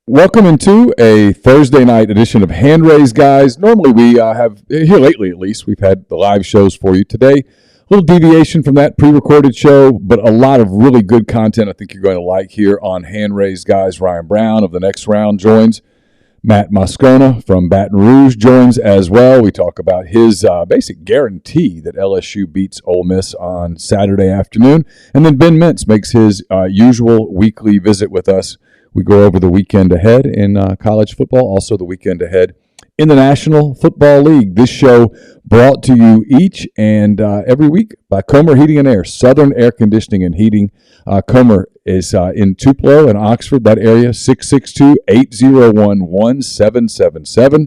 Welcome into a Thursday night edition of Hand Raise, guys. Normally we have, here lately at least, we've had the live shows for you. Today, a little deviation from that pre-recorded show, but a lot of really good content I think you're going to like here on Hand Raise, guys. Ryan Brown of The Next Round joins. Matt Moscona from Baton Rouge joins as well. We talk about his basic guarantee that LSU beats Ole Miss on Saturday afternoon. And then Ben Mintz makes his usual weekly visit with us. We go over the weekend ahead in college football, also the weekend ahead in the National Football League. This show brought to you each and every week by Comer Heating and Air, Southern Air Conditioning and Heating. Comer is in Tupelo and Oxford, that area, 662-801-1777.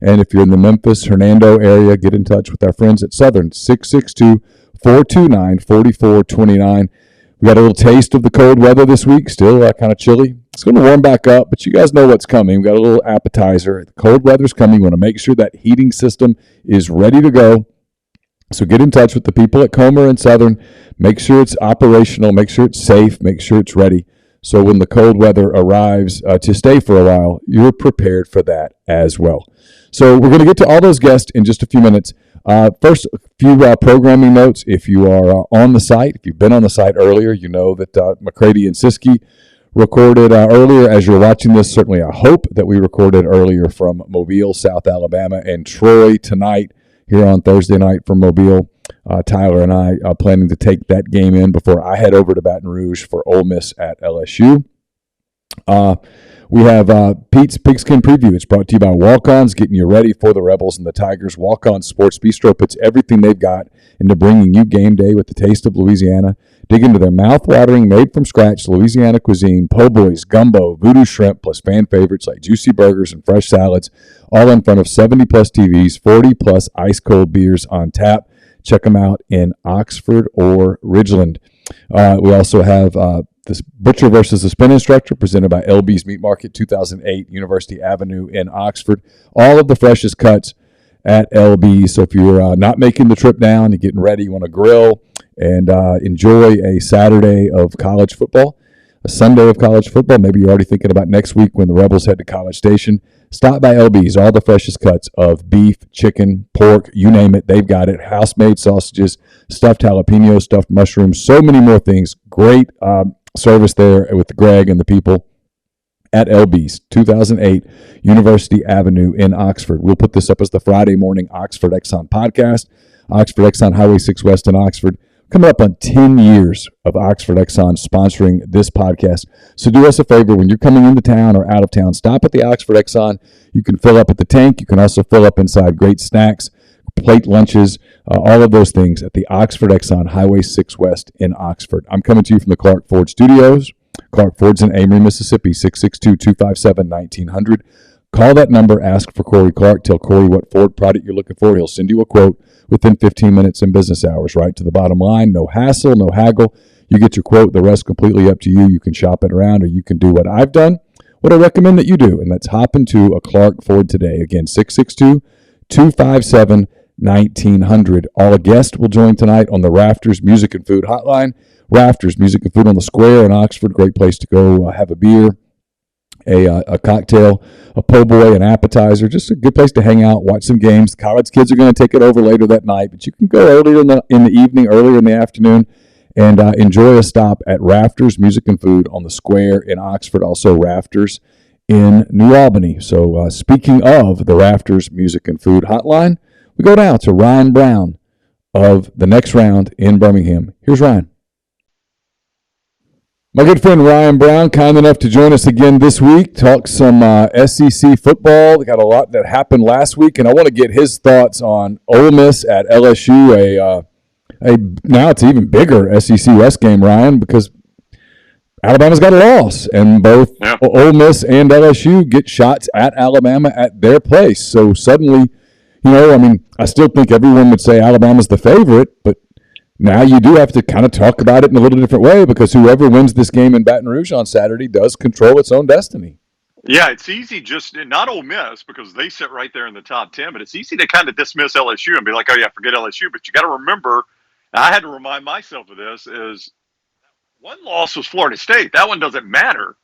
And if you're in the Memphis, Hernando area, get in touch with our friends at Southern, 662-429-4429. We got a little taste of the cold weather this week, still kind of chilly. It's going to warm back up, but you guys know what's coming. We got a little appetizer. The cold weather's coming. We want to make sure that heating system is ready to go. So get in touch with the people at Comer and Southern. Make sure it's operational. Make sure it's safe. Make sure it's ready. So when the cold weather arrives to stay for a while, you're prepared for that as well. So we're going to get to all those guests in just a few minutes. First, a few programming notes. If you are on the site, if you've been on the site earlier, you know that McCready and Siskey recorded earlier. As you're watching this, certainly I hope that we recorded earlier from Mobile, South Alabama, and Troy tonight here on Thursday night from Mobile. Tyler and I are planning to take that game in before I head over to Baton Rouge for Ole Miss at LSU. We have Pete's Pigskin Preview. It's brought to you by Walk-Ons, getting you ready for the Rebels and the Tigers. Walk-On Sports Bistro puts everything they've got into bringing you game day with the taste of Louisiana. Dig into their mouth-watering, made-from-scratch Louisiana cuisine, po' boys, gumbo, voodoo shrimp, plus fan favorites like juicy burgers and fresh salads, all in front of 70-plus TVs, 40-plus ice-cold beers on tap. Check them out in Oxford or Ridgeland. We also have this Butcher versus the Spin Instructor, presented by LB's Meat Market, 2008 University Avenue in Oxford. All of the freshest cuts at LB. So if you're not making the trip down, you're getting ready, you want to grill and enjoy a Saturday of college football, a Sunday of college football, maybe you're already thinking about next week when the Rebels head to College Station, stop by LB's. All the freshest cuts of beef, chicken, pork, you name it, they've got it. House-made sausages, stuffed jalapeno, stuffed mushrooms, so many more things. Great service there with Greg and the people at LB's, 2008 University Avenue in Oxford. We'll put this up as the Friday morning Oxford Exxon podcast. Oxford Exxon, Highway 6 West in Oxford. Coming up on 10 years of Oxford Exxon sponsoring this podcast. So do us a favor, when you're coming into town or out of town, stop at the Oxford Exxon. You can fill up at the tank. You can also fill up inside. Great snacks, plate lunches, all of those things at the Oxford Exxon, Highway 6 West in Oxford. I'm coming to you from the Clark Ford Studios. Clark Ford's in Amory, Mississippi, 662-257-1900. Call that number, ask for Corey Clark, tell Corey what Ford product you're looking for. He'll send you a quote within 15 minutes in business hours, right to the bottom line. No hassle, no haggle. You get your quote, the rest completely up to you. You can shop it around, or you can do what I've done, what I recommend that you do, and that's hop into a Clark Ford today. Again, 662-257-1900. All guests will join tonight on the Rafters Music and Food Hotline. Rafters Music and Food on the Square in Oxford. Great place to go have a beer, a cocktail, a po' boy, an appetizer. Just a good place to hang out, watch some games. The college kids are going to take it over later that night, but you can go earlier in the evening, earlier in the afternoon, and enjoy a stop at Rafters Music and Food on the Square in Oxford. Also Rafters in New Albany. So speaking of the Rafters Music and Food Hotline, we go down to Ryan Brown of The Next Round in Birmingham. Here's Ryan. My good friend Ryan Brown, kind enough to join us again this week, talk some SEC football. We got a lot that happened last week, and I want to get his thoughts on Ole Miss at LSU, now it's an even bigger SEC West game, Ryan, because Alabama's got a loss, and both Ole Miss and LSU get shots at Alabama at their place. So suddenly, I still think everyone would say Alabama's the favorite, but now you do have to kind of talk about it in a little different way, because whoever wins this game in Baton Rouge on Saturday does control its own destiny. Yeah, it's easy not Ole Miss, because they sit right there in the top 10, but it's easy to kind of dismiss LSU and be like, oh, yeah, forget LSU. But you got to remember, I had to remind myself of this, is one loss was Florida State. That one doesn't matter.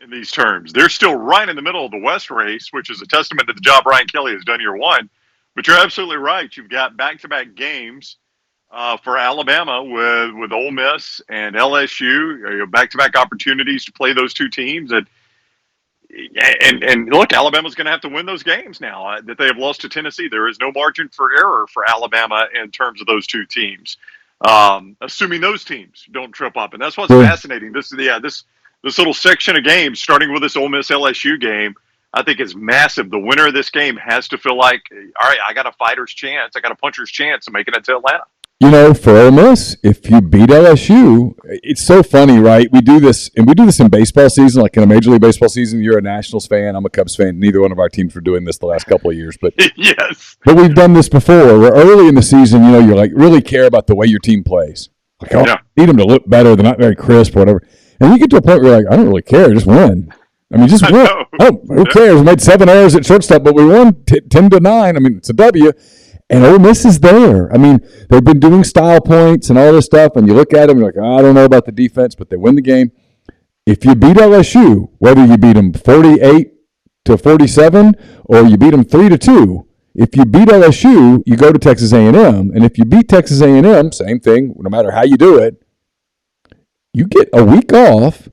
in these terms. They're still right in the middle of the West race, which is a testament to the job Ryan Kelly has done year one. But you're absolutely right. You've got back-to-back games for Alabama with Ole Miss and LSU, back-to-back opportunities to play those two teams. And look, Alabama's going to have to win those games now that they have lost to Tennessee. There is no margin for error for Alabama in terms of those two teams, assuming those teams don't trip up. And that's what's fascinating. This little section of games, starting with this Ole Miss LSU game, I think is massive. The winner of this game has to feel like, all right, I got a fighter's chance. I got a puncher's chance of making it to Atlanta. For Ole Miss, if you beat LSU, it's so funny, right? We do this in baseball season, like in a Major League Baseball season. You're a Nationals fan. I'm a Cubs fan. Neither one of our teams were doing this the last couple of years, but yes. But we've done this before. Where early in the season, you're like really care about the way your team plays. Like, I need them to look better. They're not very crisp or whatever. And you get to a point where you're like, I don't really care. Just win. I mean, just win. Oh, who cares? We made 7 errors at shortstop, but we won 10-9. I mean, it's a W. And Ole Miss is there. I mean, they've been doing style points and all this stuff, and you look at them, you're like, I don't know about the defense, but they win the game. If you beat LSU, whether you beat them 48-47 or you beat them 3-2, if you beat LSU, you go to Texas A&M, and if you beat Texas A&M, same thing, no matter how you do it, you get a week off,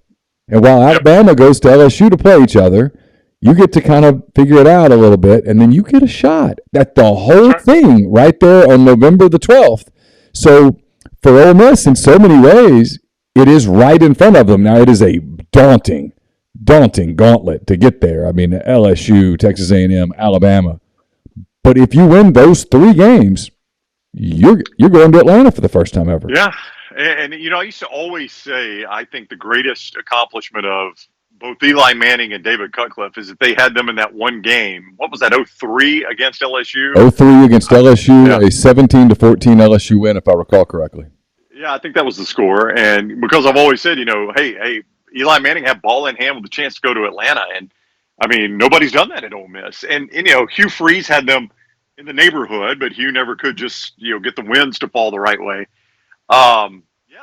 and while Alabama goes to LSU to play each other, you get to kind of figure it out a little bit, and then you get a shot at the whole thing right there on November the 12th. So for Ole Miss, in so many ways, it is right in front of them. Now, it is a daunting gauntlet to get there. I mean, LSU, Texas A&M, Alabama. But if you win those 3 games, you're going to Atlanta for the first time ever. Yeah, and I used to always say I think the greatest accomplishment of both Eli Manning and David Cutcliffe is that they had them in that one game. What was that, 0-3 against LSU? 0-3 against LSU, a 17-14 LSU win, if I recall correctly. Yeah, I think that was the score. And because I've always said, hey, Eli Manning had ball in hand with a chance to go to Atlanta. And, I mean, nobody's done that at Ole Miss. And Hugh Freeze had them in the neighborhood, but Hugh never could just, get the winds to fall the right way.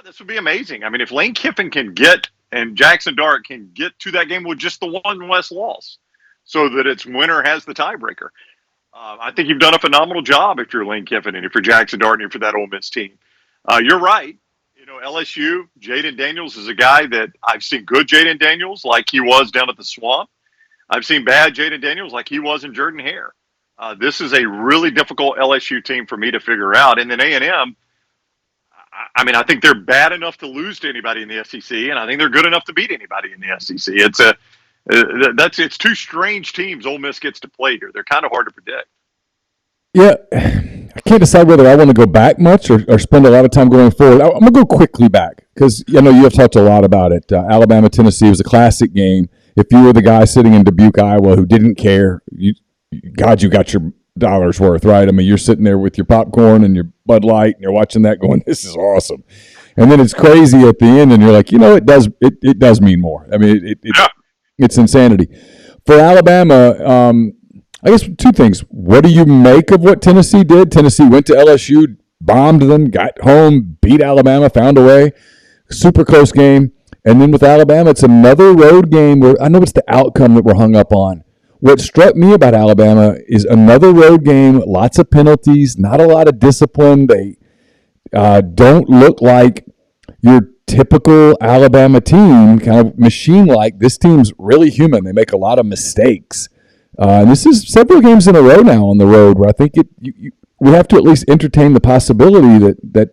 This would be amazing. I mean, if Lane Kiffin can get and Jackson Dart can get to that game with just the one West loss so that its winner has the tiebreaker. I think you've done a phenomenal job if you're Lane Kiffin and if you're Jackson Dart and if you're that Ole Miss team. You're right. LSU, Jaden Daniels is a guy that I've seen good Jaden Daniels like he was down at the Swamp. I've seen bad Jaden Daniels like he was in Jordan-Hare. This is a really difficult LSU team for me to figure out. And then A&M, I mean, I think they're bad enough to lose to anybody in the SEC, and I think they're good enough to beat anybody in the SEC. It's 2 strange teams Ole Miss gets to play here. They're kind of hard to predict. Yeah, I can't decide whether I want to go back much or spend a lot of time going forward. I'm going to go quickly back because you have talked a lot about it. Alabama, Tennessee was a classic game. If you were the guy sitting in Dubuque, Iowa, who didn't care, you got your dollar's worth, right? I mean, you're sitting there with your popcorn and your Bud Light, and you're watching that going, this is awesome. And then it's crazy at the end, and you're like, it does mean more. I mean, it's insanity. For Alabama, I guess 2 things. What do you make of what Tennessee did? Tennessee went to LSU, bombed them, got home, beat Alabama, found a way. Super close game. And then with Alabama, it's another road game where I know it's the outcome that we're hung up on. What struck me about Alabama is another road game, lots of penalties, not a lot of discipline. They don't look like your typical Alabama team, kind of machine-like. This team's really human. They make a lot of mistakes. And this is several games in a row now on the road where I think we have to at least entertain the possibility that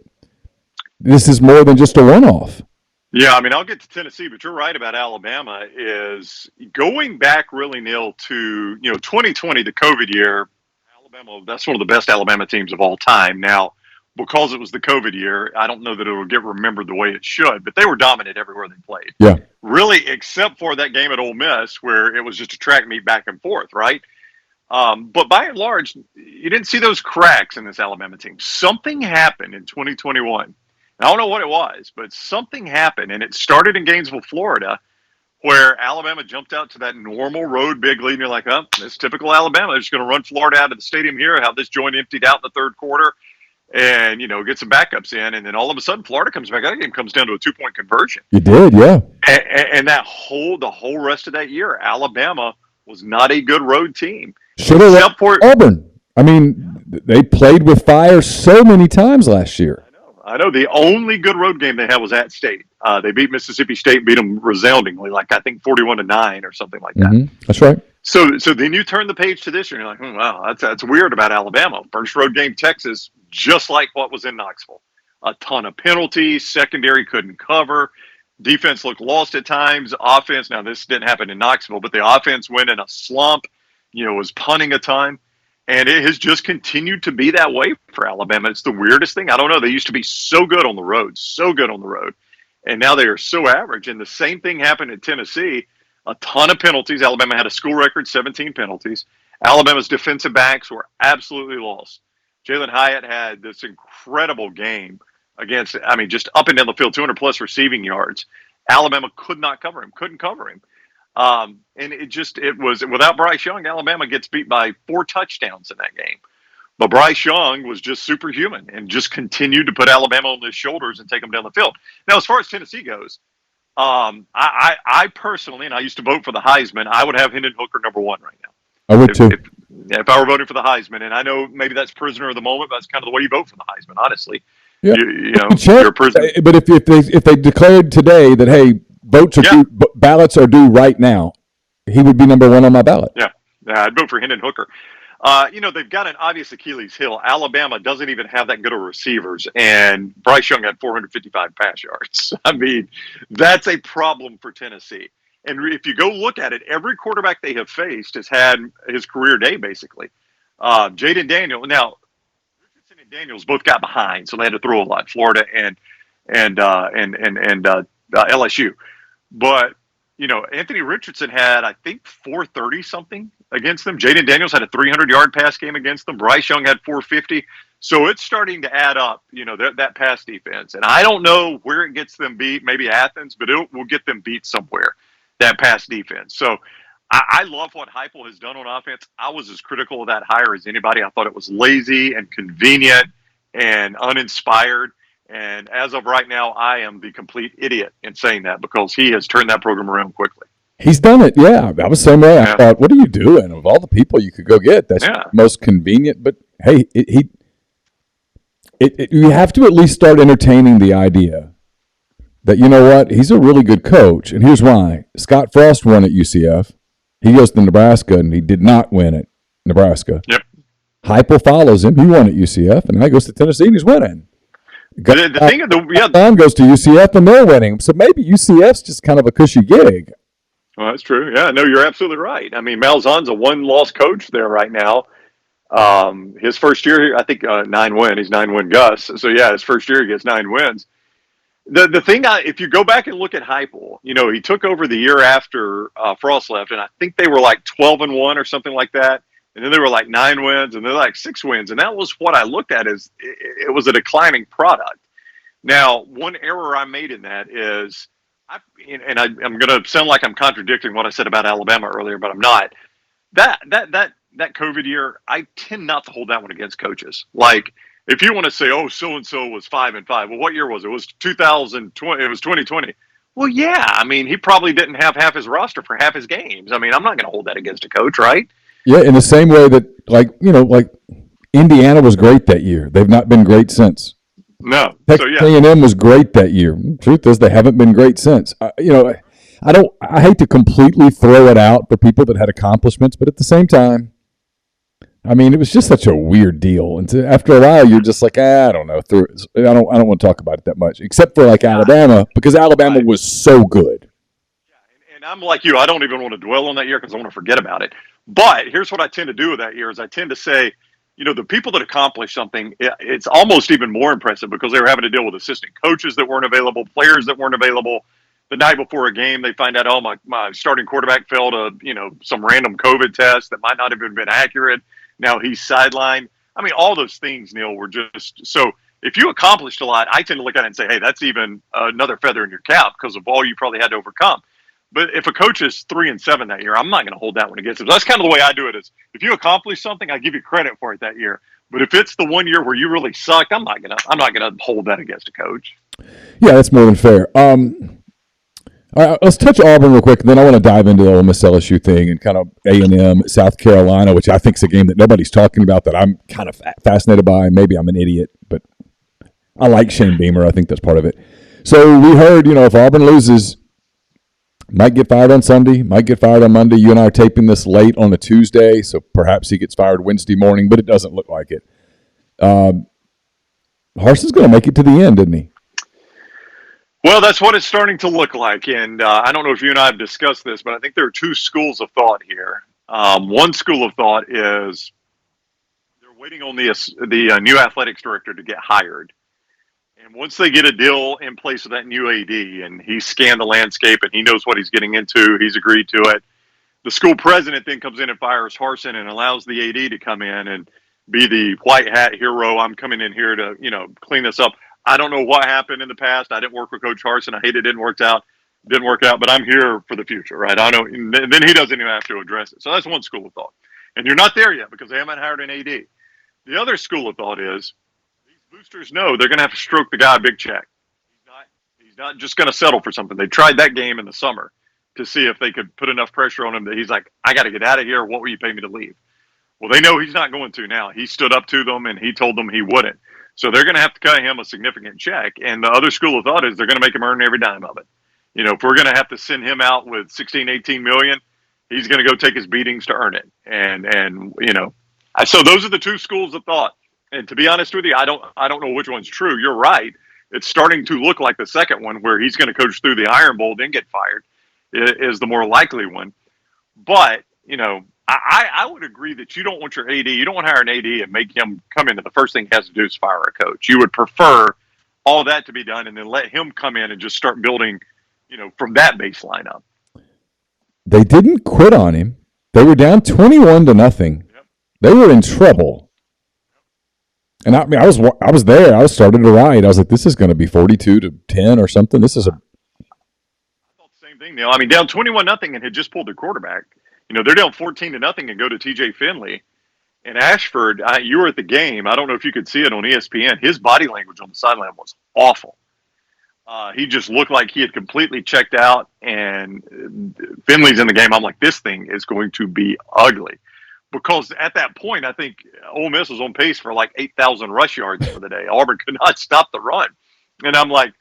this is more than just a one-off. Yeah, I mean, I'll get to Tennessee, but you're right about Alabama is going back really, Neil, to, 2020, the COVID year. Alabama, that's one of the best Alabama teams of all time. Now, because it was the COVID year, I don't know that it will get remembered the way it should, but they were dominant everywhere they played. Yeah. Really, except for that game at Ole Miss where it was just a track meet back and forth, right? But by and large, you didn't see those cracks in this Alabama team. Something happened in 2021. I don't know what it was, but something happened, and it started in Gainesville, Florida, where Alabama jumped out to that normal road big lead, and you're like, oh, this is typical Alabama. They're just going to run Florida out of the stadium here, have this joint emptied out in the third quarter. and get some backups in, and then all of a sudden Florida comes back. That game comes down to a 2-point conversion. You did, yeah. And the whole rest of that year, Alabama was not a good road team. Should have left Auburn. I mean, they played with fire so many times last year. I know. The only good road game they had was at State. They beat Mississippi State, beat them resoundingly, like I think 41-9 or something like that. Mm-hmm. That's right. So then you turn the page to this year, and you're like, wow, that's weird about Alabama. First road game, Texas, just like what was in Knoxville. A ton of penalties. Secondary couldn't cover. Defense looked lost at times. Offense, now this didn't happen in Knoxville, but the offense went in a slump, was punting a ton. And it has just continued to be that way for Alabama. It's the weirdest thing. I don't know. They used to be so good on the road. And now they are so average. And the same thing happened in Tennessee. A ton of penalties. Alabama had a school record, 17 penalties. Alabama's defensive backs were absolutely lost. Jalen Hyatt had this incredible game against, just up and down the field, 200-plus receiving yards. Alabama couldn't cover him. And it was without Bryce Young, Alabama gets beat by 4 touchdowns in that game. But Bryce Young was just superhuman and just continued to put Alabama on his shoulders and take them down the field. Now, as far as Tennessee goes, I personally, and I used to vote for the Heisman, I would have Hendon Hooker number 1 right now. I would too. If I were voting for the Heisman, and I know maybe that's prisoner of the moment, but that's kind of the way you vote for the Heisman, honestly. Yeah. You're a prisoner. But if they declared today that, hey, ballots are due right now, he would be number 1 on my ballot. Yeah, I'd vote for Hendon Hooker. They've got an obvious Achilles heel. Alabama doesn't even have that good of receivers, and Bryce Young had 455 pass yards. That's a problem for Tennessee. And if you go look at it, every quarterback they have faced has had his career day, basically. Jaden Daniels. Now, Richardson and Daniels both got behind, so they had to throw a lot. Florida and LSU. But, Anthony Richardson had, I think, 430-something against them. Jaden Daniels had a 300-yard pass game against them. Bryce Young had 450. So it's starting to add up, that pass defense. And I don't know where it gets them beat, maybe Athens, but it will get them beat somewhere, that pass defense. So I love what Heupel has done on offense. I was as critical of that hire as anybody. I thought it was lazy and convenient and uninspired. And as of right now, I am the complete idiot in saying that because he has turned that program around quickly. He's done it, yeah. I was the same way. Yeah. I thought, what are you doing? Of all the people you could go get, that's most convenient. But, hey, you have to at least start entertaining the idea that, you know what, he's a really good coach. And here's why. Scott Frost won at UCF. He goes to Nebraska, and he did not win at Nebraska. Yep. Heupel follows him. He won at UCF, and now he goes to Tennessee, and he's winning. Don goes to UCF, and they're winning. So maybe UCF's just kind of a cushy gig. Well, that's true. Yeah, no, you're absolutely right. Malzahn's a 1-loss coach there right now. His first year, I think 9 win. He's 9-win Gus. So, yeah, his first year he gets 9 wins. The thing, if you go back and look at Heupel, he took over the year after Frost left, and I think they were like 12-1 or something like that. And then they were like 9 wins, and they're like 6 wins. And that was what I looked at as it was a declining product. Now, one error I made in that is, I'm going to sound like I'm contradicting what I said about Alabama earlier, but I'm not. That COVID year, I tend not to hold that one against coaches. Like, if you want to say, oh, so-and-so was 5-5, well, what year was it? It was 2020. It was 2020. Well, yeah. He probably didn't have half his roster for half his games. I'm not going to hold that against a coach, right? Yeah, in the same way that, like Indiana was great that year. They've not been great since. No. Texas A&M was great that year. Truth is, they haven't been great since. I hate to completely throw it out for people that had accomplishments, but at the same time, it was just such a weird deal. And after a while, you're just like, I don't know. I don't want to talk about it that much, except for like Alabama, because Alabama was so good. Yeah, and I'm like you. I don't even want to dwell on that year because I want to forget about it. But here's what I tend to do with that year is I tend to say, the people that accomplish something, it's almost even more impressive because they were having to deal with assistant coaches that weren't available, players that weren't available. The night before a game, they find out, oh, my starting quarterback failed some random COVID test that might not have even been accurate. Now he's sidelined. All those things, Neil, were just so. If you accomplished a lot, I tend to look at it and say, hey, that's even another feather in your cap because of all you probably had to overcome. But if a coach is 3-7 that year, I'm not going to hold that one against him. That's kind of the way I do it. Is if you accomplish something, I give you credit for it that year. But if it's the one year where you really sucked, I'm not gonna hold that against a coach. Yeah, that's more than fair. All right, let's touch Auburn real quick, and then I want to dive into the Ole Miss LSU thing and kind of A&M, South Carolina, which I think is a game that nobody's talking about that I'm kind of fascinated by. Maybe I'm an idiot, but I like Shane Beamer. I think that's part of it. So we heard, if Auburn loses, might get fired on Sunday, might get fired on Monday. You and I are taping this late on a Tuesday, so perhaps he gets fired Wednesday morning, but it doesn't look like it. Harson's going to make it to the end, isn't he? Well, that's what it's starting to look like. And I don't know if you and I have discussed this, but I think there are two schools of thought here. One school of thought is they're waiting on the new athletics director to get hired. And once they get a deal in place with that new AD and he's scanned the landscape and he knows what he's getting into, he's agreed to it, the school president then comes in and fires Harsin and allows the AD to come in and be the white hat hero. I'm coming in here to, clean this up. I don't know what happened in the past. I didn't work with Coach Harsin. I hate it didn't work out, but I'm here for the future, right? I know. And then he doesn't even have to address it. So that's one school of thought. And you're not there yet because they haven't hired an AD. The other school of thought is these boosters know they're going to have to stroke the guy a big check. He's not just going to settle for something. They tried that game in the summer to see if they could put enough pressure on him that he's like, I got to get out of here. What will you pay me to leave? Well, they know he's not going to now. He stood up to them and he told them he wouldn't. So they're going to have to cut him a significant check. And the other school of thought is they're going to make him earn every dime of it. If we're going to have to send him out with 16, 18 million, he's going to go take his beatings to earn it. So those are the two schools of thought. And to be honest with you, I don't know which one's true. You're right. It's starting to look like the second one where he's going to coach through the Iron Bowl, then get fired is the more likely one. But, I would agree that you don't want your AD, you don't want to hire an AD and make him come in and the first thing he has to do is fire a coach. You would prefer all that to be done and then let him come in and just start building, from that baseline up. They didn't quit on him. They were down 21-0. Yep. They were in trouble. And I was there. I was starting to write. I was like, this is going to be 42-10 or something. This is I thought the same thing, Neil. Down 21-0 and had just pulled their quarterback. They're down 14-0 and go to TJ Finley. And Ashford, you were at the game. I don't know if you could see it on ESPN. His body language on the sideline was awful. He just looked like he had completely checked out. And Finley's in the game. I'm like, this thing is going to be ugly. Because at that point, I think Ole Miss was on pace for like 8,000 rush yards for the day. Auburn could not stop the run. And I'm like,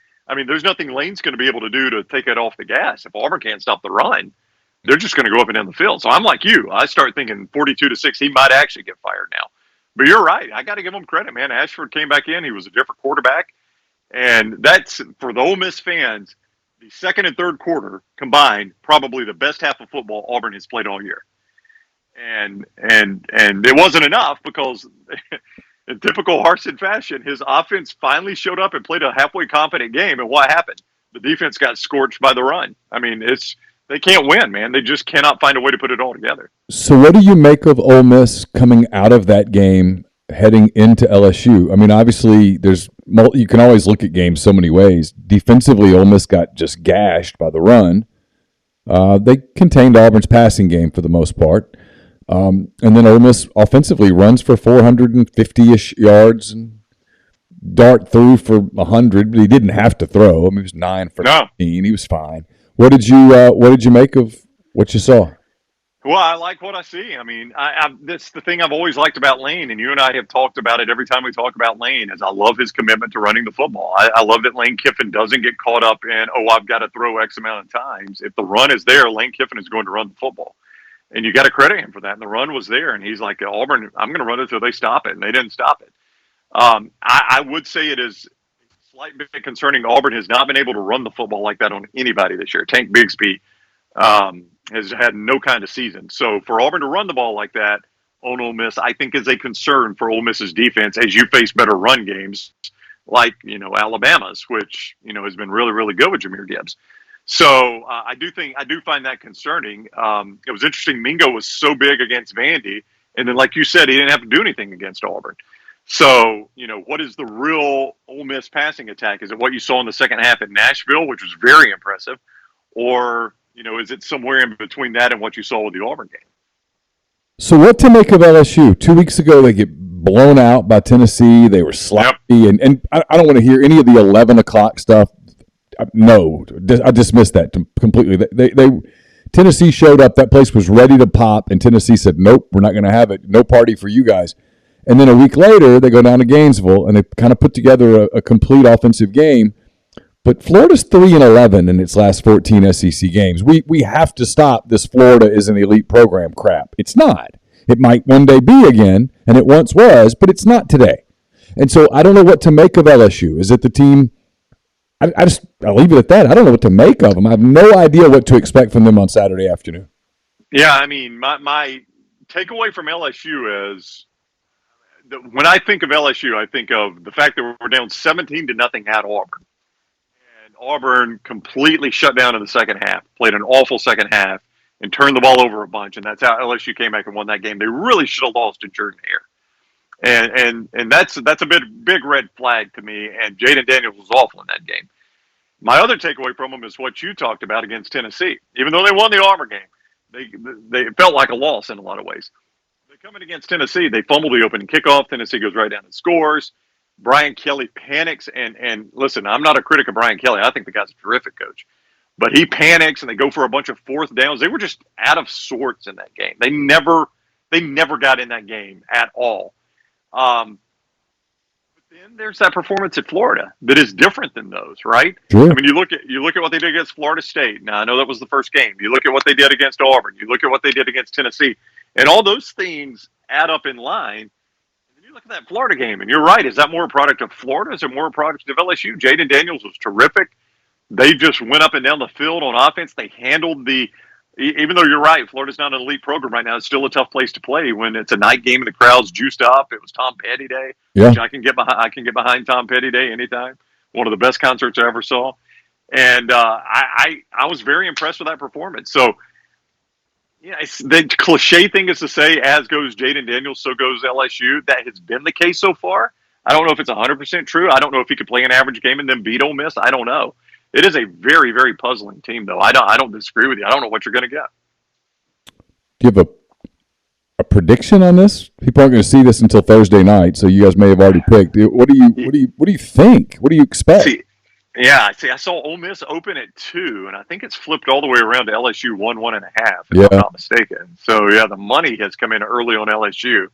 there's nothing Lane's going to be able to do to take it off the gas. If Auburn can't stop the run, they're just going to go up and down the field. So I'm like you. I start thinking 42-6, he might actually get fired now. But you're right. I got to give him credit, man. Ashford came back in. He was a different quarterback. And that's, for the Ole Miss fans, the second and third quarter combined, probably the best half of football Auburn has played all year. And it wasn't enough because in typical Harsin fashion, his offense finally showed up and played a halfway competent game. And what happened? The defense got scorched by the run. They can't win, man. They just cannot find a way to put it all together. So what do you make of Ole Miss coming out of that game heading into LSU? Obviously, you can always look at games so many ways. Defensively, Ole Miss got just gashed by the run. They contained Auburn's passing game for the most part. And then Ole Miss offensively runs for 450-ish yards and dart through for 100, but he didn't have to throw. He was 9 for 15. He was fine. What did you make of what you saw? Well, I like what I see. That's the thing I've always liked about Lane, and you and I have talked about it every time we talk about Lane, is I love his commitment to running the football. I love that Lane Kiffin doesn't get caught up in, I've got to throw X amount of times. If the run is there, Lane Kiffin is going to run the football. And you got to credit him for that. And the run was there, and he's like, Auburn, I'm going to run it until they stop it, and they didn't stop it. I would say it is a slight bit concerning. Auburn has not been able to run the football like that on anybody this year. Tank Bigsby has had no kind of season. So for Auburn to run the ball like that on Ole Miss, I think is a concern for Ole Miss's defense as you face better run games like, Alabama's, which, has been really, really good with Jahmyr Gibbs. So I do find that concerning. It was interesting. Mingo was so big against Vandy. And then, like you said, he didn't have to do anything against Auburn. So, what is the real Ole Miss passing attack? Is it what you saw in the second half at Nashville, which was very impressive? Or, is it somewhere in between that and what you saw with the Auburn game? So what to make of LSU? 2 weeks ago, they get blown out by Tennessee. They were sloppy, Yep. and I don't want to hear any of the 11 o'clock stuff. No, I dismissed that completely. Tennessee showed up. That place was ready to pop, and Tennessee said, "Nope, we're not going to have it. No party for you guys." And then a week later, they go down to Gainesville, and they kind of put together a complete offensive game. But Florida's 3-11 in its last 14 SEC games. We have to stop this Florida is an elite program crap. It's not. It might one day be again, and it once was, but it's not today. And so I don't know what to make of LSU. Is it the team? I'll leave it at that. I don't know what to make of them. I have no idea what to expect from them on Saturday afternoon. Yeah, I mean, my takeaway from LSU is when I think of LSU, I think of the fact that we're down 17-0 at Auburn. And Auburn completely shut down in the second half, played an awful second half, and turned the ball over a bunch. And that's how LSU came back and won that game. They really should have lost in Jordan Hare. And that's a big red flag to me. And Jaden Daniels was awful in that game. My other takeaway from them is what you talked about against Tennessee. Even though they won the Auburn game, they felt like a loss in a lot of ways. They come in against Tennessee, they fumble the opening kickoff. Tennessee goes right down and scores. Brian Kelly panics, and listen, I'm not a critic of Brian Kelly. I think the guy's a terrific coach. But he panics, and they go for a bunch of fourth downs. They were just out of sorts in that game. They never got in that game at all. But then there's that performance at Florida that is different than those, right? Sure. I mean, you look at what they did against Florida State. Now I know that was the first game. You look at what they did against Auburn. You look at what they did against Tennessee, and all those things add up in line. And then you look at that Florida game, and you're right. Is that more a product of Florida? Is it more a product of LSU? Jaden Daniels was terrific. They just went up and down the field on offense. They handled even though you're right, Florida's not an elite program right now. It's still a tough place to play when it's a night game and the crowd's juiced up. It was Tom Petty Day, which I can get behind Tom Petty Day anytime. One of the best concerts I ever saw. And I was very impressed with that performance. So, yeah, the cliche thing is to say, as goes Jaden Daniels, so goes LSU. That has been the case so far. I don't know if it's 100% true. I don't know if he could play an average game and then beat Ole Miss. I don't know. It is a very, very puzzling team, though. I don't disagree with you. I don't know what you're going to get. Do you have a prediction on this? People aren't going to see this until Thursday night, so you guys may have already picked. What do you think? What do you expect? I saw Ole Miss open at 2, and I think it's flipped all the way around to LSU 1.5, if I'm not mistaken. So yeah, the money has come in early on LSU.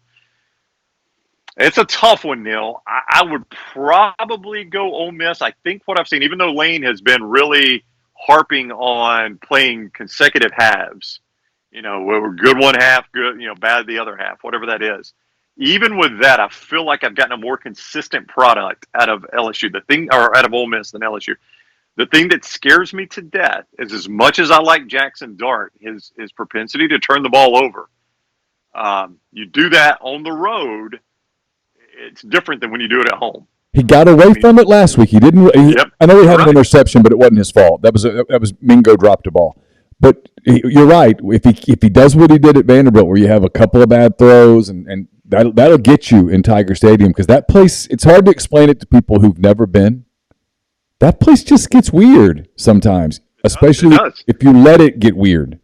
It's a tough one, Neil. I would probably go Ole Miss. I think what I've seen, even though Lane has been really harping on playing consecutive halves, we're good one half, good, bad the other half, whatever that is. Even with that, I feel like I've gotten a more consistent product out of LSU, out of Ole Miss than LSU. The thing that scares me to death is, as much as I like Jackson Dart, his propensity to turn the ball over. You do that on the road. It's different than when you do it at home. He got away from it last week. He didn't. I know he had an interception, but it wasn't his fault. That was Mingo dropped the ball. But you're right. If he does what he did at Vanderbilt, where you have a couple of bad throws, and that'll get you in Tiger Stadium, because that place, it's hard to explain it to people who've never been. That place just gets weird sometimes, especially if you let it get weird.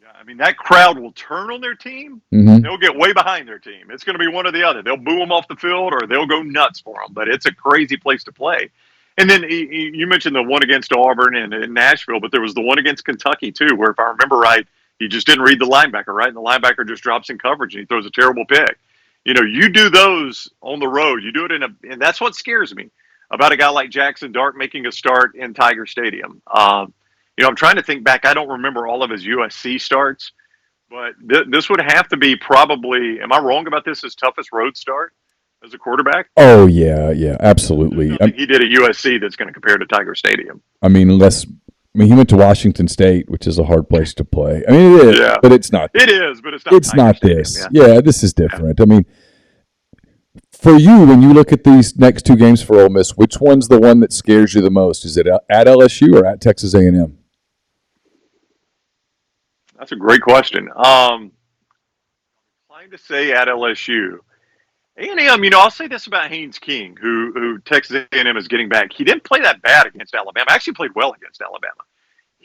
I mean, that crowd will turn on their team. Mm-hmm. They'll get way behind their team. It's going to be one or the other. They'll boo them off the field, or they'll go nuts for them. But it's a crazy place to play. And then you mentioned the one against Auburn and in Nashville, but there was the one against Kentucky too, where, if I remember right, he just didn't read the linebacker, right? And the linebacker just drops in coverage and he throws a terrible pick. You do those on the road. You do it and that's what scares me about a guy like Jackson Dart making a start in Tiger Stadium. I'm trying to think back. I don't remember all of his USC starts, but this would have to be probably, am I wrong about this, his toughest road start as a quarterback? Oh, yeah, absolutely. There's nothing he did at USC that's going to compare to Tiger Stadium. I mean, he went to Washington State, which is a hard place to play. I mean, it is, but it's not. It is, but it's not. It's not this. Yeah, this is different. I mean, for you, when you look at these next two games for Ole Miss, which one's the one that scares you the most? Is it at LSU or at Texas A&M? That's a great question. I'm inclined to say at LSU. A&M, I'll say this about Haynes King, who Texas A&M is getting back. He didn't play that bad against Alabama. Actually played well against Alabama.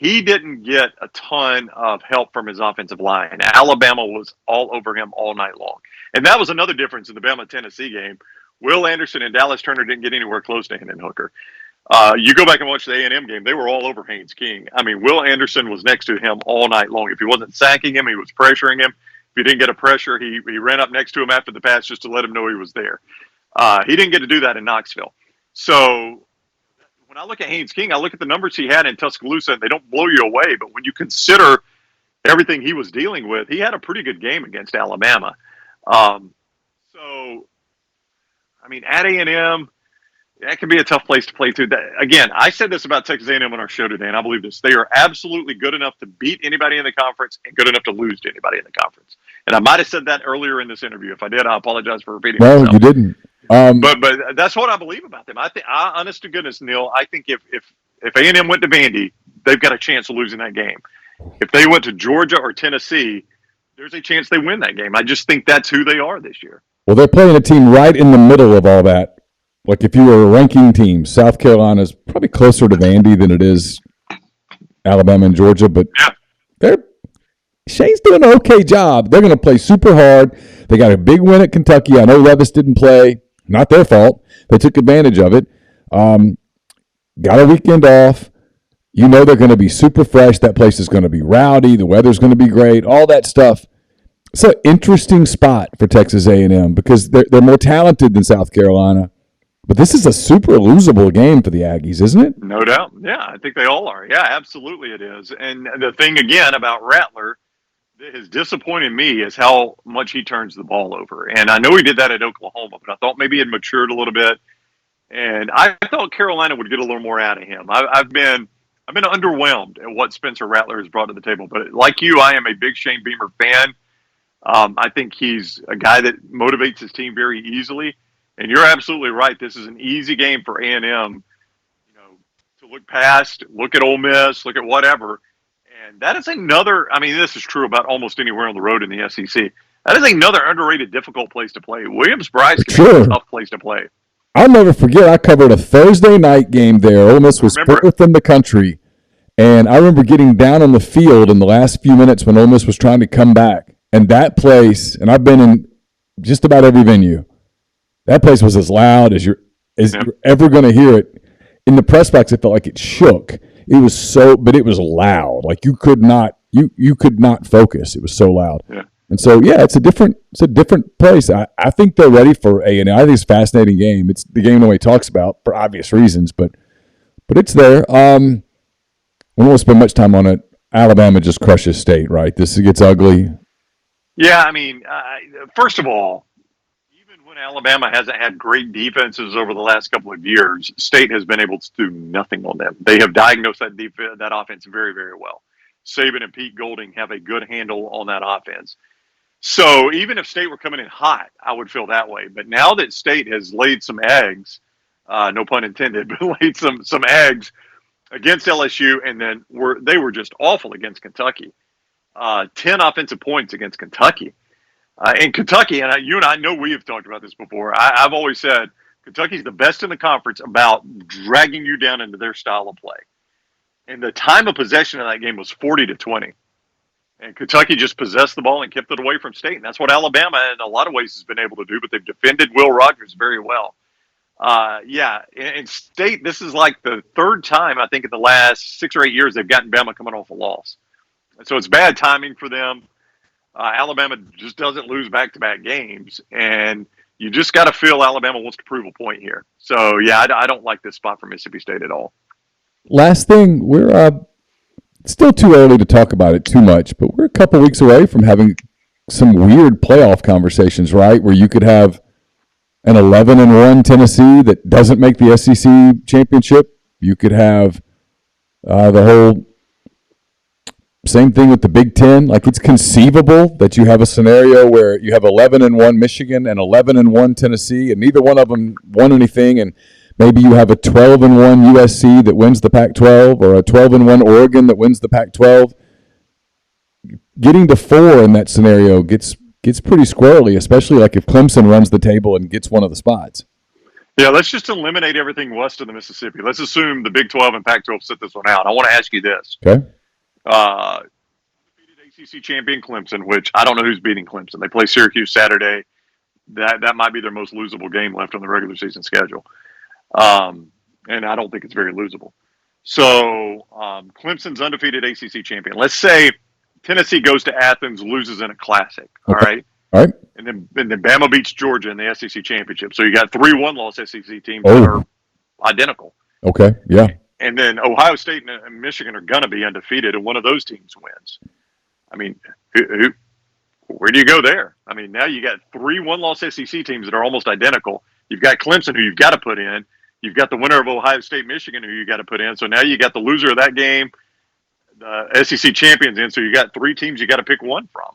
he didn't get a ton of help from his offensive line. Alabama was all over him all night long. And that was another difference in the Bama-Tennessee game. Will Anderson and Dallas Turner didn't get anywhere close to Hendon Hooker. You go back and watch the A&M game, they were all over Haynes King. I mean, Will Anderson was next to him all night long. If he wasn't sacking him, he was pressuring him. If he didn't get a pressure, he ran up next to him after the pass just to let him know he was there. He didn't get to do that in Knoxville. So when I look at Haynes King, I look at the numbers he had in Tuscaloosa, and they don't blow you away. But when you consider everything he was dealing with, he had a pretty good game against Alabama. So, I mean, at A&M, that can be a tough place to play too. Again, I said this about Texas A&M on our show today, and I believe this. They are absolutely good enough to beat anybody in the conference and good enough to lose to anybody in the conference. And I might have said that earlier in this interview. If I did, I apologize for repeating myself. No, you didn't. But that's what I believe about them. I honest to goodness, Neil, I think if A&M went to Vandy, they've got a chance of losing that game. If they went to Georgia or Tennessee, there's a chance they win that game. I just think that's who they are this year. Well, they're playing a team right in the middle of all that. Like if you were ranking teams, South Carolina's probably closer to Vandy than it is Alabama and Georgia, but Shane's doing an okay job. They're going to play super hard. They got a big win at Kentucky. I know Levis didn't play. Not their fault. They took advantage of it. Got a weekend off. You know they're going to be super fresh. That place is going to be rowdy. The weather's going to be great. All that stuff. It's an interesting spot for Texas A&M because they're more talented than South Carolina. But this is a super losable game for the Aggies, isn't it? No doubt. Yeah, I think they all are. Yeah, absolutely it is. And the thing, again, about Rattler that has disappointed me is how much he turns the ball over. And I know he did that at Oklahoma, but I thought maybe he had matured a little bit. And I thought Carolina would get a little more out of him. I've been underwhelmed at what Spencer Rattler has brought to the table. But like you, I am a big Shane Beamer fan. I think he's a guy that motivates his team very easily. And you're absolutely right. This is an easy game for A&M, to look past, look at Ole Miss, look at whatever. And that is another, I mean, this is true about almost anywhere on the road in the SEC. That is another underrated, difficult place to play. Williams-Brice can be a tough place to play. I'll never forget, I covered a Thursday night game there. Ole Miss was fourth in the country. And I remember getting down on the field in the last few minutes when Ole Miss was trying to come back. And that place, and I've been in just about every venue, that place was as loud as you're ever going to hear it. In the press box, it felt like it shook. It was but it was loud. Like you could not focus. It was so loud. Yeah. And so, it's a different place. I think they're ready for A&M. I think it's a fascinating game. It's the game nobody talks about for obvious reasons, but it's there. We won't spend much time on it. Alabama just crushes State, right? This gets ugly. Yeah, I mean, first of all, even when Alabama hasn't had great defenses over the last couple of years, State has been able to do nothing on them. They have diagnosed that offense very, very well. Saban and Pete Golding have a good handle on that offense. So even if State were coming in hot, I would feel that way. But now that State has laid some eggs, no pun intended, but laid some eggs against LSU, and then they were just awful against Kentucky. 10 offensive points against Kentucky. And Kentucky, and you and I know we have talked about this before, I've always said Kentucky's the best in the conference about dragging you down into their style of play. And the time of possession in that game was 40-20. And Kentucky just possessed the ball and kept it away from State. And that's what Alabama, in a lot of ways, has been able to do, but they've defended Will Rogers very well. In State, this is like the third time, I think, in the last 6 or 8 years they've gotten Bama coming off a loss. And so it's bad timing for them. Alabama just doesn't lose back-to-back games. And you just got to feel Alabama wants to prove a point here. So, I don't like this spot for Mississippi State at all. Last thing, we're still too early to talk about it too much, but we're a couple weeks away from having some weird playoff conversations, right? Where you could have an 11-1 Tennessee that doesn't make the SEC championship. You could have the whole same thing with the Big Ten. Like it's conceivable that you have a scenario where you have 11-1 Michigan and 11-1 Tennessee, and neither one of them won anything, and maybe you have a 12-1 USC that wins the Pac-12 or a 12-1 Oregon that wins the Pac-12. Getting to 4 in that scenario gets pretty squirrely, especially like if Clemson runs the table and gets one of the spots. Yeah, let's just eliminate everything west of the Mississippi. Let's assume the Big 12 and Pac-12 sit this one out. I want to ask you this. Okay. Undefeated ACC champion Clemson, which I don't know who's beating Clemson. They play Syracuse Saturday. That might be their most losable game left on the regular season schedule. And I don't think it's very losable. So Clemson's undefeated ACC champion. Let's say Tennessee goes to Athens, loses in a classic. All right. All right. And then Bama beats Georgia in the SEC championship. So you got 3 one-loss SEC teams that are identical. Okay. Yeah. And then Ohio State and Michigan are going to be undefeated, and one of those teams wins. I mean, where do you go there? I mean, now you got 3 one-loss SEC teams that are almost identical. You've got Clemson, who you've got to put in. You've got the winner of Ohio State, Michigan, who you got to put in. So now you got the loser of that game, the SEC champions in. So you got 3 teams you got to pick one from.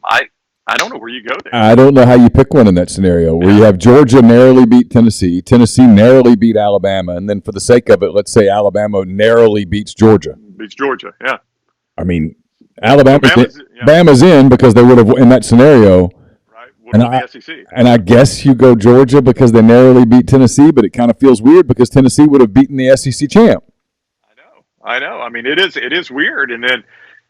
I don't know where you go there. I don't know how you pick one in that scenario where you have Georgia narrowly beat Tennessee, Tennessee narrowly beat Alabama, and then for the sake of it, let's say Alabama narrowly beats Georgia. Beats Georgia, yeah. I mean, Bama's in because they would have in that scenario. Right. Would have the SEC. And I guess you go Georgia because they narrowly beat Tennessee, but it kind of feels weird because Tennessee would have beaten the SEC champ. I know. I mean, it is weird. And then,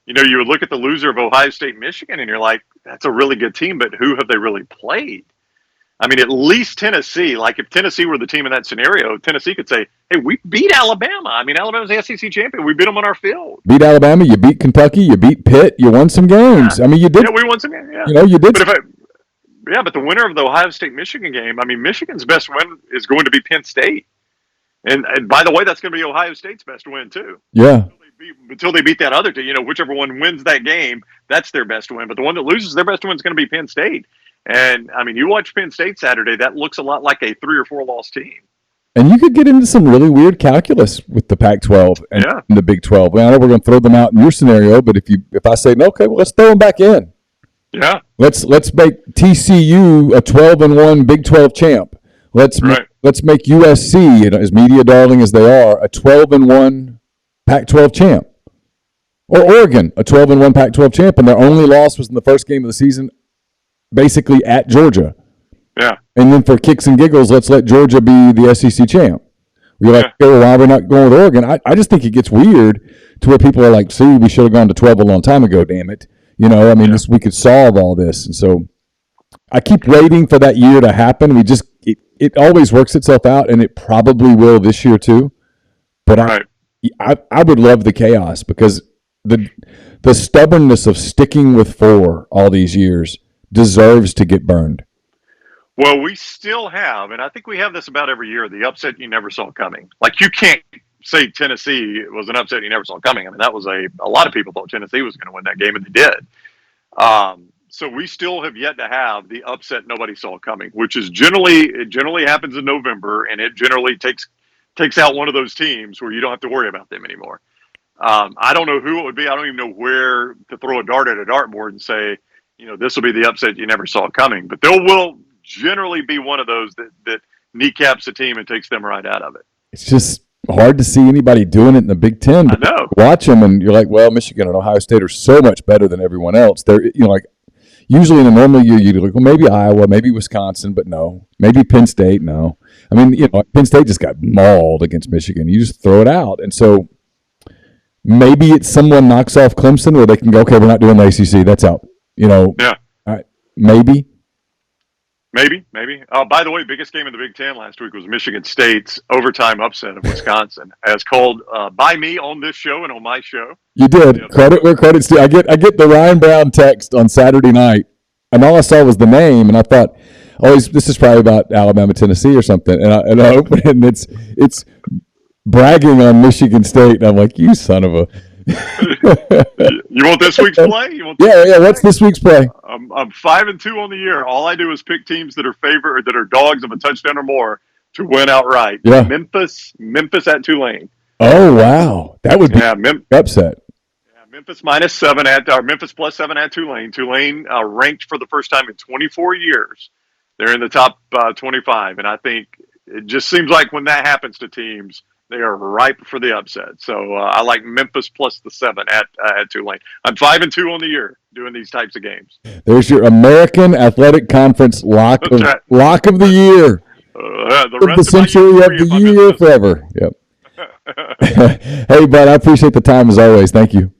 you would look at the loser of Ohio State, Michigan, and you're like, that's a really good team, but who have they really played? I mean, at least Tennessee. Like, if Tennessee were the team in that scenario, Tennessee could say, hey, we beat Alabama. I mean, Alabama's the SEC champion. We beat them on our field. Beat Alabama. You beat Kentucky. You beat Pitt. You won some games. Yeah. I mean, you did. Yeah, we won some games. Yeah. You did. But the winner of the Ohio State-Michigan game, I mean, Michigan's best win is going to be Penn State. And by the way, that's going to be Ohio State's best win, too. Yeah. Until they beat that other team, whichever one wins that game, that's their best win. But the one that loses, their best win is going to be Penn State. And, I mean, you watch Penn State Saturday, that looks a lot like a 3 or 4 loss team. And you could get into some really weird calculus with the Pac-12 and the Big 12. Well, I know we're going to throw them out in your scenario, but if I say, no, okay, well, let's throw them back in. Yeah. Let's make TCU a 12-1 Big 12 champ. Let's make USC, as media darling as they are, a 12-1 Pac-12 champ. Or Oregon, a 12-1 Pac-12 champ, and their only loss was in the first game of the season, basically at Georgia. Yeah. And then for kicks and giggles, let's let Georgia be the SEC champ. We're like, oh, why we're not going with Oregon? I just think it gets weird to where people are like, see, we should have gone to 12 a long time ago, damn it. We could solve all this. And so I keep waiting for that year to happen. It always works itself out, and it probably will this year too. But I would love the chaos because the stubbornness of sticking with 4 all these years deserves to get burned. Well, we still have, and I think we have this about every year, the upset you never saw coming. Like, you can't say Tennessee was an upset you never saw coming. I mean, that was a lot of people thought Tennessee was going to win that game, and they did. So we still have yet to have the upset nobody saw coming, which is generally happens in November, and it generally takes out one of those teams where you don't have to worry about them anymore. I don't know who it would be. I don't even know where to throw a dart at a dartboard and say, this will be the upset you never saw coming. But there will generally be one of those that kneecaps a team and takes them right out of it. It's just hard to see anybody doing it in the Big Ten. I know. Watch them, and you're like, well, Michigan and Ohio State are so much better than everyone else. They're, like, usually in a normal year, you'd like, well, maybe Iowa, maybe Wisconsin, but no. Maybe Penn State, no. I mean, Penn State just got mauled against Michigan. You just throw it out. And so maybe it's someone knocks off Clemson where they can go, okay, we're not doing the ACC. That's out. Yeah. Maybe. Maybe. By the way, biggest game in the Big Ten last week was Michigan State's overtime upset of Wisconsin, as called by me on this show and on my show. You did. Credit where credit's due. I get the Ryan Brown text on Saturday night, and all I saw was the name, and I thought, this is probably about Alabama, Tennessee or something. And I open it, and it's bragging on Michigan State, and I'm like, you son of a. You want this week's play? Yeah. What's this week's play? I'm 5-2 on the year. All I do is pick teams that are favored, that are dogs of a touchdown or more to win outright. Yeah. Memphis at Tulane. Oh wow, that would be upset. Yeah, Memphis Memphis plus 7 at Tulane. Tulane ranked for the first time in 24 years. They're in the top 25, and I think it just seems like when that happens to teams, they are ripe for the upset. So I like Memphis plus the 7 at Tulane. I'm 5-2 on the year doing these types of games. There's your American Athletic Conference lock of the year. the of the rest of my century, of the year, forever. Yep. Hey, bud, I appreciate the time as always. Thank you.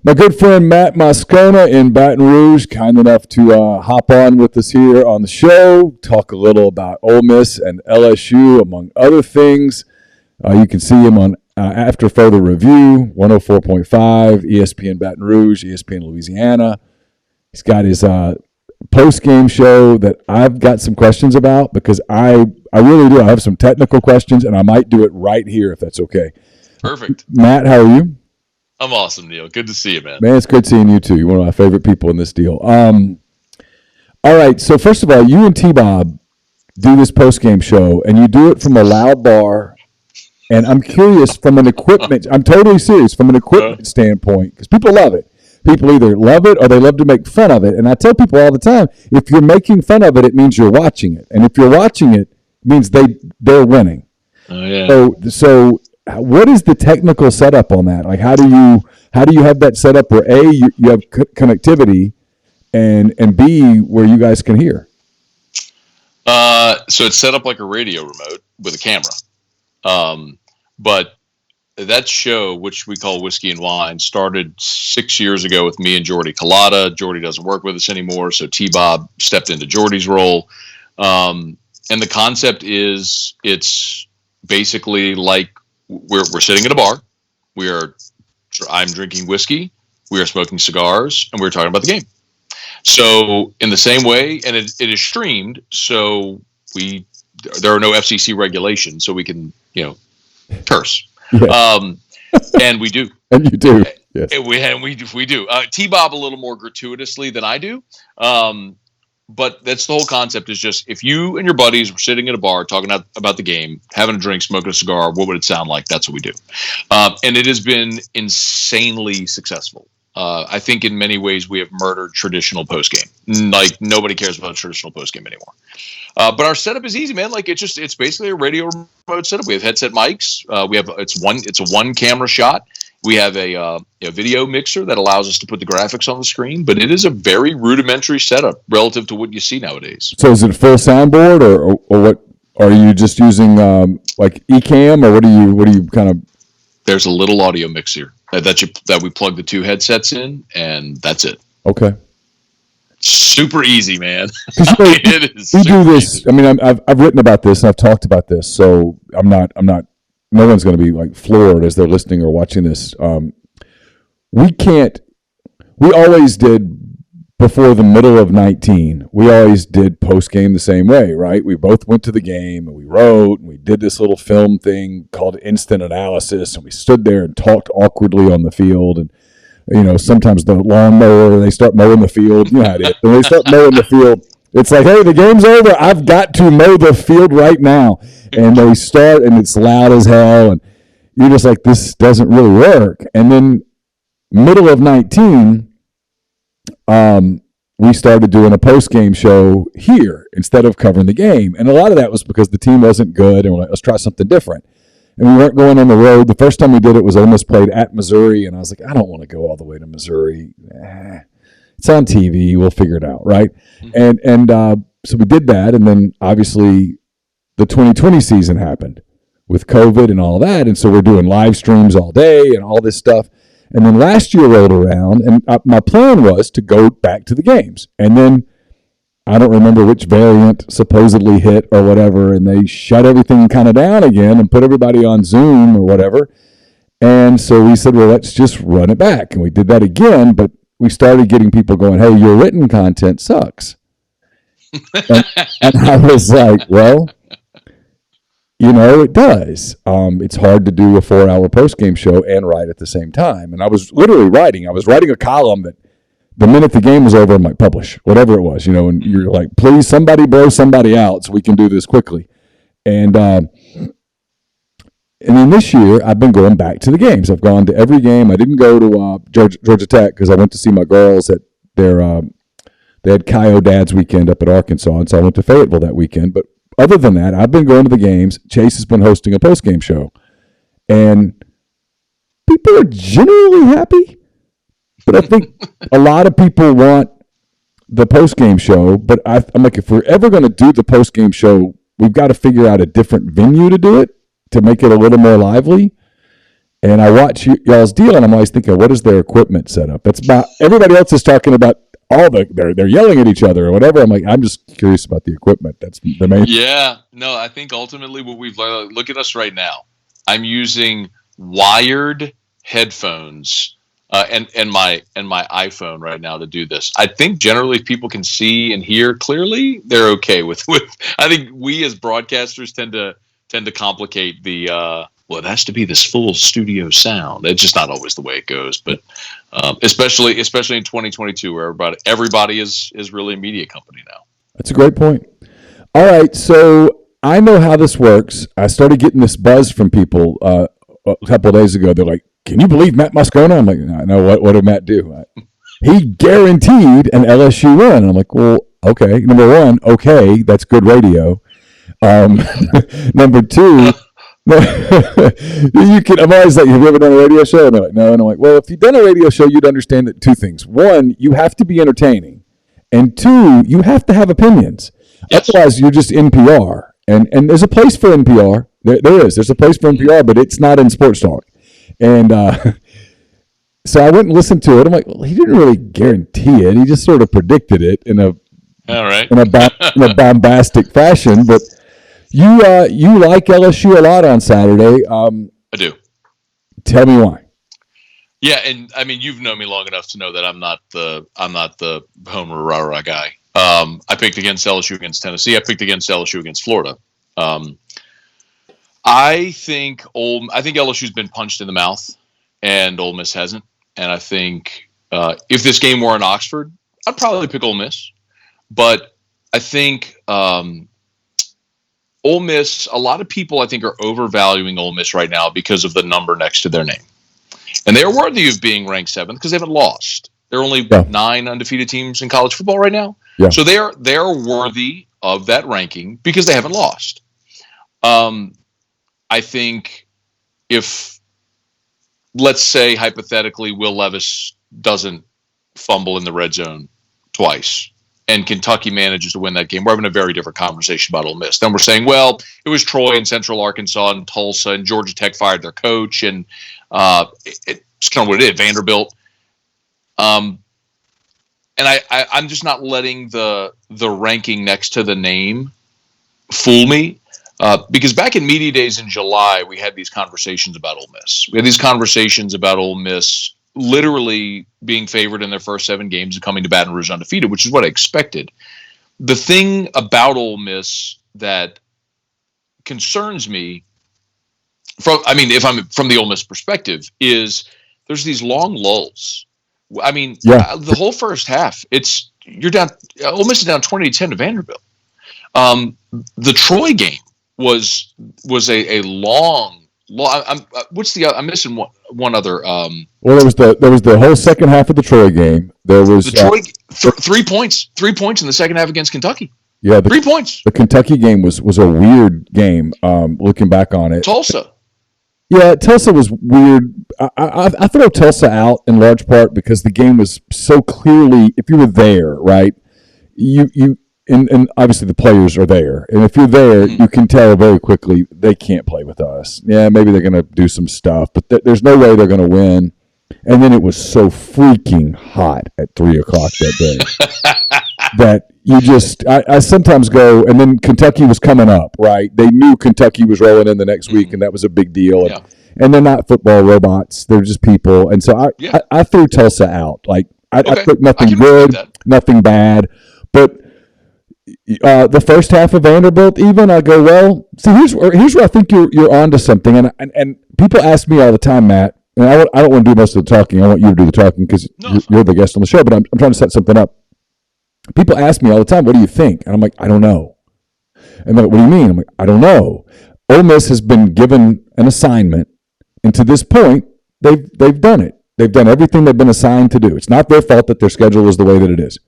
My good friend Matt Moscona in Baton Rouge, kind enough to hop on with us here on the show, talk a little about Ole Miss and LSU, among other things. You can see him on After Further Review, 104.5, ESPN Baton Rouge, ESPN Louisiana. He's got his post-game show that I've got some questions about because I really do. I have some technical questions, and I might do it right here if that's okay. Perfect. Matt, how are you? I'm awesome, Neil. Good to see you, man. Man, it's good seeing you too. You're one of my favorite people in this deal. All right, so first of all, you and T-Bob do this post-game show, and you do it from a loud bar. And I'm curious from an equipment – I'm totally serious from an equipment standpoint because people love it. People either love it or they love to make fun of it. And I tell people all the time, if you're making fun of it, it means you're watching it. And if you're watching it, it means they're winning. Oh, yeah. So what is the technical setup on that? Like, how do you have that set up where A, you have connectivity, and B, where you guys can hear? So it's set up like a radio remote with a camera. But that show, which we call Whiskey and Wine, started 6 years ago with me and Jordy Collada. Jordy doesn't work with us anymore, so T-Bob stepped into Jordy's role. And the concept is it's basically like we're sitting at a bar. I'm drinking whiskey. We are smoking cigars, and we're talking about the game. So in the same way, and it is streamed, so there are no FCC regulations, so we can curse. Yeah. And we do. And you do. Yes. We do. T-Bob a little more gratuitously than I do. But that's the whole concept is just if you and your buddies were sitting at a bar talking about the game, having a drink, smoking a cigar, what would it sound like? That's what we do. And it has been insanely successful. I think in many ways we have murdered traditional postgame. Like nobody cares about traditional postgame anymore. But our setup is easy, man. Like it's basically a radio remote setup. We have headset mics. It's a one camera shot. We have a video mixer that allows us to put the graphics on the screen, but it is a very rudimentary setup relative to what you see nowadays. So is it a full soundboard or what? Are you just using like Ecamm or what do you kind of? There's a little audio mixer that we plug the two headsets in, and that's it. Okay. Super easy, man. It is. We do this. Easy. I mean, I've written about this and I've talked about this, so I'm not. No one's going to be like floored as they're listening or watching this. We always did before the middle of 19. We always did post game the same way, right? We both went to the game and we wrote and we did this little film thing called instant analysis, and we stood there and talked awkwardly on the field. And sometimes the lawnmower, they start mowing the field. You know how it is. When they start mowing the field, it's like, hey, the game's over. I've got to mow the field right now. And they start, and it's loud as hell. And you're just like, this doesn't really work. And then middle of 19, we started doing a post-game show here instead of covering the game. And a lot of that was because the team wasn't good, and we're like, let's try something different. And we weren't going on the road. The first time we did it was Ole Miss played at Missouri, and I was like, I don't want to go all the way to Missouri. It's on TV. We'll figure it out, right? And so we did that, and then obviously the 2020 season happened with COVID and all that, and so we're doing live streams all day and all this stuff. And then last year rolled around, and my plan was to go back to the games. And then I don't remember which variant supposedly hit or whatever, and they shut everything kind of down again and put everybody on Zoom or whatever. And so we said, well, let's just run it back. And we did that again, but we started getting people going, hey, your written content sucks. and I was like, well, it does. It's hard to do a 4-hour post-game show and write at the same time. And I was literally writing. I was writing a column that the minute the game was over, I might publish, whatever it was, and you're like, please, somebody blow somebody out so we can do this quickly. And then this year, I've been going back to the games. I've gone to every game. I didn't go to Georgia Tech because I went to see my girls at they had Kyo Dad's weekend up at Arkansas, and so I went to Fayetteville that weekend. But other than that, I've been going to the games. Chase has been hosting a post-game show. And people are generally happy. But I think a lot of people want the post-game show. But I'm like, if we're ever going to do the post-game show we've got to figure out a different venue to do it, to make it a little more lively. And I watch y'all's deal, and I'm always thinking, what is their equipment setup? It's about everybody else is talking about they're yelling at each other or whatever. I'm like, I'm just curious about the equipment. That's the main. Yeah, no, I think ultimately what we've learned. Look at us right now. I'm using wired headphones and my iPhone right now to do this. I think generally if people can see and hear clearly, they're okay with. I think we as broadcasters tend to complicate the. Well, it has to be this full studio sound. It's just not always the way it goes, but especially in 2022, where everybody is really a media company now. That's a great point. All right, so I know how this works. I started getting this buzz from people a couple of days ago. They're like, "Can you believe Matt Moscona?" I'm like, "No, what did Matt do?" He guaranteed an LSU win. And I'm like, "Well, okay. Number one, okay, that's good radio. Number two." I'm always like, have you ever done a radio show? And they're like, no. And I'm like, well, if you've done a radio show, you'd understand that two things. One, you have to be entertaining. And two, you have to have opinions. Yes. Otherwise, you're just NPR. And there's a place for NPR. There is. There's a place for NPR, but it's not in sports talk. And so I went and listened to it. I'm like, well, he didn't really guarantee it. He just sort of predicted it in a bombastic fashion. But you like LSU a lot on Saturday. I do. Tell me why. Yeah, and I mean you've known me long enough to know that I'm not the homer rah-rah guy. I picked against LSU against Tennessee. I picked against LSU against Florida. I think LSU's been punched in the mouth, and Ole Miss hasn't. And I think if this game were in Oxford, I'd probably pick Ole Miss. But I think Ole Miss, a lot of people I think are overvaluing Ole Miss right now because of the number next to their name. And they're worthy of being ranked 7th because they haven't lost. There are only 9 undefeated teams in college football right now. Yeah. So they're worthy of that ranking because they haven't lost. I think if, let's say hypothetically, Will Levis doesn't fumble in the red zone twice, and Kentucky manages to win that game, we're having a very different conversation about Ole Miss. Then we're saying, well, it was Troy and Central Arkansas and Tulsa and Georgia Tech fired their coach, and it's kind of what it is, Vanderbilt. And I'm just not letting the ranking next to the name fool me, because back in media days in July, we had these conversations about Ole Miss. We had these conversations about Ole Miss literally being favored in their first 7 games and coming to Baton Rouge undefeated, which is what I expected. The thing about Ole Miss that concerns me, if I'm from the Ole Miss perspective, is there's these long lulls. I mean, the whole first half, you're down. Ole Miss is down 20-10 to Vanderbilt. The Troy game was a long. I'm missing one other. Well, there was the whole second half of the Troy game. There was the Troy 3 points. 3 points in the second half against Kentucky. Yeah, 3 points. The Kentucky game was a weird game. Looking back on it, Tulsa. Yeah, Tulsa was weird. I throw Tulsa out in large part because the game was so clearly. If you were there, right, and obviously the players are there, and if you're there, you can tell very quickly they can't play with us. Yeah, maybe they're going to do some stuff, but there's no way they're going to win. And then it was so freaking hot at 3:00 that day that you just I sometimes go, and then Kentucky was coming up, right? They knew Kentucky was rolling in the next week, and that was a big deal. Yeah. And they're not football robots; they're just people. And so I threw Tulsa out. Like I took nothing good, nothing bad, but. The first half of Vanderbilt, even I go, well, see, here's where I think you're onto something, and people ask me all the time, Matt, and I don't want to do most of the talking. I want you to do the talking because you're the guest on the show, but I'm trying to set something up. People ask me all the time, what do you think? And I'm like, I don't know. And they're like, what do you mean? I'm like, I don't know. Ole Miss has been given an assignment, and to this point, they've done it. They've done everything they've been assigned to do. It's not their fault that their schedule is the way that it is.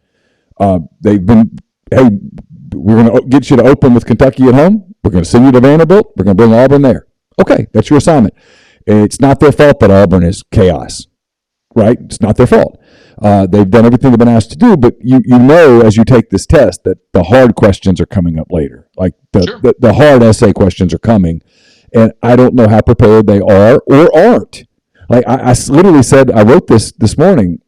They've been. Hey, we're going to get you to open with Kentucky at home. We're going to send you to Vanderbilt. We're going to bring Auburn there. Okay, that's your assignment. It's not their fault that Auburn is chaos, right? It's not their fault. They've done everything they've been asked to do, but you know as you take this test that the hard questions are coming up later. Like the hard essay questions are coming, and I don't know how prepared they are or aren't. Like I literally said, I wrote this morning.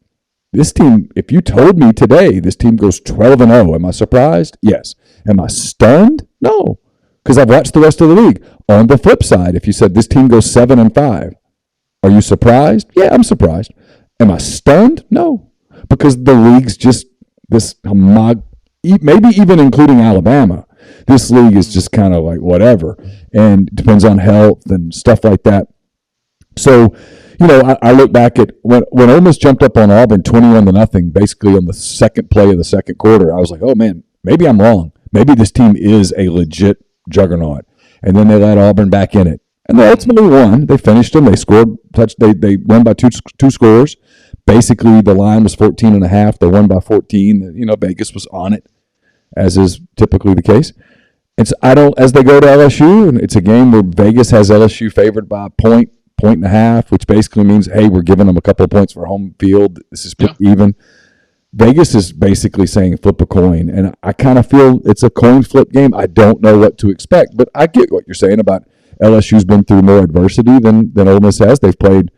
This team, if you told me today this team goes 12-0, am I surprised? Yes. Am I stunned? No, because I've watched the rest of the league. On the flip side, if you said this team goes 7-5, are you surprised? Yeah, I'm surprised. Am I stunned? No, because the league's just this maybe even including Alabama. This league is just kind of like whatever, and depends on health and stuff like that. So, I look back at when Ole Miss jumped up on Auburn 21-0, basically on the second play of the second quarter. I was like, oh man, maybe I'm wrong. Maybe this team is a legit juggernaut. And then they let Auburn back in it, and they ultimately won. They finished them. They scored. They won by two scores. Basically, the line was 14.5. They won by 14. Vegas was on it, as is typically the case. And so as they go to LSU, and it's a game where Vegas has LSU favored by a point and a half, which basically means, hey, we're giving them a couple of points for home field. This is pretty even. Vegas is basically saying flip a coin, and I kind of feel it's a coin flip game. I don't know what to expect, but I get what you're saying about LSU's been through more adversity than Ole Miss has. They've played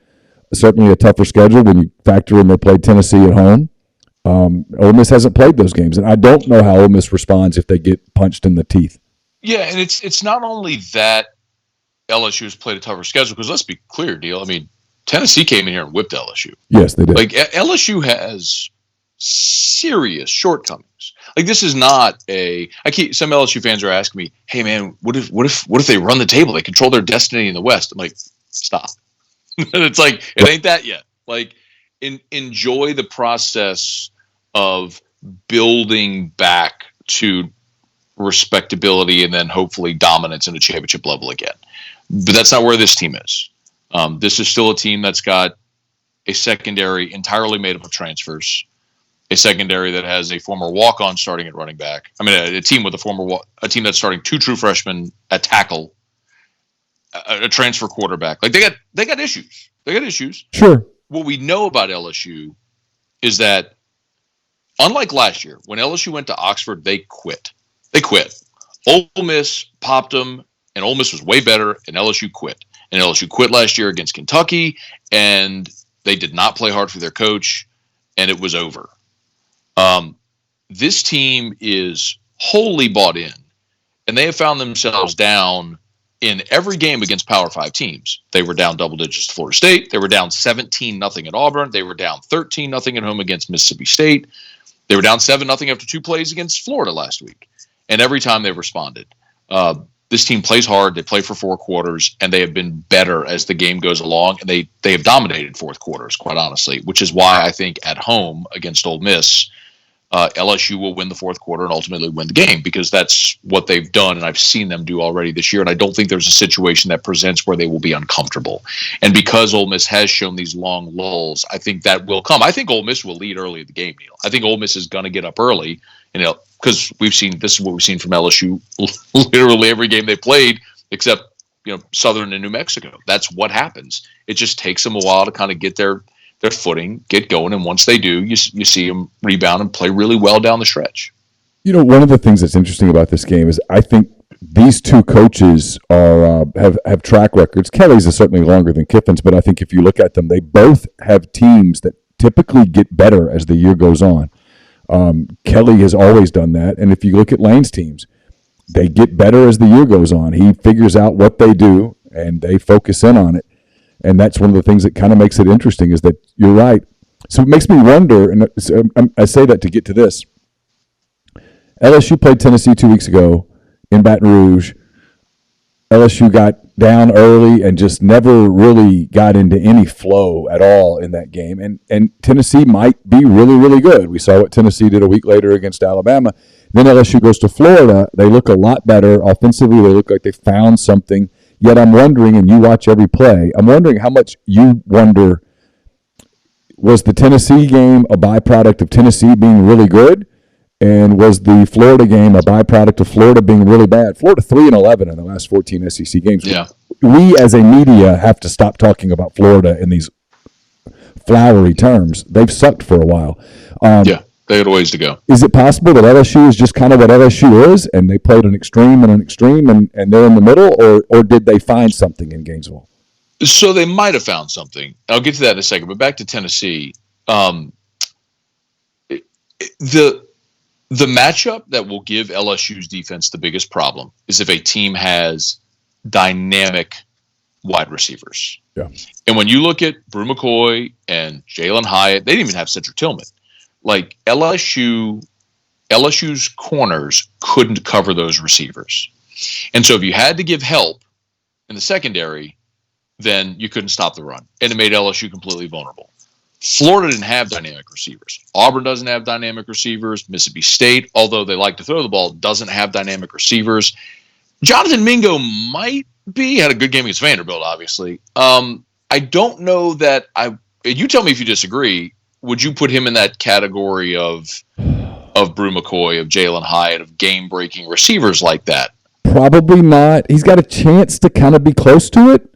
certainly a tougher schedule when you factor in they played Tennessee at home. Ole Miss hasn't played those games, and I don't know how Ole Miss responds if they get punched in the teeth. Yeah, and it's not only that LSU has played a tougher schedule, because let's be clear, Deal. I mean, Tennessee came in here and whipped LSU. Yes, they did. Like, LSU has serious shortcomings. Like, this is not some LSU fans are asking me, hey man, what if they run the table? They control their destiny in the West. I'm like, stop. It's like, it ain't that yet. Like, enjoy the process of building back to respectability and then hopefully dominance in the championship level again. But that's not where this team is. This is still a team that's got a secondary entirely made up of transfers, a secondary that has a former walk-on starting at running back. I mean, a team with a team that's starting two true freshmen at tackle, a transfer quarterback. Like, they got issues. They got issues. Sure. What we know about LSU is that, unlike last year, when LSU went to Oxford, they quit. Ole Miss popped them, and Ole Miss was way better, and LSU quit. And LSU quit last year against Kentucky, and they did not play hard for their coach, and it was over. This team is wholly bought in, and they have found themselves down in every game against Power 5 teams. They were down double digits to Florida State. They were down 17-0 at Auburn. They were down 13-0 at home against Mississippi State. They were down 7-0 after two plays against Florida last week. And every time they responded. This team plays hard. They play for 4 quarters, and they have been better as the game goes along. And they have dominated fourth quarters, quite honestly, which is why I think at home against Ole Miss, LSU will win the fourth quarter and ultimately win the game, because that's what they've done, and I've seen them do already this year. And I don't think there's a situation that presents where they will be uncomfortable. And because Ole Miss has shown these long lulls, I think that will come. I think Ole Miss will lead early in the game, Neil. I think Ole Miss is going to get up early, because this is what we've seen from LSU literally every game they played, except Southern and New Mexico. That's what happens. It just takes them a while to kind of get their footing, get going, and once they do, you see them rebound and play really well down the stretch. One of the things that's interesting about this game is I think these two coaches have track records. Kelly's is certainly longer than Kiffin's, but I think if you look at them, they both have teams that typically get better as the year goes on. Kelly has always done that, and if you look at Lane's teams, they get better as the year goes on. He figures out what they do, and they focus in on it. And that's one of the things that kind of makes it interesting, is that you're right. So it makes me wonder, and I say that to get to this. LSU played Tennessee 2 weeks ago in Baton Rouge. LSU got down early and just never really got into any flow at all in that game. And Tennessee might be really, really good. We saw what Tennessee did a week later against Alabama. Then LSU goes to Florida. They look a lot better. Offensively, they look like they found something. Yet I'm wondering, and you watch every play, I'm wondering how much you wonder, was the Tennessee game a byproduct of Tennessee being really good? And was the Florida game a byproduct of Florida being really bad? Florida 3-11 in the last 14 SEC games. Yeah. We as a media have to stop talking about Florida in these flowery terms. They've sucked for a while. Yeah, they had a ways to go. Is it possible that LSU is just kind of what LSU is, and they played an extreme and they're in the middle, or did they find something in Gainesville? So they might have found something. I'll get to that in a second. But back to Tennessee, the matchup that will give LSU's defense the biggest problem is if a team has dynamic wide receivers. Yeah. And when you look at Brew McCoy and Jalen Hyatt, they didn't even have Cedric Tillman. Like LSU's corners couldn't cover those receivers. And so if you had to give help in the secondary, then you couldn't stop the run. And it made LSU completely vulnerable. Florida didn't have dynamic receivers. Auburn doesn't have dynamic receivers. Mississippi State, although they like to throw the ball, doesn't have dynamic receivers. Jonathan Mingo had a good game against Vanderbilt, obviously. I don't know that you tell me if you disagree, would you put him in that category of Brew McCoy, of Jalen Hyatt, of game-breaking receivers like that? Probably not. He's got a chance to kind of be close to it.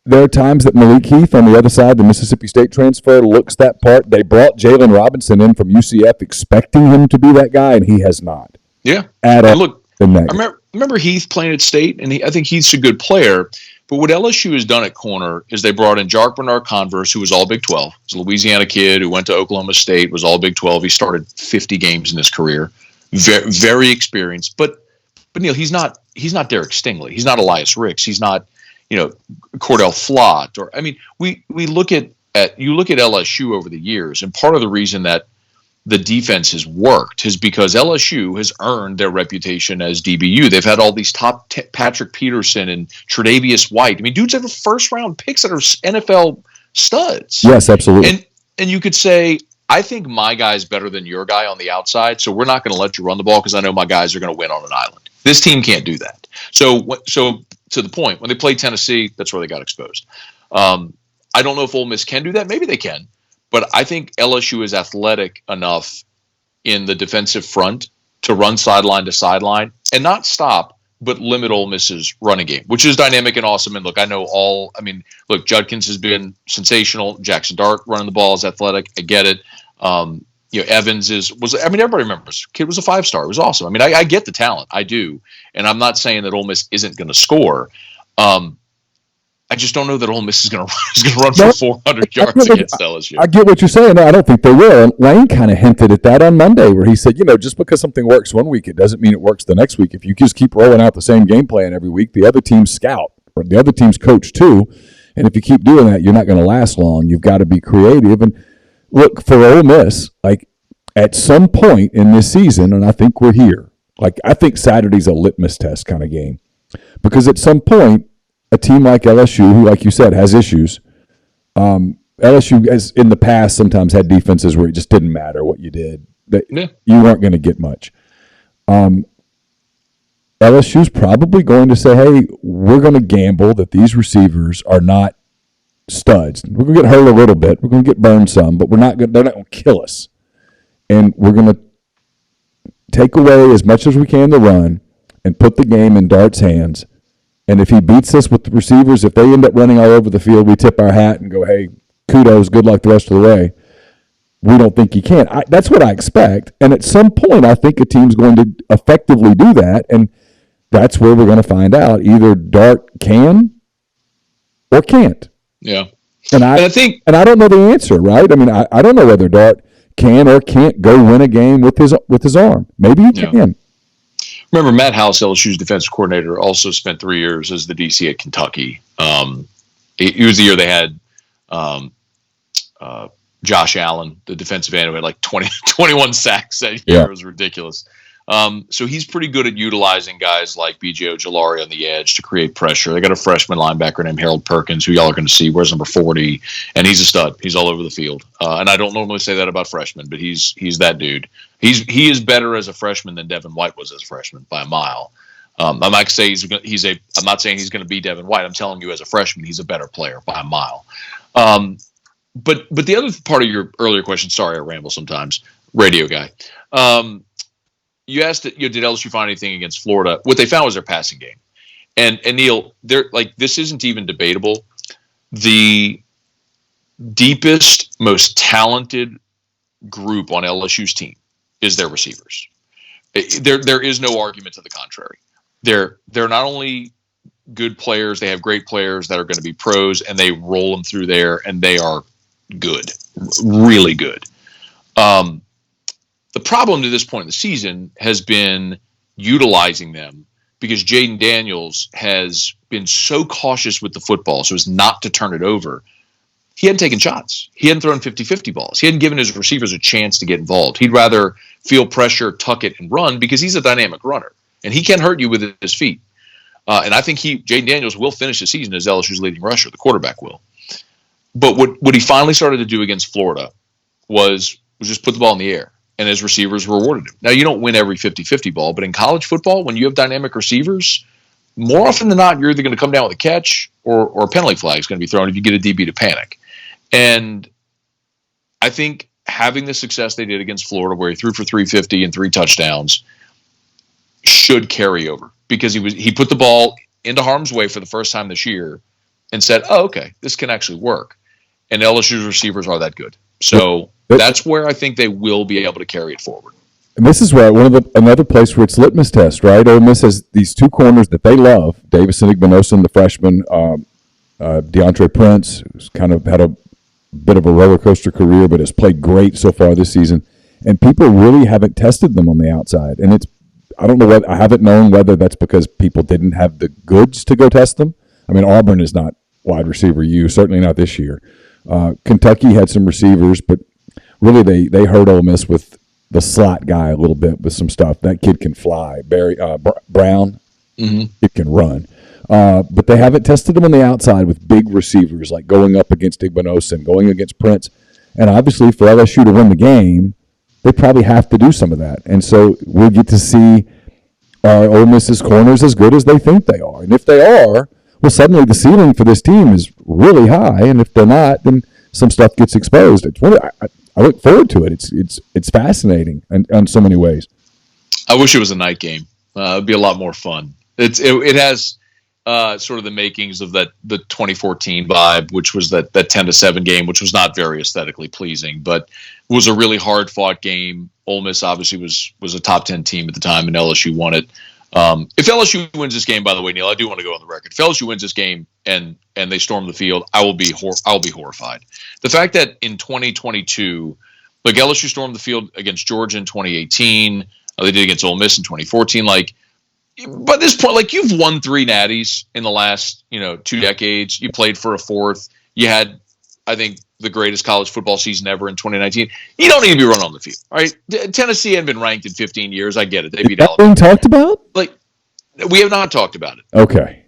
There are times that Malik Heath on the other side, the Mississippi State transfer, looks that part. They brought Jalen Robinson in from UCF expecting him to be that guy, and he has not. Yeah. Look, I remember Heath playing at State, and I think Heath's a good player. But what LSU has done at corner is they brought in Jark Bernard-Converse, who was all Big 12. He's a Louisiana kid who went to Oklahoma State, was all Big 12. He started 50 games in his career. Very, very experienced. But Neil, he's not Derek Stingley. He's not Elias Ricks. He's not, Cordell Flott. We look at LSU over the years, and part of the reason that the defense has worked is because LSU has earned their reputation as DBU. They've had all these top Patrick Peterson and Tre'Davious White. Dudes have first-round picks that are NFL studs. Yes, absolutely. And you could say, I think my guy's better than your guy on the outside, so we're not going to let you run the ball because I know my guys are going to win on an island. This team can't do that. So to the point, when they played Tennessee, that's where they got exposed. I don't know if Ole Miss can do that. Maybe they can. But I think LSU is athletic enough in the defensive front to run sideline to sideline and not stop, but limit Ole Miss's running game, which is dynamic and awesome. And look, Judkins has been sensational. Jackson Dart running the ball is athletic. I get it. Evans everybody remembers. Kid was a 5-star. It was awesome. I get the talent. I do. And I'm not saying that Ole Miss isn't going to score. I just don't know that Ole Miss is going to run for 400 yards against LSU. I get what you're saying. I don't think they will. Lane kind of hinted at that on Monday where he said, just because something works one week, it doesn't mean it works the next week. If you just keep rolling out the same game plan every week, the other team's scout or the other team's coach too. And if you keep doing that, you're not going to last long. You've got to be creative. And look, for Ole Miss, at some point in this season, and I think we're here, I think Saturday's a litmus test kind of game. Because at some point, a team like LSU, who, like you said, has issues. LSU has, in the past, sometimes had defenses where it just didn't matter what you did. You weren't going to get much. LSU's probably going to say, hey, we're going to gamble that these receivers are not studs. We're going to get hurt a little bit. We're going to get burned some, but they're not going to kill us. And we're going to take away as much as we can the run and put the game in Dart's hands. And if he beats us with the receivers, if they end up running all over the field, we tip our hat and go, hey, kudos, good luck the rest of the way. We don't think he can. That's what I expect. And at some point, I think a team's going to effectively do that. And that's where we're going to find out. Either Dart can or can't. Yeah. And I don't know the answer, right? I don't know whether Dart can or can't go win a game with his arm. Maybe he can. Remember, Matt House, LSU's defensive coordinator, also spent 3 years as the DC at Kentucky. It was the year they had Josh Allen, the defensive end, who had 21 sacks that year. It was ridiculous. So he's pretty good at utilizing guys like B.J. Ojolari on the edge to create pressure. They got a freshman linebacker named Harold Perkins, who y'all are going to see, wears number 40, and he's a stud. He's all over the field. And I don't normally say that about freshmen, but he's that dude. He is better as a freshman than Devin White was as a freshman by a mile. I might say I'm not saying he's going to be Devin White. I'm telling you, as a freshman, he's a better player by a mile. But the other part of your earlier question, sorry, I ramble sometimes, radio guy. You asked, did LSU find anything against Florida? What they found was their passing game. And Neil, this isn't even debatable. The deepest, most talented group on LSU's team is their receivers. There is no argument to the contrary. They're not only good players, they have great players that are going to be pros, and they roll them through there, and they are good, really good. The problem to this point in the season has been utilizing them because Jaden Daniels has been so cautious with the football so as not to turn it over. He hadn't taken shots. He hadn't thrown 50-50 balls. He hadn't given his receivers a chance to get involved. He'd rather feel pressure, tuck it, and run because he's a dynamic runner, and he can hurt you with his feet. And I think Jaden Daniels will finish the season as LSU's leading rusher. The quarterback will. But what he finally started to do against Florida was just put the ball in the air, and his receivers rewarded him. Now, you don't win every 50-50 ball, but in college football, when you have dynamic receivers, more often than not, you're either going to come down with a catch or a penalty flag is going to be thrown if you get a DB to panic. And I think having the success they did against Florida, where he threw for 350 and 3 touchdowns, should carry over because he put the ball into harm's way for the first time this year and said, "Oh, okay, this can actually work." And LSU's receivers are that good, so that's where I think they will be able to carry it forward. And this is where another place where it's litmus test, right? Ole Miss has these 2 corners that they love: Davison Igbinosun, the freshman, DeAndre Prince, who's kind of had a bit of a roller coaster career, but has played great so far this season. And people really haven't tested them on the outside. And I don't know I haven't known whether that's because people didn't have the goods to go test them. I mean, Auburn is not wide receiver U, certainly not this year. Kentucky had some receivers, but really they hurt Ole Miss with the slot guy a little bit with some stuff. That kid can fly. Brown, it can run. But they haven't tested him on the outside with big receivers, like going up against Igbinosun, going against Prince. And obviously for LSU to win the game, they probably have to do some of that. And so we'll get to see are Ole Miss's corners as good as they think they are. And if they are, well, suddenly the ceiling for this team is really high. And if they're not, then some stuff gets exposed. I look forward to it. It's fascinating in so many ways. I wish it was a night game. It'd be a lot more fun. It has sort of the makings of the 2014 vibe, which was that 10-7 game, which was not very aesthetically pleasing, but was a really hard fought game. Ole Miss obviously was a top 10 team at the time, and LSU won it. If LSU wins this game, by the way, Neil, I do want to go on the record. If LSU wins this game and they storm the field, I will be horrified. The fact that in 2022, like LSU stormed the field against Georgia in 2018, they did against Ole Miss in 2014. Like, by this point, like, you've won 3 natties in the last 2 decades. You played for a 4th. You had, I think, the greatest college football season ever in 2019. You don't need to be running on the field. All right, Tennessee hadn't been ranked in 15 years. I get it. They beat Alabama. Being talked about? Like, we have not talked about it. Okay.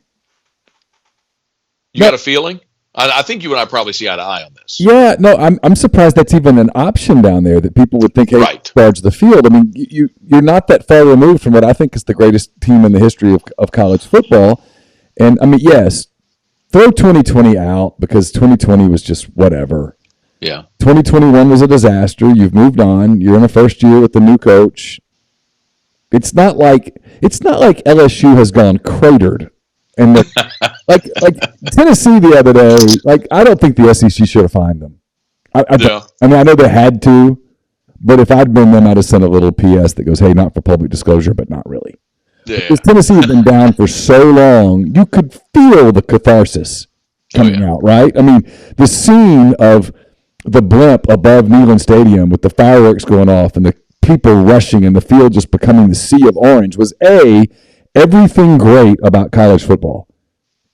You got a feeling? I think you and I probably see eye to eye on this. Yeah, no, I'm surprised that's even an option down there that people would think, hey, right, charge the field. I mean, you're not that far removed from what I think is the greatest team in the history of college football. And, I mean, yes, throw 2020 out because 2020 was just whatever. Yeah. 2021 was a disaster. You've moved on. You're in the first year with the new coach. It's not like LSU has gone cratered. And like Tennessee the other day, like, I don't think the SEC should have fined them. I mean, I know they had to, but if I'd been them, I'd have sent a little PS that goes, "Hey, not for public disclosure, but not really." Yeah. Because Tennessee has been down for so long, you could feel the catharsis coming out, right? I mean, the scene of the blimp above Neyland Stadium with the fireworks going off and the people rushing and the field just becoming the sea of orange was everything great about college football.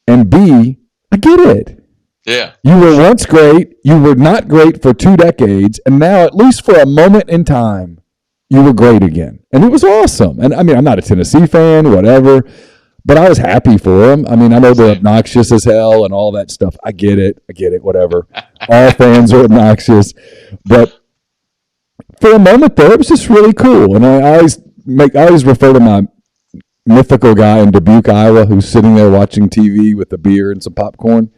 And B, I get it. Yeah. You were once great, you were not great for 2 decades, and now, at least for a moment in time, you were great again. And it was awesome. And I mean, I'm not a Tennessee fan, whatever, but I was happy for them. I mean, I know they're obnoxious as hell and all that stuff. I get it, whatever. All fans are obnoxious. But for a moment there, it was just really cool. And I always refer to my mythical guy in Dubuque, Iowa, who's sitting there watching TV with a beer and some popcorn.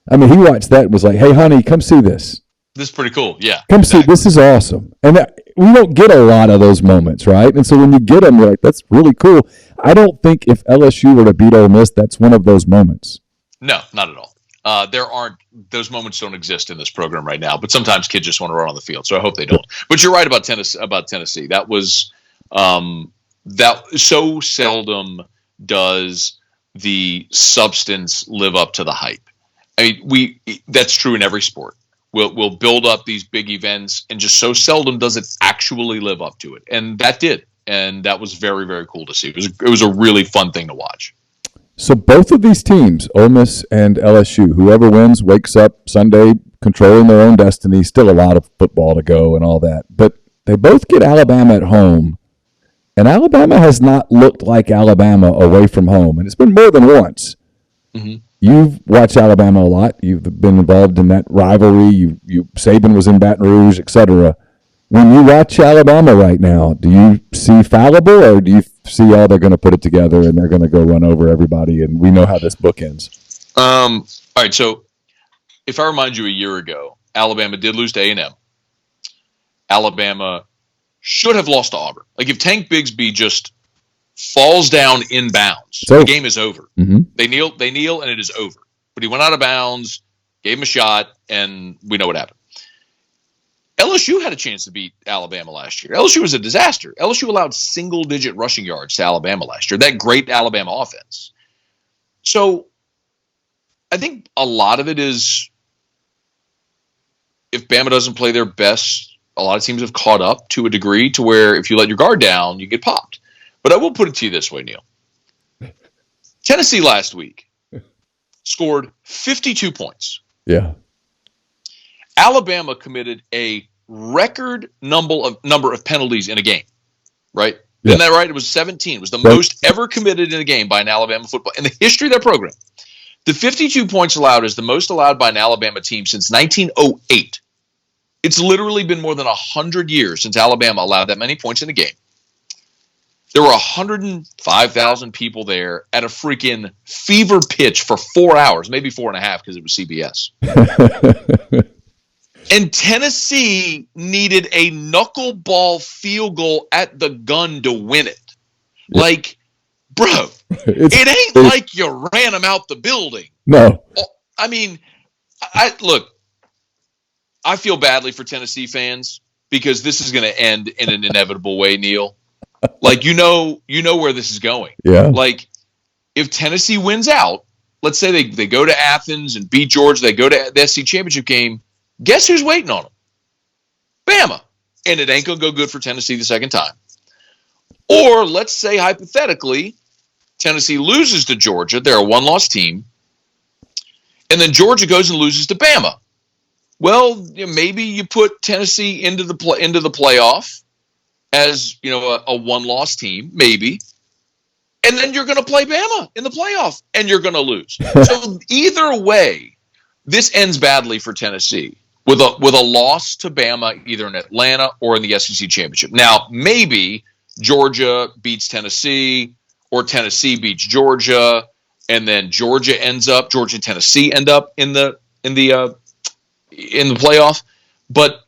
I mean, he watched that and was like, "Hey, honey, come see this. This is pretty cool." Yeah. Come see. This is awesome. And we don't get a lot of those moments, right? And so when you get them, you're like, "That's really cool." I don't think if LSU were to beat Ole Miss, that's one of those moments. No, not at all. Those moments don't exist in this program right now, but sometimes kids just want to run on the field. So I hope they don't. But you're right about Tennessee. That was that so seldom does the substance live up to the hype. I mean, that's true in every sport. We'll build up these big events, and just so seldom does it actually live up to it. And that did. And that was very, very cool to see. It was a really fun thing to watch. So both of these teams, Ole Miss and LSU, whoever wins wakes up Sunday controlling their own destiny. Still a lot of football to go and all that. But they both get Alabama at home. And Alabama has not looked like Alabama away from home. And it's been more than once. Mm-hmm. You've watched Alabama a lot. You've been involved in that rivalry. Saban was in Baton Rouge, etc. When you watch Alabama right now, do you see fallible, or do you see they're going to put it together and they're going to go run over everybody, and we know how this book ends? All right, so if I remind you a year ago, Alabama did lose to A&M. Alabama should have lost to Auburn. Like, if Tank Bigsby just falls down in bounds, the game is over. Mm-hmm. They kneel, and it is over. But he went out of bounds, gave him a shot, and we know what happened. LSU had a chance to beat Alabama last year. LSU was a disaster. LSU allowed single-digit rushing yards to Alabama last year. That great Alabama offense. So I think a lot of it is, if Bama doesn't play their best, a lot of teams have caught up to a degree to where if you let your guard down, you get popped. But I will put it to you this way, Neil. Tennessee last week scored 52 points. Yeah. Alabama committed a record number of penalties in a game, right? Yeah. Isn't that right? It was 17. It was the most ever committed in a game by an Alabama football in the history of their program. The 52 points allowed is the most allowed by an Alabama team since 1908. It's literally been more than 100 years since Alabama allowed that many points in a game. There were 105,000 people there at a freaking fever pitch for 4 hours, maybe 4.5 because it was CBS. And Tennessee needed a knuckleball field goal at the gun to win it. Like, bro, it ain't like you ran them out the building. No. I mean, I feel badly for Tennessee fans because this is going to end in an inevitable way, Neil. Like, you know where this is going. Yeah. Like, if Tennessee wins out, let's say they go to Athens and beat Georgia, they go to the SEC championship game, guess who's waiting on them? Bama. And it ain't going to go good for Tennessee the second time. Or let's say, hypothetically, Tennessee loses to Georgia. They're a one-loss team. And then Georgia goes and loses to Bama. Well, maybe you put Tennessee into the playoff as, a one-loss team, maybe. And then you're going to play Bama in the playoff, and you're going to lose. So either way, this ends badly for Tennessee with a loss to Bama, either in Atlanta or in the SEC championship. Now, maybe Georgia beats Tennessee, or Tennessee beats Georgia, and then Georgia and Tennessee end up in the playoff. But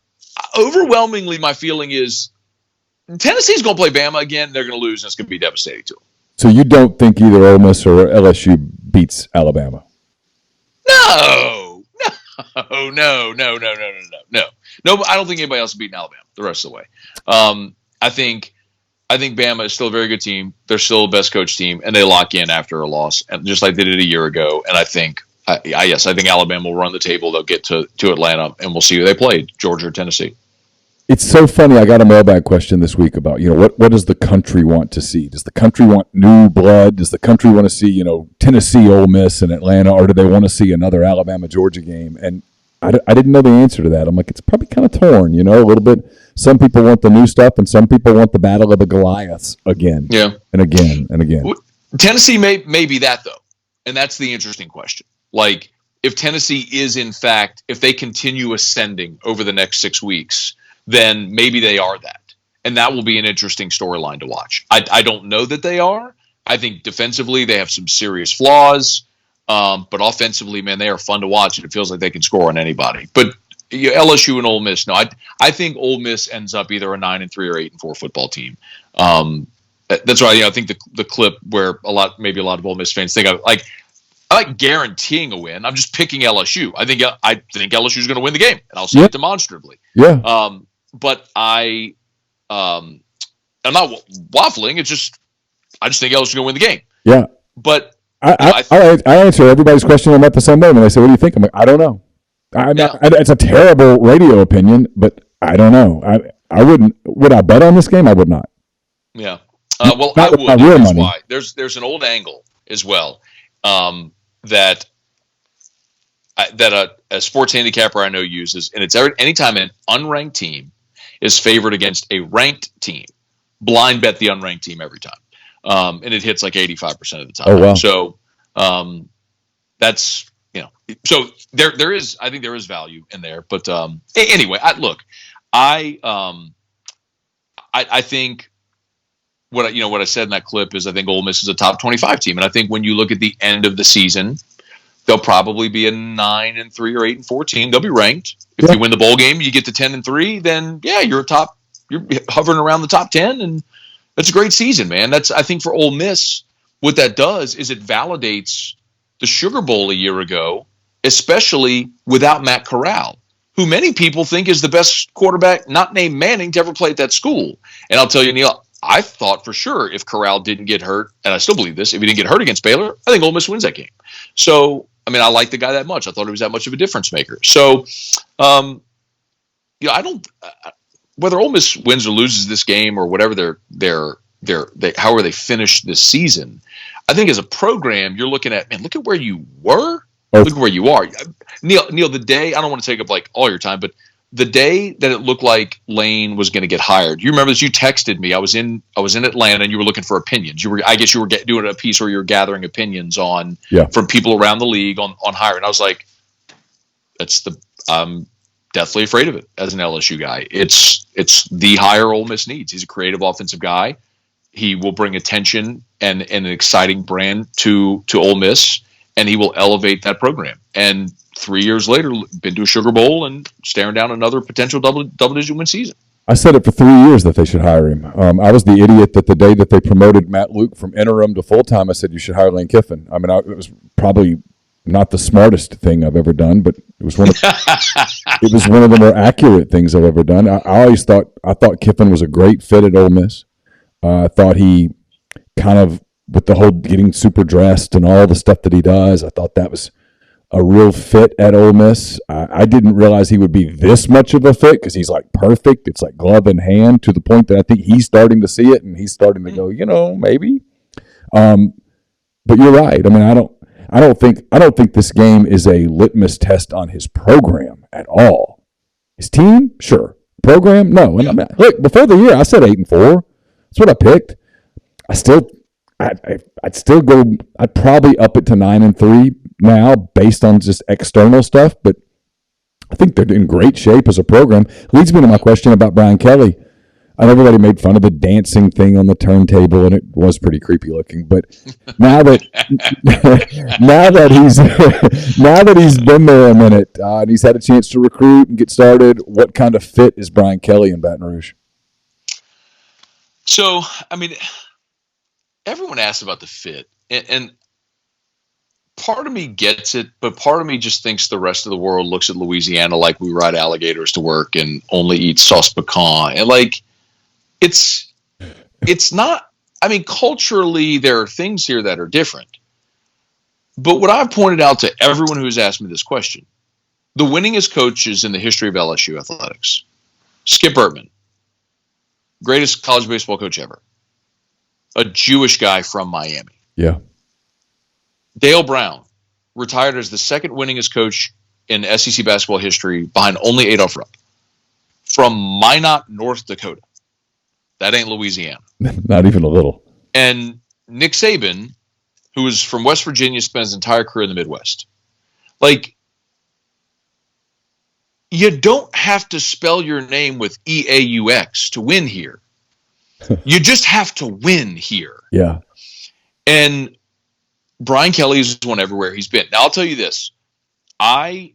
overwhelmingly, my feeling is Tennessee's going to play Bama again. They're going to lose, and it's going to be devastating to them. So you don't think either Ole Miss or LSU beats Alabama? No. No. I don't think anybody else is beating Alabama the rest of the way. I think Bama is still a very good team. They're still the best coach team, and they lock in after a loss, and just like they did a year ago. And I think Alabama will run the table. They'll get to Atlanta, and we'll see who they play, Georgia or Tennessee. It's so funny. I got a mailbag question this week about, what does the country want to see? Does the country want new blood? Does the country want to see, Tennessee, Ole Miss, and Atlanta, or do they want to see another Alabama-Georgia game? And I didn't know the answer to that. I'm like, it's probably kind of torn, a little bit. Some people want the new stuff, and some people want the battle of the Goliaths again. Yeah. And again and again. Tennessee may be that, though, and that's the interesting question. Like, if Tennessee is, in fact, if they continue ascending over the next 6 weeks, then maybe they are that. And that will be an interesting storyline to watch. I don't know that they are. I think defensively they have some serious flaws. But offensively, man, they are fun to watch, and it feels like they can score on anybody. But LSU and Ole Miss, no. I think Ole Miss ends up either a 9-3 or 8-4 football team. That's why I think the clip where a lot of Ole Miss fans think of, like, not guaranteeing a win. I'm just picking LSU. I think LSU is going to win the game, and I'll say it demonstrably. Yeah. But I'm not waffling. It's just I just think LSU is going to win the game. Yeah. But I answer everybody's question about the same way when they say, "What do you think?" I'm like, "I don't know." It's a terrible radio opinion, but I don't know. I wouldn't. Would I bet on this game? I would not. Yeah. Well, I would. Here's why. There's an old angle as well that a sports handicapper I know uses, and it's anytime an unranked team is favored against a ranked team, blind bet the unranked team every time, and it hits like 85% of the time. Oh wow! So that's so there is, I think there is value in there, but anyway, I think what I said in that clip is I think Ole Miss is a top 25 team, and I think when you look at the end of the season, they'll probably be a 9-3 or 8-4 team. They'll be ranked. If you win the bowl game, you get to 10-3, then you're hovering around the top 10, and that's a great season, man. I think for Ole Miss, what that does is it validates the Sugar Bowl a year ago, especially without Matt Corral, who many people think is the best quarterback not named Manning to ever play at that school. And I'll tell you, Neil, I thought for sure if Corral didn't get hurt, and I still believe this, if he didn't get hurt against Baylor, I think Ole Miss wins that game. So, I mean, I like the guy that much. I thought he was that much of a difference maker. So, I don't whether Ole Miss wins or loses this game or whatever however they finish this season. I think as a program, you're looking at, man, look at where you were. Look at where you are. Neil, the day, I don't want to take up like all your time, but the day that it looked like Lane was going to get hired, you remember this? You texted me. I was in Atlanta, and you were looking for opinions. I guess you were doing a piece where you were gathering opinions from people around the league on hiring. I was like, I'm deathly afraid of it as an LSU guy. It's the hire Ole Miss needs. He's a creative offensive guy. He will bring attention and an exciting brand to Ole Miss, and he will elevate that program. And 3 years later, been to a Sugar Bowl and staring down another potential double-digit win season. I said it for 3 years that they should hire him. I was the idiot that the day that they promoted Matt Luke from interim to full-time, I said you should hire Lane Kiffin. I mean, it was probably not the smartest thing I've ever done, but it was one of the more accurate things I've ever done. I thought Kiffin was a great fit at Ole Miss. I thought he kind of, with the whole getting super dressed and all the stuff that he does, I thought that was a real fit at Ole Miss. I didn't realize he would be this much of a fit because he's like perfect. It's like glove in hand to the point that I think he's starting to see it and he's starting to go, maybe. But you're right. I mean, I don't think this game is a litmus test on his program at all. His team, sure. Program, no. And I mean, look, before the year, I said 8-4. That's what I picked. I'd still go. I'd probably up it to 9-3 now, based on just external stuff. But I think they're in great shape as a program. Leads me to my question about Brian Kelly. And everybody made fun of the dancing thing on the turntable, and it was pretty creepy looking. But now that he's been there a minute and he's had a chance to recruit and get started, what kind of fit is Brian Kelly in Baton Rouge? So, I mean, everyone asks about the fit, and part of me gets it, but part of me just thinks the rest of the world looks at Louisiana like we ride alligators to work and only eat sauce pecan. And like, it's not, I mean, culturally, there are things here that are different. But what I've pointed out to everyone who's asked me this question, the winningest coaches in the history of LSU athletics, Skip Bertman, greatest college baseball coach ever, a Jewish guy from Miami. Yeah. Dale Brown, retired as the second winningest coach in SEC basketball history behind only Adolph Rupp, from Minot, North Dakota. That ain't Louisiana. Not even a little. And Nick Saban, who was from West Virginia, spent his entire career in the Midwest. Like, you don't have to spell your name with E-A-U-X to win here. You just have to win here. Yeah. And Brian Kelly's won everywhere he's been. Now, I'll tell you this. I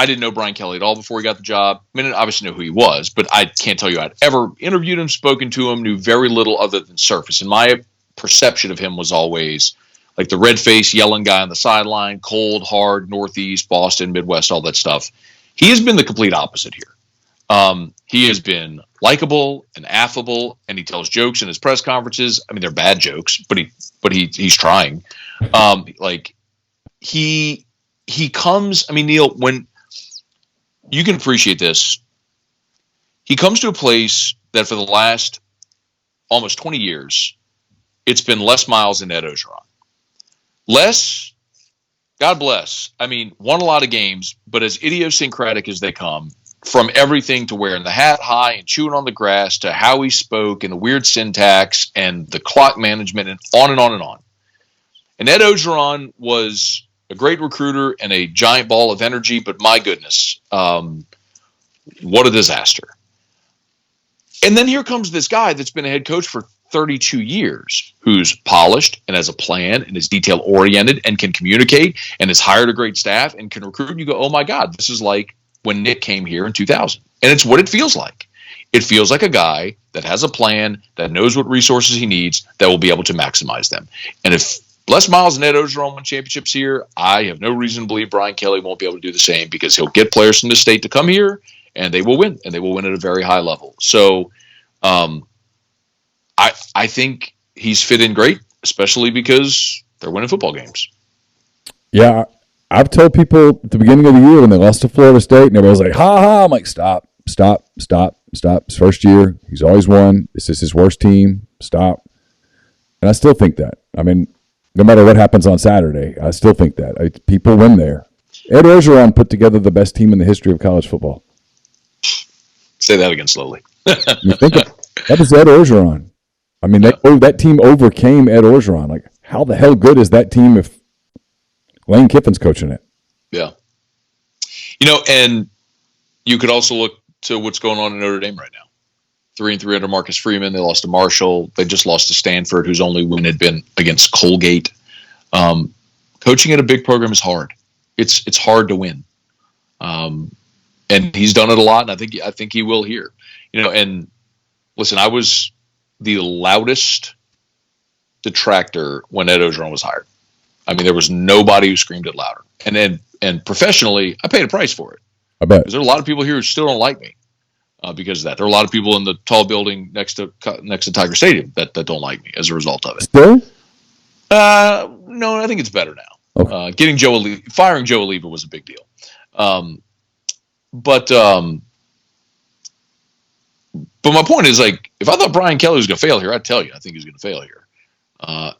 didn't know Brian Kelly at all before he got the job. I mean, I obviously know who he was, but I can't tell you I'd ever interviewed him, spoken to him, knew very little other than surface. And my perception of him was always like the red face yelling guy on the sideline, cold, hard, Northeast, Boston, Midwest, all that stuff. He has been the complete opposite here. He has been likable and affable, and he tells jokes in his press conferences. I mean, they're bad jokes, but he's trying. He comes. I mean, Neil, when you can appreciate this, he comes to a place that for the last almost 20 years, it's been Les Miles and Ed Ogeron. Les, God bless. I mean, won a lot of games, but as idiosyncratic as they come, from everything to wearing the hat high and chewing on the grass to how he spoke and the weird syntax and the clock management and on and on and on. And Ed Ogeron was a great recruiter and a giant ball of energy, but my goodness, what a disaster. And then here comes this guy that's been a head coach for 32 years, who's polished and has a plan and is detail oriented and can communicate and has hired a great staff and can recruit. And you go, oh my God, this is like when Nick came here in 2000. And it's what it feels like. It feels like a guy that has a plan, that knows what resources he needs, that will be able to maximize them. And if Les Miles and Ed Ogeron win championships here, I have no reason to believe Brian Kelly won't be able to do the same, because he'll get players from the state to come here and they will win, and they will win at a very high level. So I think he's fit in great, especially because they're winning football games. Yeah, I've told people at the beginning of the year when they lost to Florida State, and everybody's like, ha ha. I'm like, stop. His first year, he's always won. This is his worst team. Stop. And I still think that. I mean, no matter what happens on Saturday, I still think that. People win there. Ed Ogeron put together the best team in the history of college football. Say that again slowly. You think that was Ed Ogeron. I mean, that team overcame Ed Ogeron. Like, how the hell good is that team if Lane Kiffin's coaching it? Yeah. You know, and you could also look to what's going on in Notre Dame right now. 3-3 under Marcus Freeman. They lost to Marshall. They just lost to Stanford, whose only win had been against Colgate. Coaching at a big program is hard. It's hard to win. And he's done it a lot, and I think he will here. You know, and listen, I was the loudest detractor when Ed Ogeron was hired. I mean, there was nobody who screamed it louder. And professionally, I paid a price for it. I bet. Because there are a lot of people here who still don't like me because of that. There are a lot of people in the tall building next to Tiger Stadium that don't like me as a result of it. Still? No, I think it's better now. Okay. Firing Joe Oliva was a big deal. But my point is, like, if I thought Brian Kelly was going to fail here, I'd tell you I think he's going to fail here.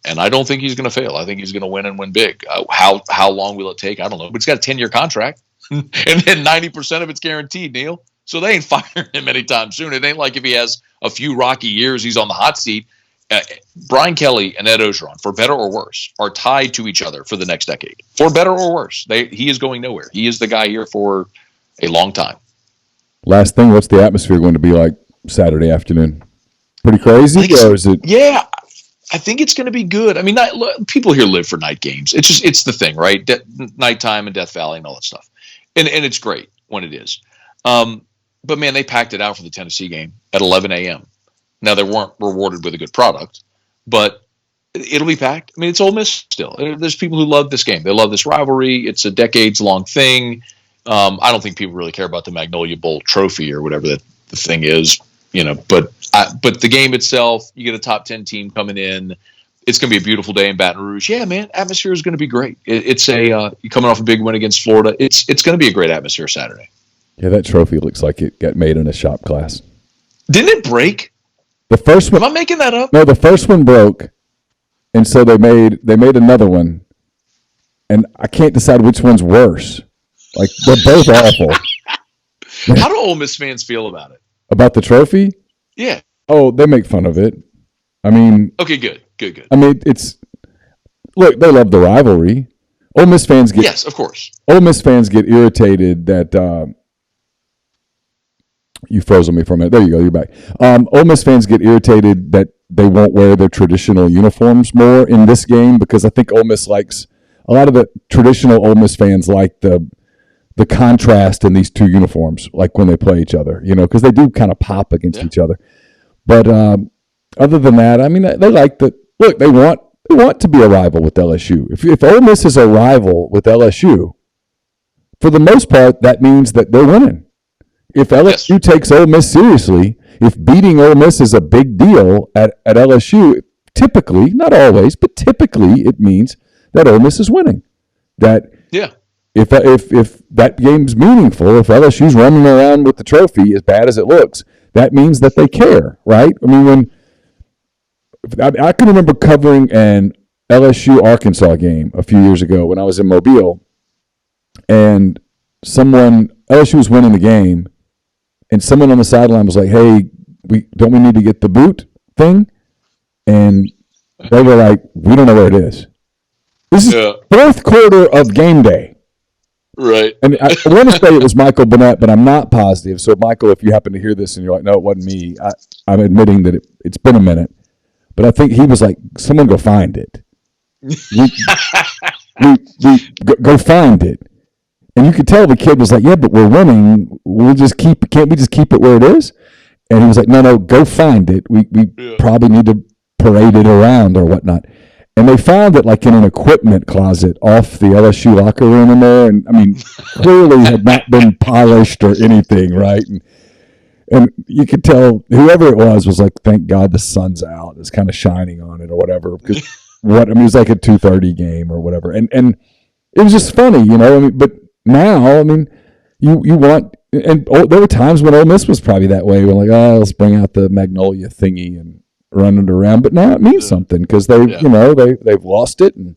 And I don't think he's going to fail. I think he's going to win and win big. How long will it take? I don't know. But he's got a 10-year contract. And then 90% of it's guaranteed, Neil. So they ain't firing him anytime soon. It ain't like if he has a few rocky years, he's on the hot seat. Brian Kelly and Ed Ogeron, for better or worse, are tied to each other for the next decade. For better or worse. He is going nowhere. He is the guy here for a long time. Last thing, what's the atmosphere going to be like Saturday afternoon? Pretty crazy, or is it? Yeah, I think it's going to be good. I mean, people here live for night games. It's the thing, right? Nighttime and Death Valley and all that stuff. And it's great when it is. But, man, they packed it out for the Tennessee game at 11 a.m. Now, they weren't rewarded with a good product, but it'll be packed. I mean, it's Ole Miss still. There's people who love this game. They love this rivalry. It's a decades-long thing. I don't think people really care about the Magnolia Bowl trophy or whatever the thing is, you know. But the game itself, you get a top 10 team coming in. It's going to be a beautiful day in Baton Rouge. Yeah, man, atmosphere is going to be great. It's you're coming off a big win against Florida. It's going to be a great atmosphere Saturday. Yeah, that trophy looks like it got made in a shop class. Didn't it break? The first one. Am I making that up? No, the first one broke, and so they made another one, and I can't decide which one's worse. Like, they're both awful. How do Ole Miss fans feel about it? About the trophy? Yeah. Oh, they make fun of it. I mean. Okay, good. I mean, look, they love the rivalry. Ole Miss fans get. Yes, of course. Ole Miss fans get irritated that. You froze on me for a minute. There you go. You're back. Ole Miss fans get irritated that they won't wear their traditional uniforms more in this game, because I think Ole Miss likes. A lot of the traditional Ole Miss fans like the contrast in these two uniforms, like when they play each other, you know, because they do kind of pop against each other. But other than that, I mean, they like the look. They want They want to be a rival with LSU. If Ole Miss is a rival with LSU, for the most part, that means that they're winning. If LSU takes Ole Miss seriously, if beating Ole Miss is a big deal at LSU, typically, not always, but typically it means that Ole Miss is winning. That if that game's meaningful, if LSU's running around with the trophy as bad as it looks, that means that they care, right? I mean, I can remember covering an LSU Arkansas game a few years ago when I was in Mobile, and LSU was winning the game, and someone on the sideline was like, "Hey, don't we need to get the boot thing?" And they were like, "We don't know where it is." This is fourth quarter of game day. Right. And I want to say it was Michael Burnett, but I'm not positive. So, Michael, if you happen to hear this and you're like, "No, it wasn't me," I'm admitting that it's been a minute. But I think he was like, "Someone go find it. Go find it." And you could tell the kid was like, "Yeah, but we're winning. Can't we just keep it where it is?" And he was like, "No, go find it. We probably need to parade it around or whatnot." And they found it like in an equipment closet off the LSU locker room in there. And I mean, clearly had not been polished or anything, right? And you could tell whoever it was like, "Thank God the sun's out. It's kind of shining on it or whatever." Because it was like a 2:30 game or whatever. And it was just funny, you know. I mean, but now, I mean, you want, and there were times when Ole Miss was probably that way. We're like, "Oh, let's bring out the Magnolia thingy and run it around." But now it means something because they've lost it and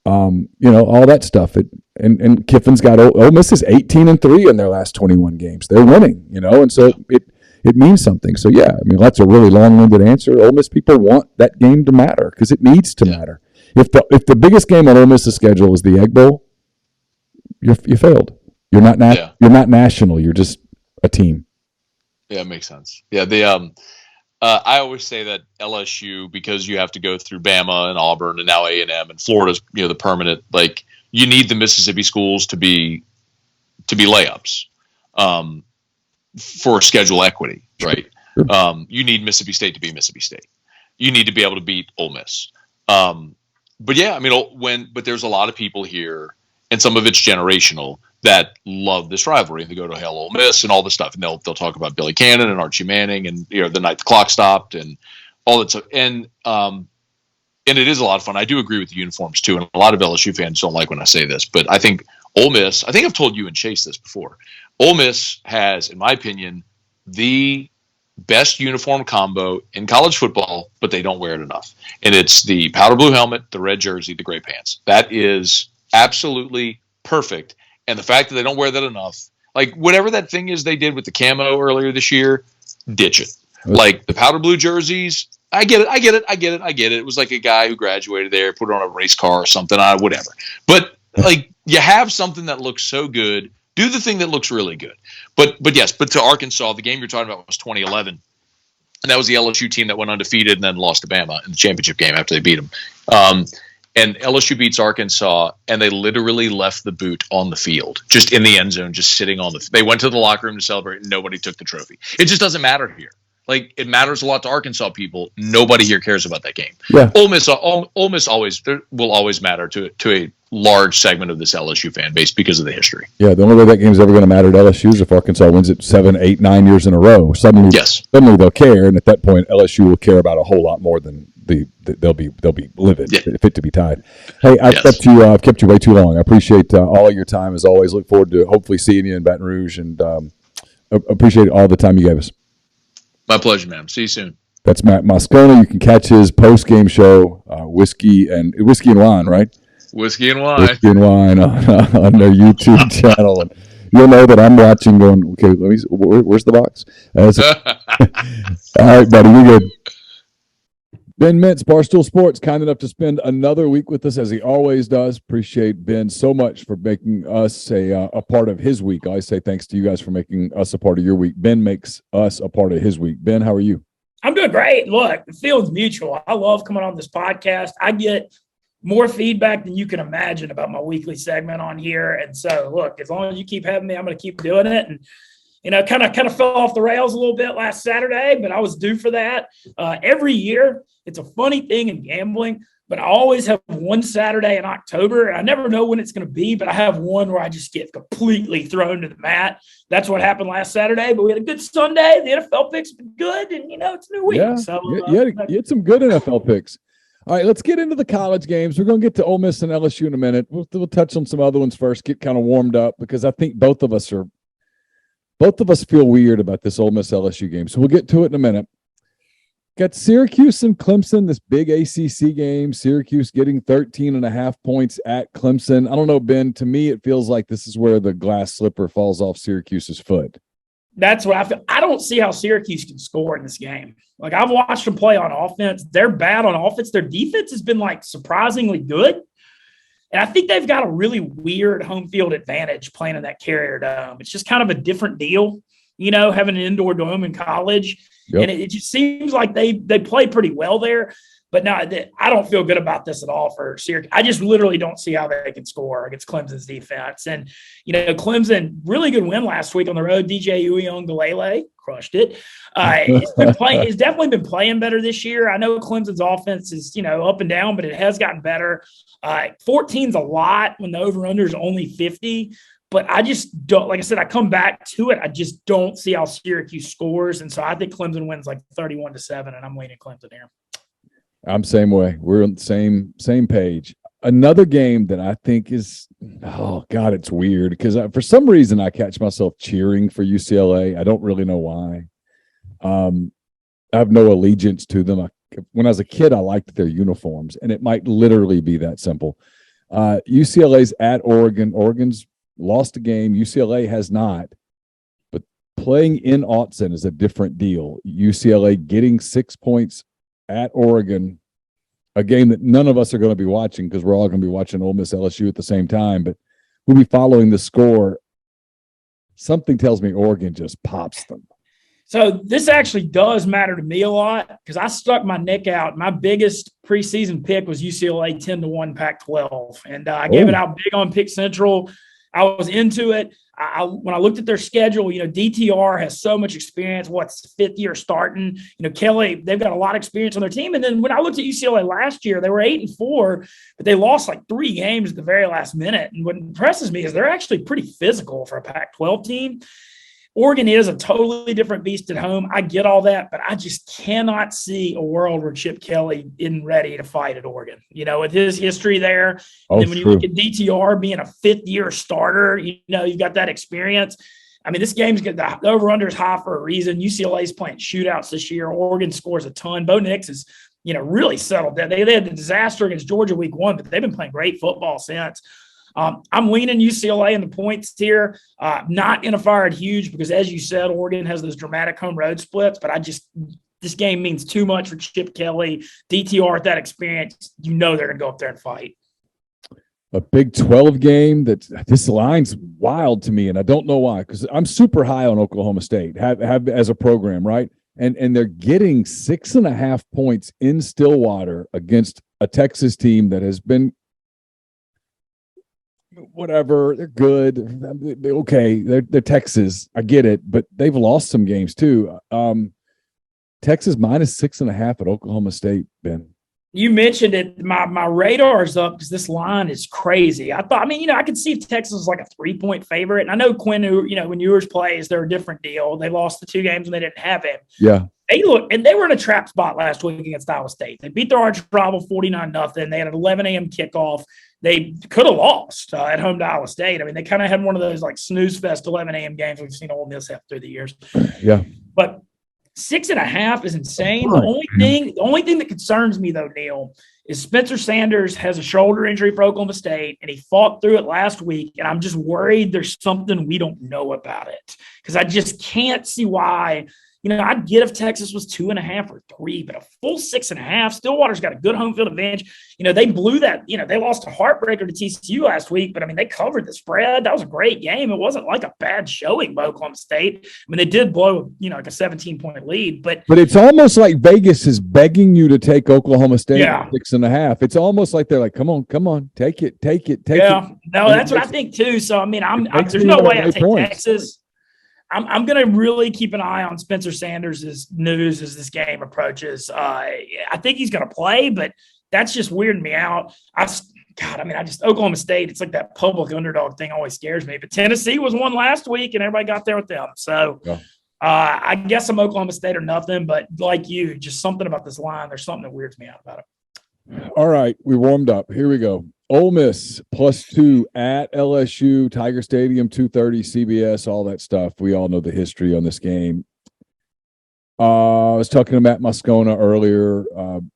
all that stuff. And Kiffin's got Ole Miss is 18-3 in their last 21 games. They're winning, and so it means something. So yeah, I mean, that's a really long-winded answer. Ole Miss people want that game to matter because it needs to matter. If the biggest game on Ole Miss's schedule is the Egg Bowl, you failed. You're not You're not national. You're just a team. Yeah, it makes sense. Yeah, I always say that LSU, because you have to go through Bama and Auburn and now A&M and Florida's the permanent, like you need the Mississippi schools to be layups for schedule equity, right? Sure. You need Mississippi State to be Mississippi State. You need to be able to beat Ole Miss. But yeah, I mean, but there's a lot of people here, and some of it's generational, that love this rivalry. They go to Hail Ole Miss and all this stuff, and they'll talk about Billy Cannon and Archie Manning and the night the clock stopped and all that stuff. And it is a lot of fun. I do agree with the uniforms too, and a lot of LSU fans don't like when I say this, but I think Ole Miss. I think I've told you and Chase this before. Ole Miss has, in my opinion, the best uniform combo in college football, but they don't wear it enough. And it's the powder blue helmet, the red jersey, the gray pants. That is absolutely perfect. And the fact that they don't wear that enough, like whatever that thing is they did with the camo earlier this year, ditch it. Like the powder blue jerseys, I get it. It was like a guy who graduated there, put it on a race car or something, whatever. But like you have something that looks so good, do the thing that looks really good. But to Arkansas, the game you're talking about was 2011. And that was the LSU team that went undefeated and then lost to Bama in the championship game after they beat them. And LSU beats Arkansas, and they literally left the boot on the field, just in the end zone, just sitting on they went to the locker room to celebrate, and nobody took the trophy. It just doesn't matter here. Like, it matters a lot to Arkansas people. Nobody here cares about that game. Yeah. Ole Miss will always matter to a large segment of this LSU fan base because of the history. Yeah, the only way that game's ever going to matter to LSU is if Arkansas wins it 7, 8, 9 years in a row. Suddenly they'll care, and at that point, LSU will care about a whole lot more than they'll be livid, fit to be tied. Hey, I've kept you way too long. I appreciate all of your time as always. Look forward to hopefully seeing you in Baton Rouge, and appreciate all the time you gave us. My pleasure, man. See you soon. That's Matt Moscona. You can catch his post-game show, Whiskey and Wine, right? Whiskey and Wine. Whiskey and Wine on their YouTube channel. And you'll know that I'm watching going, okay, let me see, where's the box? All right, buddy, you're good. Ben Mintz, Barstool Sports, kind enough to spend another week with us as he always does. Appreciate Ben so much for making us a part of his week. I say thanks to you guys for making us a part of your week. Ben makes us a part of his week. Ben, how are you? I'm doing great. Look, the feeling's mutual. I love coming on this podcast. I get more feedback than you can imagine about my weekly segment on here. And so, look, as long as you keep having me, I'm going to keep doing it. And kind of fell off the rails a little bit last Saturday, but I was due for that. Every year, it's a funny thing in gambling, but I always have one Saturday in October. I never know when it's going to be, but I have one where I just get completely thrown to the mat. That's what happened last Saturday, but we had a good Sunday. The NFL picks have been good, and, it's a new week. Yeah, so you had some good NFL picks. All right, let's get into the college games. We're going to get to Ole Miss and LSU in a minute. We'll touch on some other ones first, get kind of warmed up, because I think both of us feel weird about this Ole Miss LSU game. So we'll get to it in a minute. Got Syracuse and Clemson, this big ACC game. Syracuse getting 13.5 points at Clemson. I don't know, Ben. To me, it feels like this is where the glass slipper falls off Syracuse's foot. That's what I feel. I don't see how Syracuse can score in this game. Like, I've watched them play on offense. They're bad on offense. Their defense has been, surprisingly good. And I think they've got a really weird home field advantage playing in that Carrier Dome. It's just kind of a different deal, having an indoor dome in college. Yep. And it just seems like they play pretty well there. But no, I don't feel good about this at all for Syracuse. I just literally don't see how they can score against Clemson's defense. And, Clemson, really good win last week on the road. DJ Uiagalelei crushed it. He's definitely been playing better this year. I know Clemson's offense is, up and down, but it has gotten better. 14's a lot when the over-under is only 50. But I just don't, like I said, I come back to it. I just don't see how Syracuse scores. And so I think Clemson wins 31-7, and I'm leaning Clemson here. I'm same way. We're on the same page. Another game that I think is, oh God, it's weird because for some reason I catch myself cheering for UCLA. I don't really know why. I have no allegiance to them. When I was a kid, I liked their uniforms, and it might literally be that simple. UCLA's at Oregon. Oregon's lost a game. UCLA has not. But playing in Autzen is a different deal. UCLA getting 6 points at Oregon, a game that none of us are going to be watching because we're all going to be watching Ole Miss LSU at the same time, but we'll be following the score. Something tells me Oregon just pops them. So this actually does matter to me a lot because I stuck my neck out. My biggest preseason pick was UCLA 10-1 Pac-12, and I gave it out big on Pick Central. I was into it. When I looked at their schedule, DTR has so much experience. What's fifth year starting? Kelly, they've got a lot of experience on their team. And then when I looked at UCLA last year, they were 8-4, but they lost 3 games at the very last minute. And what impresses me is they're actually pretty physical for a Pac-12 team. Oregon is a totally different beast at home. I get all that, but I just cannot see a world where Chip Kelly isn't ready to fight at Oregon. With his history there. And then when you look at DTR being a fifth-year starter, you've got that experience. I mean, this game's good. The over-under is high for a reason. UCLA's playing shootouts this year. Oregon scores a ton. Bo Nix is, really settled. They had the disaster against Georgia week 1, but they've been playing great football since. I'm leaning UCLA in the points here, not in a fire at huge because, as you said, Oregon has those dramatic home road splits. But this game means too much for Chip Kelly. DTR at that experience, they're going to go up there and fight. A Big 12 game this line's wild to me, and I don't know why because I'm super high on Oklahoma State have as a program, right? And they're getting 6.5 points in Stillwater against a Texas team that has been whatever. They're good. They're okay. They're Texas. I get it, but they've lost some games too. Texas minus 6.5 at Oklahoma State, Ben. You mentioned it. My radar's up because this line is crazy. I could see if Texas was a 3-point favorite. And I know Quinn, when Ewers plays, they're a different deal. They lost the 2 games when they didn't have him. Yeah. They were in a trap spot last week against Iowa State. They beat their arch rival 49-0. They had an 11 a.m. kickoff. They could have lost at home to Iowa State. I mean, they kind of had one of those snooze fest 11 a.m. games we've seen Ole Miss have through the years. Yeah. But 6.5 is insane. The only thing that concerns me, though, Neil, is Spencer Sanders has a shoulder injury for Oklahoma State, and he fought through it last week, and I'm just worried there's something we don't know about it because I just can't see why. I'd get if Texas was 2.5 or 3, but a full 6.5. Stillwater's got a good home field advantage. They blew that. They lost a heartbreaker to TCU last week, but they covered the spread. That was a great game. It wasn't a bad showing by Oklahoma State. They did blow, a 17-point lead, but it's almost like Vegas is begging you to take Oklahoma State at 6.5. It's almost like they're like, come on, take it. Yeah, no, that's what I think too. So there's no way I take Texas. I'm going to really keep an eye on Spencer Sanders' news as this game approaches. I think he's going to play, but that's just weirding me out. Oklahoma State, it's like that public underdog thing always scares me. But Tennessee was one last week, and everybody got there with them. So I guess I'm Oklahoma State or nothing. But like you, just something about this line. There's something that weirds me out about it. All right, we warmed up. Here we go. Ole Miss +2 at LSU, Tiger Stadium, 2:30, CBS, all that stuff. We all know the history on this game. I was talking to Matt Moscona earlier, and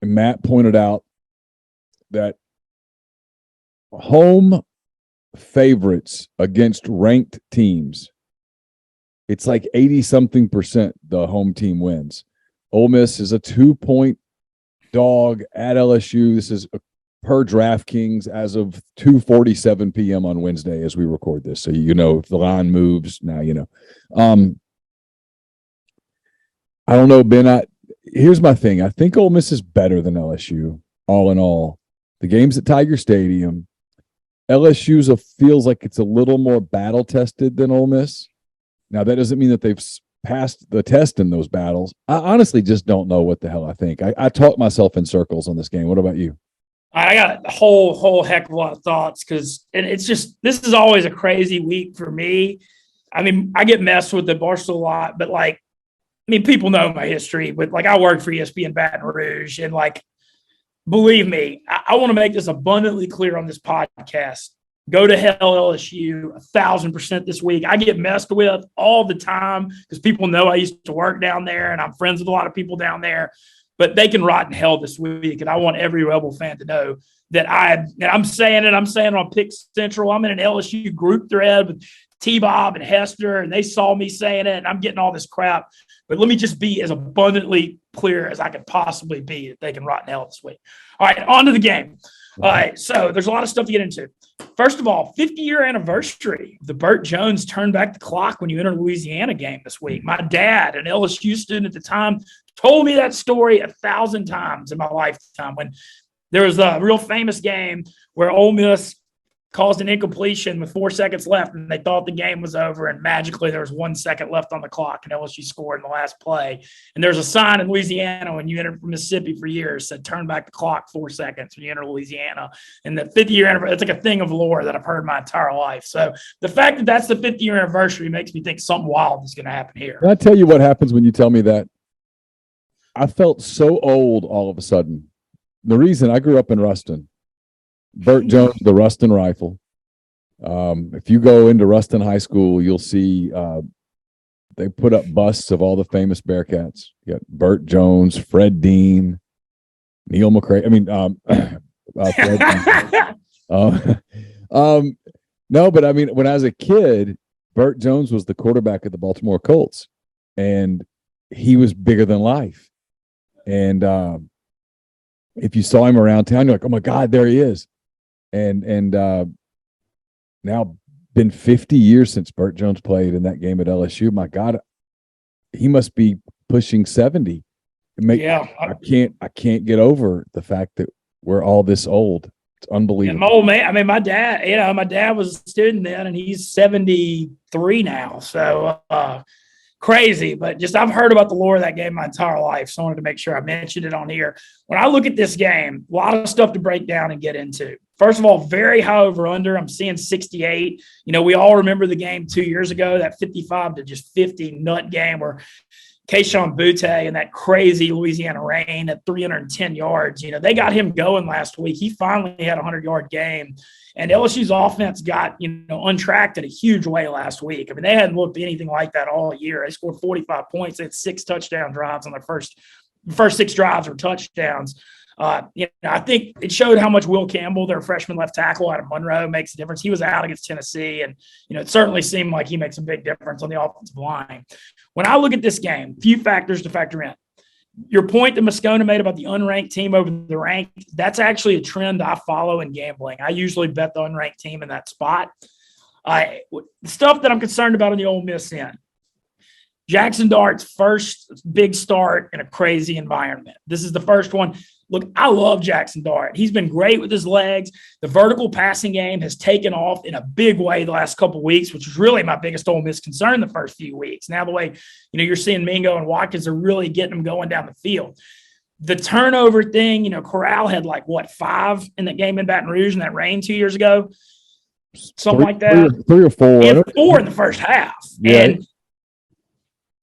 Matt pointed out that home favorites against ranked teams, it's like 80-something% the home team wins. Ole Miss is a 2-point dog at LSU. This is per DraftKings as of 2:47 p.m. on Wednesday as we record this. So if the line moves, now you know. I don't know, Ben. Here's my thing. I think Ole Miss is better than LSU, all in all. The game's at Tiger Stadium. LSU feels like it's a little more battle-tested than Ole Miss. Now, that doesn't mean that they've passed the test in those battles. I honestly just don't know what the hell I think. I talk myself in circles on this game. What about you? I got a whole heck of a lot of thoughts because it's just – this is always a crazy week for me. I mean, I get messed with the Barstool a lot, but, people know my history. But, I worked for ESPN Baton Rouge, and, believe me, I want to make this abundantly clear on this podcast. Go to hell, LSU, 1,000% this week. I get messed with all the time because people know I used to work down there, and I'm friends with a lot of people down there. But they can rot in hell this week, and I want every Rebel fan to know that I'm saying it on Pick Central. I'm in an LSU group thread with T-Bob and Hester, and they saw me saying it, and I'm getting all this crap. But let me just be as abundantly clear as I could possibly be that they can rot in hell this week. All right, on to the game. All right, so there's a lot of stuff to get into. First of all, 50-year anniversary of the Burt Jones turn back the clock when you enter Louisiana game this week. My dad, an LSU student at the time, told me that story 1,000 times in my lifetime when there was a real famous game where Ole Miss caused an incompletion with 4 seconds left, and they thought the game was over, and magically there was 1 second left on the clock, and LSU scored in the last play. And there's a sign in Louisiana when you enter from Mississippi for years that turn back the clock 4 seconds when you enter Louisiana. And the 50-year anniversary, it's like a thing of lore that I've heard my entire life. So the fact that that's the 50-year anniversary makes me think something wild is going to happen here. Can I tell you what happens when you tell me that? I felt so old all of a sudden. The reason I grew up in Ruston, Burt Jones, the Ruston Rifle. If you go into Ruston High School, you'll see they put up busts of all the famous Bearcats. You got Burt Jones, Fred Dean, Neil McCray. Fred Dean. No, but when I was a kid, Burt Jones was the quarterback of the Baltimore Colts, and he was bigger than life. And if you saw him around town, you're like, oh my God, there he is. And now been 50 years since Burt Jones played in that game at LSU. My God, he must be pushing 70. I can't get over the fact that we're all this old. It's unbelievable. My old man, my dad was a student then, and he's 73 now. So crazy, but just I've heard about the lore of that game my entire life, so I wanted to make sure I mentioned it on here. When I look at this game, a lot of stuff to break down and get into. First of all, very high over-under. I'm seeing 68. We all remember the game 2 years ago, that 55 to just 50 nut game where Keyshawn Butte and that crazy Louisiana rain at 310 yards. They got him going last week. He finally had a 100-yard game. And LSU's offense got, untracked in a huge way last week. They hadn't looked anything like that all year. They scored 45 points. They had 6 touchdown drives on their first 6 drives were touchdowns. I think it showed how much Will Campbell, their freshman left tackle out of Monroe, makes a difference. He was out against Tennessee, and it certainly seemed like he makes a big difference on the offensive line. When I look at this game, few factors to factor in. Your point that Moscona made about the unranked team over the ranked, that's actually a trend I follow in gambling. I usually bet the unranked team in that spot. The stuff that I'm concerned about in the Ole Miss end. Jackson Dart's first big start in a crazy environment. This is the first one. Look, I love Jackson Dart. He's been great with his legs. The vertical passing game has taken off in a big way the last couple of weeks, which was really my biggest Ole Miss concern the first few weeks. Now the way, you're seeing Mingo and Watkins are really getting them going down the field. The turnover thing, Corral had 5 in that game in Baton Rouge in that rain 2 years ago, something like that. Three or four. He had 4 in the first half. Yeah. And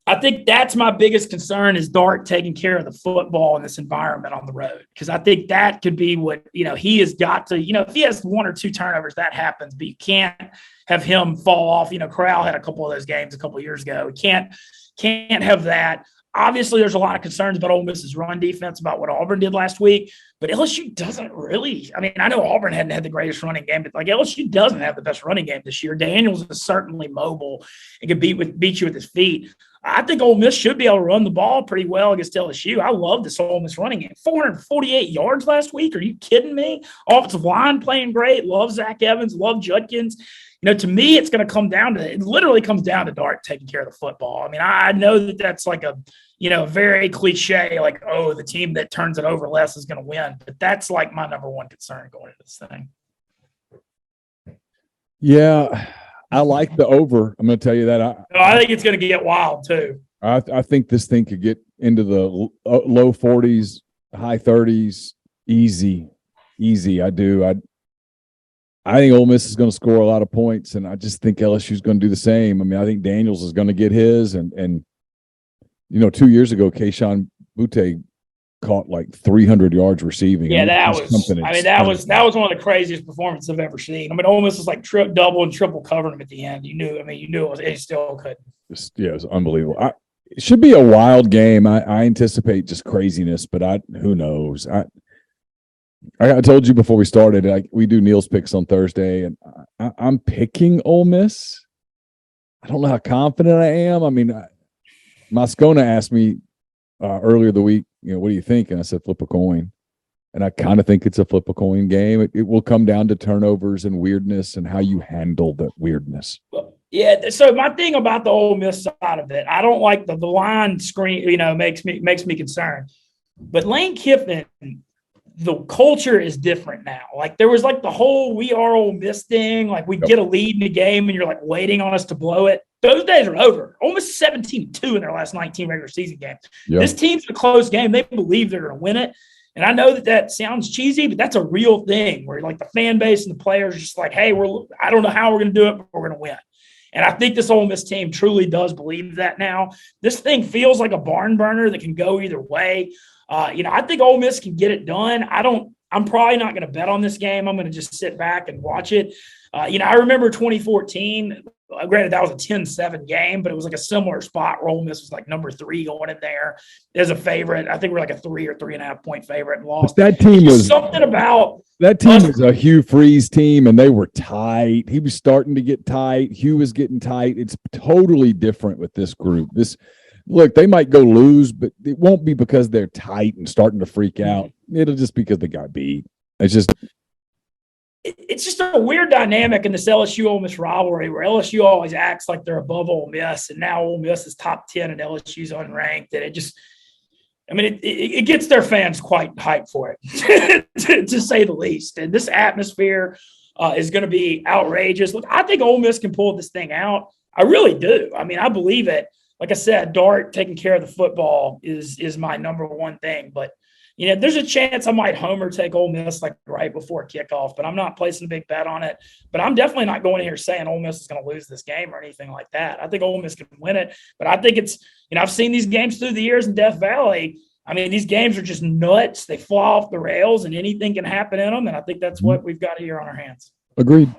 I think that's my biggest concern is Dart taking care of the football in this environment on the road. Because I think that could be what, he has got to, if he has 1 or 2 turnovers, that happens, but you can't have him fall off. Corral had a couple of those games a couple of years ago. We can't have that. Obviously, there's a lot of concerns about Ole Miss's run defense, about what Auburn did last week, but LSU doesn't really. I mean, I know Auburn hadn't had the greatest running game, but LSU doesn't have the best running game this year. Daniels is certainly mobile and can beat you with his feet. I think Ole Miss should be able to run the ball pretty well against LSU. I love this Ole Miss running game. 448 yards last week. Are you kidding me? Offensive line playing great. Love Zach Evans. Love Judkins. To me, it's going to come down to – it literally comes down to Dart taking care of the football. I mean, I know that that's very cliche, the team that turns it over less is going to win. But that's my number one concern going into this thing. Yeah, I like the over. I'm going to tell you that. I think it's going to get wild, too. I think this thing could get into the low 40s, high 30s, easy. I do. I think Ole Miss is going to score a lot of points, and I just think LSU is going to do the same. I mean, I think Daniels is going to get his, and 2 years ago, Keyshawn Butte caught 300 yards receiving. Yeah, that was one of the craziest performances I've ever seen. I mean, Ole Miss was double and triple covering him at the end. You knew it was. It still couldn't. Yeah, it was unbelievable. It should be a wild game. I anticipate just craziness, but who knows? I told you before we started, we do Neil's picks on Thursday, and I'm picking Ole Miss. I don't know how confident I am. I mean, Moscona asked me earlier the week, what do you think? And I said, flip a coin. And I kind of think it's a flip a coin game. It will come down to turnovers and weirdness and how you handle that weirdness. Yeah. So my thing about the Ole Miss side of it, I don't like the line screen, makes me concerned. But Lane Kiffin, the culture is different now. There was the whole we are Ole Miss thing. We get a lead in the game and you're waiting on us to blow it. Those days are over. Ole Miss 17-2 in their last 19 regular season games. Yep. This team's a close game. They believe they're going to win it. And I know that sounds cheesy, but that's a real thing where the fan base and the players are just hey, I don't know how we're going to do it, but we're going to win. And I think this Ole Miss team truly does believe that now. This thing feels like a barn burner that can go either way. I think Ole Miss can get it done. I'm probably not going to bet on this game. I'm going to just sit back and watch it. I remember 2014. Granted, that was a 10-7 game, but it was a similar spot where Ole Miss was number 3 going in there as a favorite. I think we're a 3 or 3.5 point favorite and lost. But that team was something about that team was a Hugh Freeze team, and they were tight. He was starting to get tight. Hugh was getting tight. It's totally different with this group. Look, they might go lose, but it won't be because they're tight and starting to freak out. It'll just be because they got beat. It's just a weird dynamic in this LSU-Ole Miss rivalry where LSU always acts like they're above Ole Miss, and now Ole Miss is top 10 and LSU's unranked. And it gets their fans quite hyped for it, to say the least. And this atmosphere is going to be outrageous. Look, I think Ole Miss can pull this thing out. I really do. I mean, I believe it. Like I said, Dart taking care of the football is my number one thing. But, there's a chance I might homer take Ole Miss right before kickoff, but I'm not placing a big bet on it. But I'm definitely not going in here saying Ole Miss is going to lose this game or anything like that. I think Ole Miss can win it. But I think it's, I've seen these games through the years in Death Valley. I mean, these games are just nuts. They fly off the rails and anything can happen in them. And I think that's what we've got here on our hands. Agreed.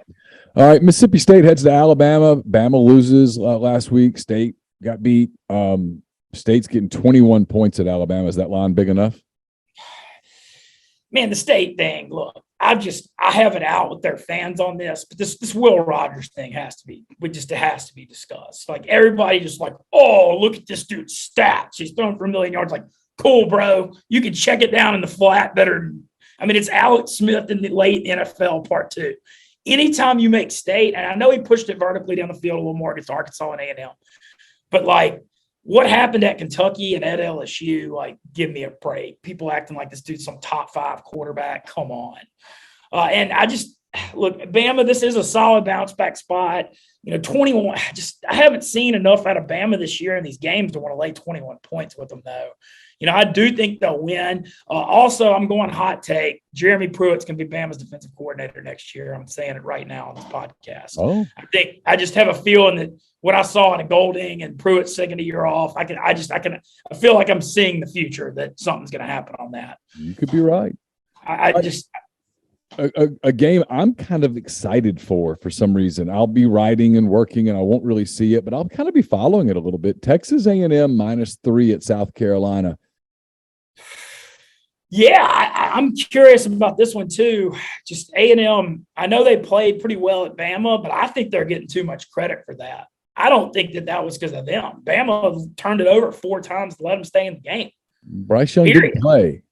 All right, Mississippi State heads to Alabama. Bama loses last week. State got beat. State's getting 21 points at Alabama. Is that line big enough? Man, the State thing, look, I have it out with their fans on this, but this Will Rogers thing has to be discussed. Everybody just oh, look at this dude's stats. He's throwing for 1 million yards. Cool, bro. You can check it down in the flat better. It's Alex Smith in the late NFL part 2. Anytime you make State, and I know he pushed it vertically down the field a little more against Arkansas and A&M, but what happened at Kentucky and at LSU, like, give me a break. People acting like this dude's some top 5 quarterback. Come on. And I just look, Bama, this is a solid bounce back spot. 21. I haven't seen enough out of Bama this year in these games to want to lay 21 points with them, though. I do think they'll win. Also, I'm going hot take. Jeremy Pruitt's going to be Bama's defensive coordinator next year. I'm saying it right now on this podcast. Oh, I just have a feeling that what I saw in a Golding and Pruitt's second year off, I feel like I'm seeing the future that something's going to happen on that. You could be right. A game I'm kind of excited for some reason. I'll be writing and working and I won't really see it, but I'll kind of be following it a little bit. Texas A&M -3 at South Carolina. Yeah, I'm curious about this one too. Just A&M, I know they played pretty well at Bama, but I think they're getting too much credit for that. I don't think that was because of them. Bama turned it over 4 times to let them stay in the game. Bryce Young didn't play.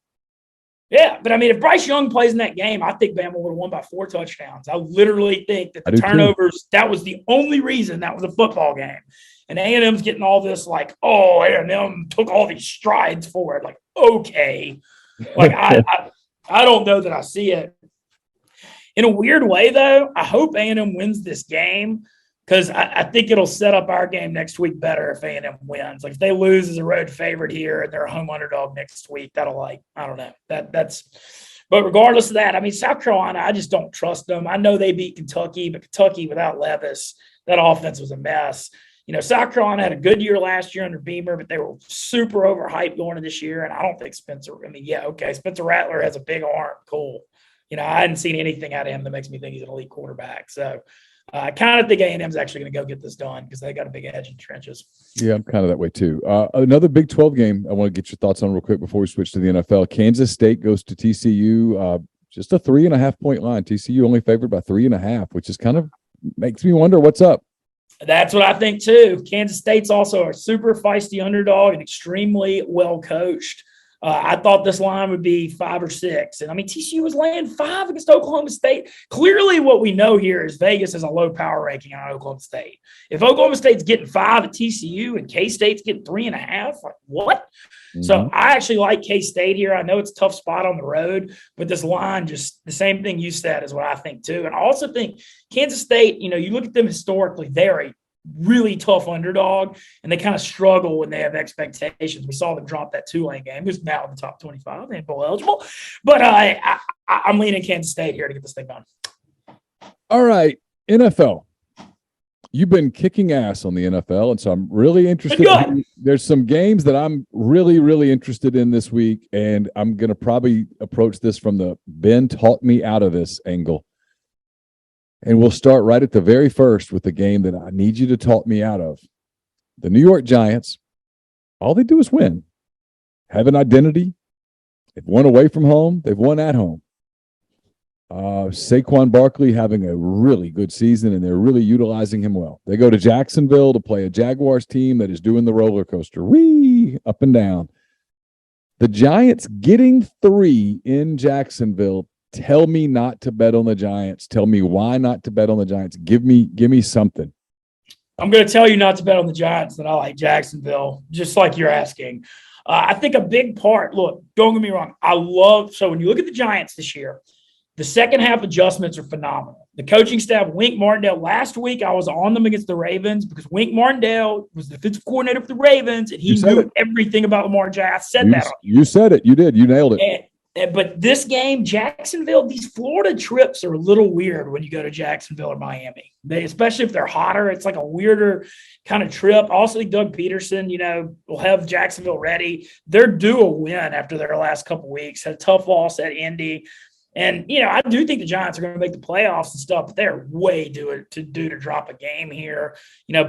Yeah, but I mean, if Bryce Young plays in that game, I think Bama would have won by 4 touchdowns. I literally think that the turnovers, that was the only reason that was a football game. And A&M's getting all this like, oh, A&M took all these strides forward. Like, okay. Like, I don't know that I see it. In a weird way, though, I hope A&M wins this game because I think it'll set up our game next week better if A&M wins. Like, if they lose as a road favorite here and they're a home underdog next week, that'll, like, I don't know. That's – but regardless of that, I mean, South Carolina, I just don't trust them. I know they beat Kentucky, but Kentucky without Levis, that offense was a mess. South Carolina had a good year last year under Beamer, but they were super overhyped going into this year. And I don't think Spencer Rattler has a big arm. Cool. I hadn't seen anything out of him that makes me think he's an elite quarterback. So I kind of think A&M's actually going to go get this done because they got a big edge in the trenches. Yeah, I'm kind of that way too. Another Big 12 game I want to get your thoughts on real quick before we switch to the NFL. Kansas State goes to TCU, just a 3.5 point line. TCU only favored by 3.5, which is kind of makes me wonder what's up. That's what I think too. Kansas State's also a super feisty underdog and extremely well coached. I thought this line would be 5 or 6. And I mean, TCU was laying 5 against Oklahoma State. Clearly what we know here is Vegas has a low power ranking on Oklahoma State. If Oklahoma State's getting 5 at TCU and K-State's getting 3.5, like what? Mm-hmm. So I actually like K-State here. I know it's a tough spot on the road, but this line, just the same thing you said is what I think too. And I also think Kansas State, you look at them historically, they're a really tough underdog, and they kind of struggle when they have expectations. We saw them drop that Tulane game, who's now in the top 25 and bowl eligible. But I'm leaning Kansas State here to get this thing done. All right, NFL. You've been kicking ass on the NFL, and so I'm really interested. There's some games that I'm really, really interested in this week, and I'm going to probably approach this from the Ben talked me out of this angle. And we'll start right at the very first with the game that I need you to talk me out of. The New York Giants, all they do is win. Have an identity. They've won away from home. They've won at home. Saquon Barkley having a really good season, and they're really utilizing him well. They go to Jacksonville to play a Jaguars team that is doing the roller coaster. Whee! Up and down. The Giants getting 3 in Jacksonville. Tell me not to bet on the Giants. Tell me why not to bet on the Giants. Give me something. I'm going to tell you not to bet on the Giants, that I like Jacksonville, just like you're asking. I think a big part, look, don't get me wrong. So when you look at the Giants this year, the second half adjustments are phenomenal. The coaching staff, Wink Martindale, last week I was on them against the Ravens because Wink Martindale was the defensive coordinator for the Ravens, and he knew everything about Lamar Jackson. I said that. You said it. You did. You nailed it. But this game, Jacksonville, these Florida trips are a little weird when you go to Jacksonville or Miami. Especially if they're hotter, it's like a weirder kind of trip. Also, Doug Peterson, will have Jacksonville ready. They're due a win after their last couple weeks. Had a tough loss at Indy. And, I do think the Giants are going to make the playoffs and stuff, but they're way due to drop a game here.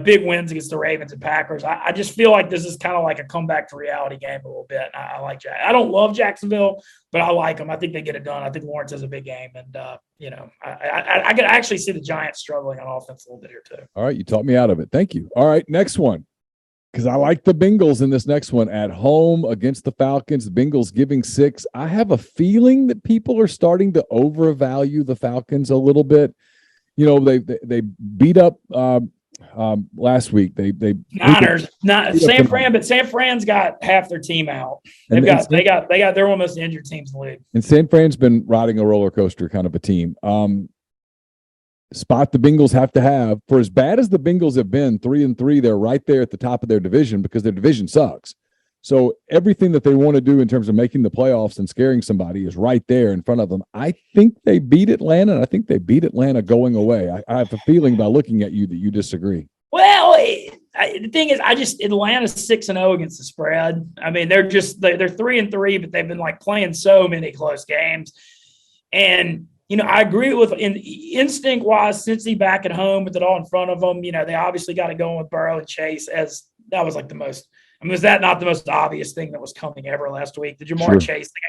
Big wins against the Ravens and Packers. I just feel like this is kind of like a comeback to reality game a little bit. I like Jack. I don't love Jacksonville, but I like them. I think they get it done. I think Lawrence has a big game. And, I could actually see the Giants struggling on offense a little bit here too. All right. You talked me out of it. Thank you. All right. Next one. Because I like the Bengals in this next one at home against the Falcons. The Bengals giving 6. I have a feeling that people are starting to overvalue the Falcons a little bit. They beat up last week. They Niners, not San Fran, but San Fran's got half their team out. They got they're one of the most injured teams in the league. And San Fran's been riding a roller coaster kind of a team. Spot the Bengals have to have, for as bad as the Bengals have been, 3-3, they're right there at the top of their division because their division sucks. So everything that they want to do in terms of making the playoffs and scaring somebody is right there in front of them. I think they beat Atlanta, and I think they beat Atlanta going away. I have a feeling by looking at you that you disagree. Well, the thing is, Atlanta's 6-0 against the spread. I mean, they're 3-3, but they've been like playing so many close games. And I agree with instinct wise, Cincy back at home with it all in front of them. They obviously got to go with Burrow and Chase, as that was like the most. I mean, was that not the most obvious thing that was coming ever last week? The Jamar Chase thing.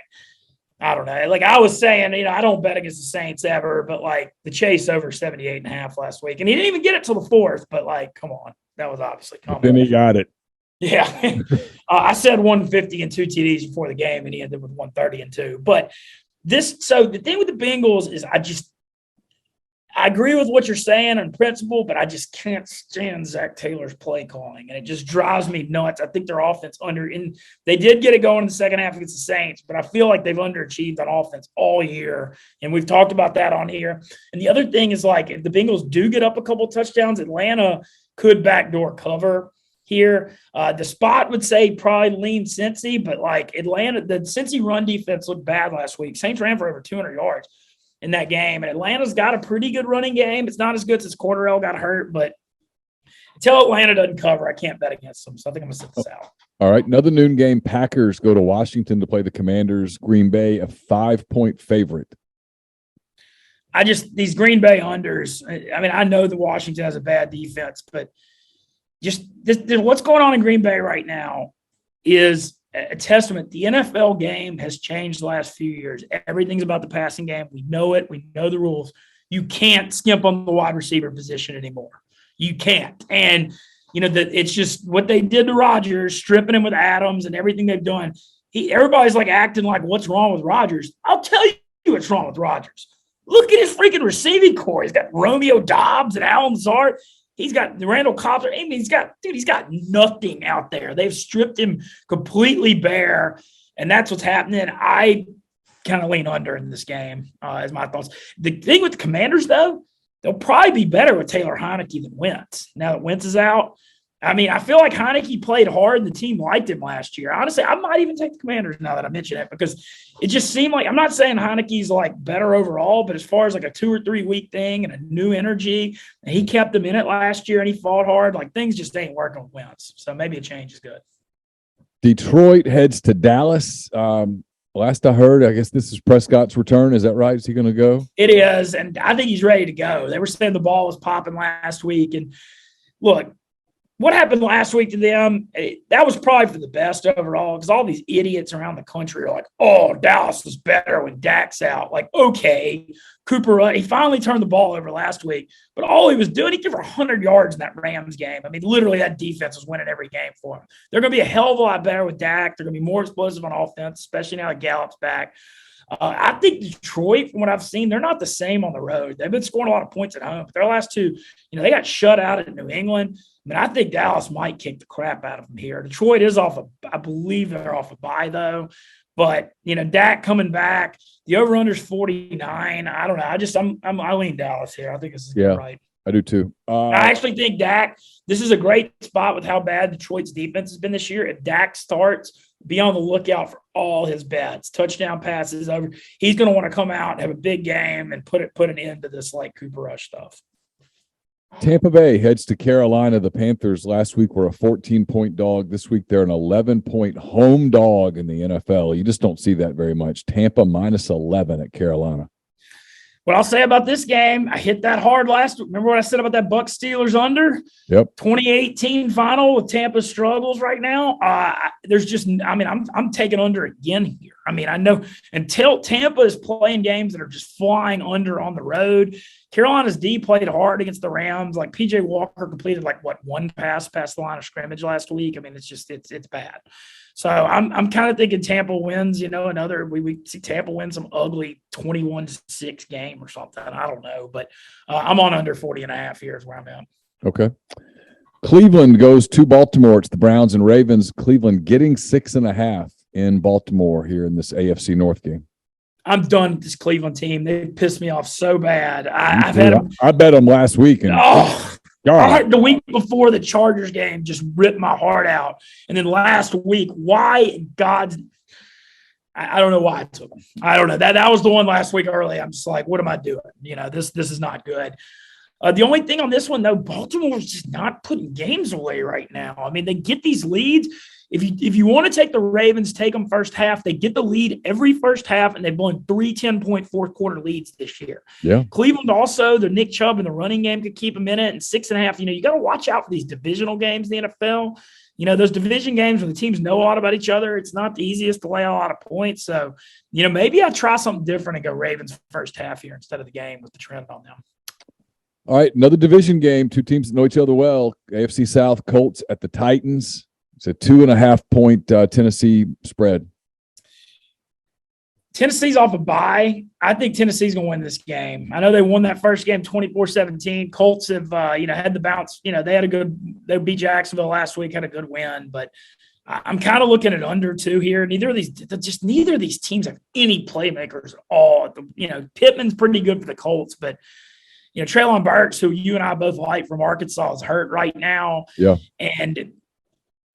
I don't know. Like I was saying, I don't bet against the Saints ever, but like the Chase over 78.5 last week. And he didn't even get it till the fourth, but like, come on. That was obviously coming. Then he got it. Yeah. I said 150 and 2 TDs before the game, and he ended with 130 and 2. But so the thing with the Bengals is I agree with what you're saying on principle, but I just can't stand Zach Taylor's play calling, and it just drives me nuts. I think their offense and they did get it going in the second half against the Saints, but I feel like they've underachieved on offense all year, and we've talked about that on here. And the other thing is, like, if the Bengals do get up a couple touchdowns, Atlanta could backdoor cover here. The spot would say probably lean Cincy, but like Atlanta, the Cincy run defense looked bad last week. Saints ran for over 200 yards in that game, and Atlanta's got a pretty good running game. It's not as good since Cordarrelle got hurt, but until Atlanta doesn't cover, I can't bet against them. So I think I'm going to sit this out. All right, another noon game. Packers go to Washington to play the Commanders. Green Bay, a 5-point favorite. These Green Bay unders, I mean, I know that Washington has a bad defense, but just what's going on in Green Bay right now is a testament. The NFL game has changed the last few years. Everything's about the passing game. We know it. We know the rules. You can't skimp on the wide receiver position anymore. You can't. And, it's just what they did to Rodgers, stripping him with Adams and everything they've done. Everybody's like acting like, what's wrong with Rodgers? I'll tell you what's wrong with Rodgers. Look at his freaking receiving core. He's got Romeo Doubs and Alan Lazard. He's got Randall Cobb. I mean, he's got nothing out there. They've stripped him completely bare, and that's what's happening. I kind of lean under in this game, as my thoughts. The thing with the Commanders, though, they'll probably be better with Taylor Heineke than Wentz. Now that Wentz is out, I mean, I feel like Heineke played hard and the team liked him last year. Honestly, I might even take the Commanders now that I mention it, because it just seemed like, I'm not saying Heineke's like better overall, but as far as like a 2 or 3 week thing and a new energy, and he kept them in it last year and he fought hard, like things just ain't working with Wentz. So maybe a change is good. Detroit heads to Dallas. Last I heard, I guess this is Prescott's return. Is that right? Is he going to go? It is, and I think he's ready to go. They were saying the ball was popping last week, and look, what happened last week to them, that was probably for the best overall, because all these idiots around the country are like, oh, Dallas was better when Dak's out. Like, okay, Cooper, he finally turned the ball over last week, but all he was doing, he gave 100 yards in that Rams game. I mean, literally that defense was winning every game for him. They're going to be a hell of a lot better with Dak. They're going to be more explosive on offense, especially now that Gallup's back. I think Detroit, from what I've seen, they're not the same on the road. They've been scoring a lot of points at home, but their last two, they got shut out at New England. I mean, I think Dallas might kick the crap out of them here. Detroit is I believe they're off a bye, though. But, Dak coming back, the over-under's 49. I don't know. I lean Dallas here. I think this is right. I do too. I actually think Dak, this is a great spot with how bad Detroit's defense has been this year. If Dak starts, be on the lookout for all his bets, touchdown passes over. He's going to want to come out and have a big game and put an end to this like Cooper Rush stuff. Tampa Bay heads to Carolina. The Panthers last week were a 14-point dog. This week they're an 11-point home dog in the NFL. You just don't see that very much. Tampa minus 11 at Carolina. What I'll say about this game, I hit that hard last week. Remember what I said about that Bucs Steelers under? Yep. 2018 final with Tampa's struggles right now. I'm taking under again here. I mean, I know until Tampa is playing games that are just flying under on the road. Carolina's D played hard against the Rams. Like PJ Walker completed one pass past the line of scrimmage last week. I mean, it's bad. So I'm kind of thinking Tampa wins, we see Tampa win some ugly 21-6 game or something. I don't know, but I'm on under 40.5 here is where I'm at. Okay. Cleveland goes to Baltimore. It's the Browns and Ravens. Cleveland getting 6.5 in Baltimore here in this AFC North game. I'm done with this Cleveland team. They pissed me off so bad. I bet them last week. And the week before the Chargers game just ripped my heart out. And then last week, why God – I don't know why I took them. I don't know. That was the one last week early. I'm just like, what am I doing? This is not good. The only thing on this one, though, Baltimore's just not putting games away right now. I mean, they get these leads. If you want to take the Ravens, take them first half. They get the lead every first half, and they've won 3 10-point fourth quarter leads this year. Yeah. Cleveland also, the Nick Chubb in the running game could keep them in it, and 6.5. You got to watch out for these divisional games in the NFL. Those division games where the teams know a lot about each other, it's not the easiest to lay a lot of points. So, maybe I try something different and go Ravens first half here instead of the game with the trend on them. All right, another division game. Two teams that know each other well. AFC South, Colts at the Titans. It's a 2.5-point Tennessee spread. Tennessee's off a bye. I think Tennessee's going to win this game. I know they won that first game 24-17. Colts have, had the bounce. They beat Jacksonville last week, had a good win. But I'm kind of looking at under 2 here. Neither of these teams have any playmakers at all. Pittman's pretty good for the Colts, but Treylon Burks, who you and I both like from Arkansas, is hurt right now. Yeah, and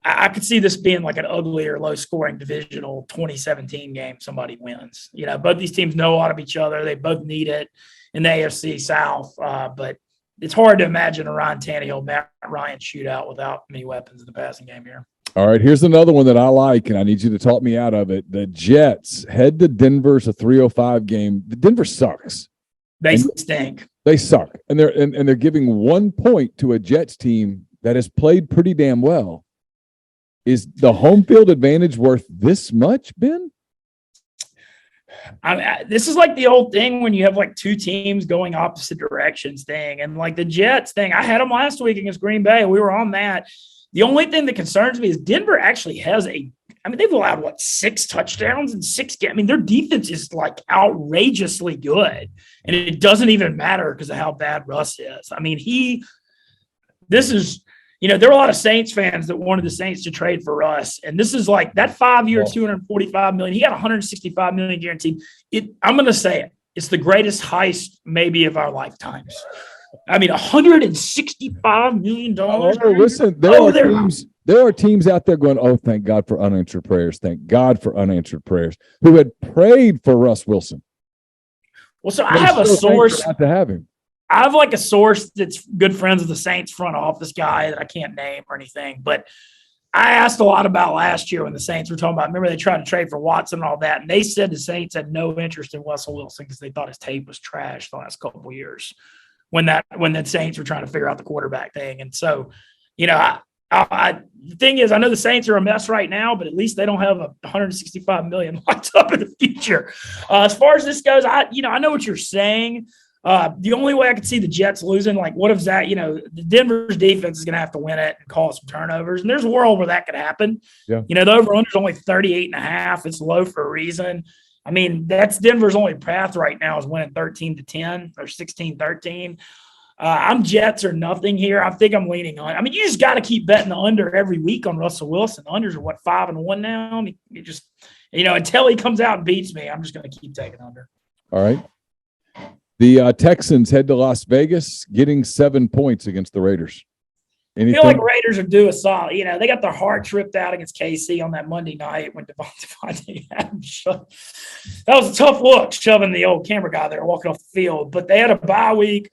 I could see this being like an ugly or low-scoring divisional 2017 game. Somebody wins. Both these teams know a lot of each other. They both need it in the AFC South. But it's hard to imagine a Ryan Tannehill, Matt Ryan shootout without many weapons in the passing game here. All right, here's another one that I like, and I need you to talk me out of it. The Jets head to Denver. It's a 3:05 game. The Denver sucks. They stink. They suck, and they're giving 1 point to a Jets team that has played pretty damn well. Is the home field advantage worth this much, Ben? This is like the old thing when you have like two teams going opposite directions thing. And like the Jets thing, I had them last week against Green Bay. We were on that. The only thing that concerns me is Denver actually has they've allowed 6 touchdowns in 6 games. Their defense is like outrageously good. And it doesn't even matter because of how bad Russ is. There were a lot of Saints fans that wanted the Saints to trade for Russ. And this is like that 5-year, $245 million. He got $165 million guaranteed. I'm going to say it. It's the greatest heist maybe of our lifetimes. $165 million. Oh, listen, there are teams out there going, oh, thank God for unanswered prayers. Thank God for unanswered prayers, who had prayed for Russ Wilson. Well, so I have a source. Not to have him. I have like a source that's good friends with the Saints front office guy that I can't name or anything, but I asked a lot about last year when the Saints were talking about, remember they tried to trade for Watson and all that, and they said the Saints had no interest in Russell Wilson because they thought his tape was trash the last couple of years when the Saints were trying to figure out the quarterback thing. And so, the thing is, I know the Saints are a mess right now, but at least they don't have $165 million locked up in the future. As far as this goes, I know what you're saying. The only way I could see the Jets losing, like what if that, the Denver's defense is going to have to win it and cause some turnovers. And there's a world where that could happen. Yeah. The over-under is only 38.5. It's low for a reason. That's Denver's only path right now is winning 13-10 or 16-13. I'm Jets or nothing here. I think I'm leaning on. You just got to keep betting the under every week on Russell Wilson. The unders are 5-1 now. You just, until he comes out and beats me, I'm just going to keep taking under. All right. The Texans head to Las Vegas, getting 7 points against the Raiders. Anything? I feel like Raiders are due a solid. They got their hearts ripped out against KC on that Monday night when Devontae Adams shoved. That was a tough look, shoving the old camera guy there walking off the field. But they had a bye week.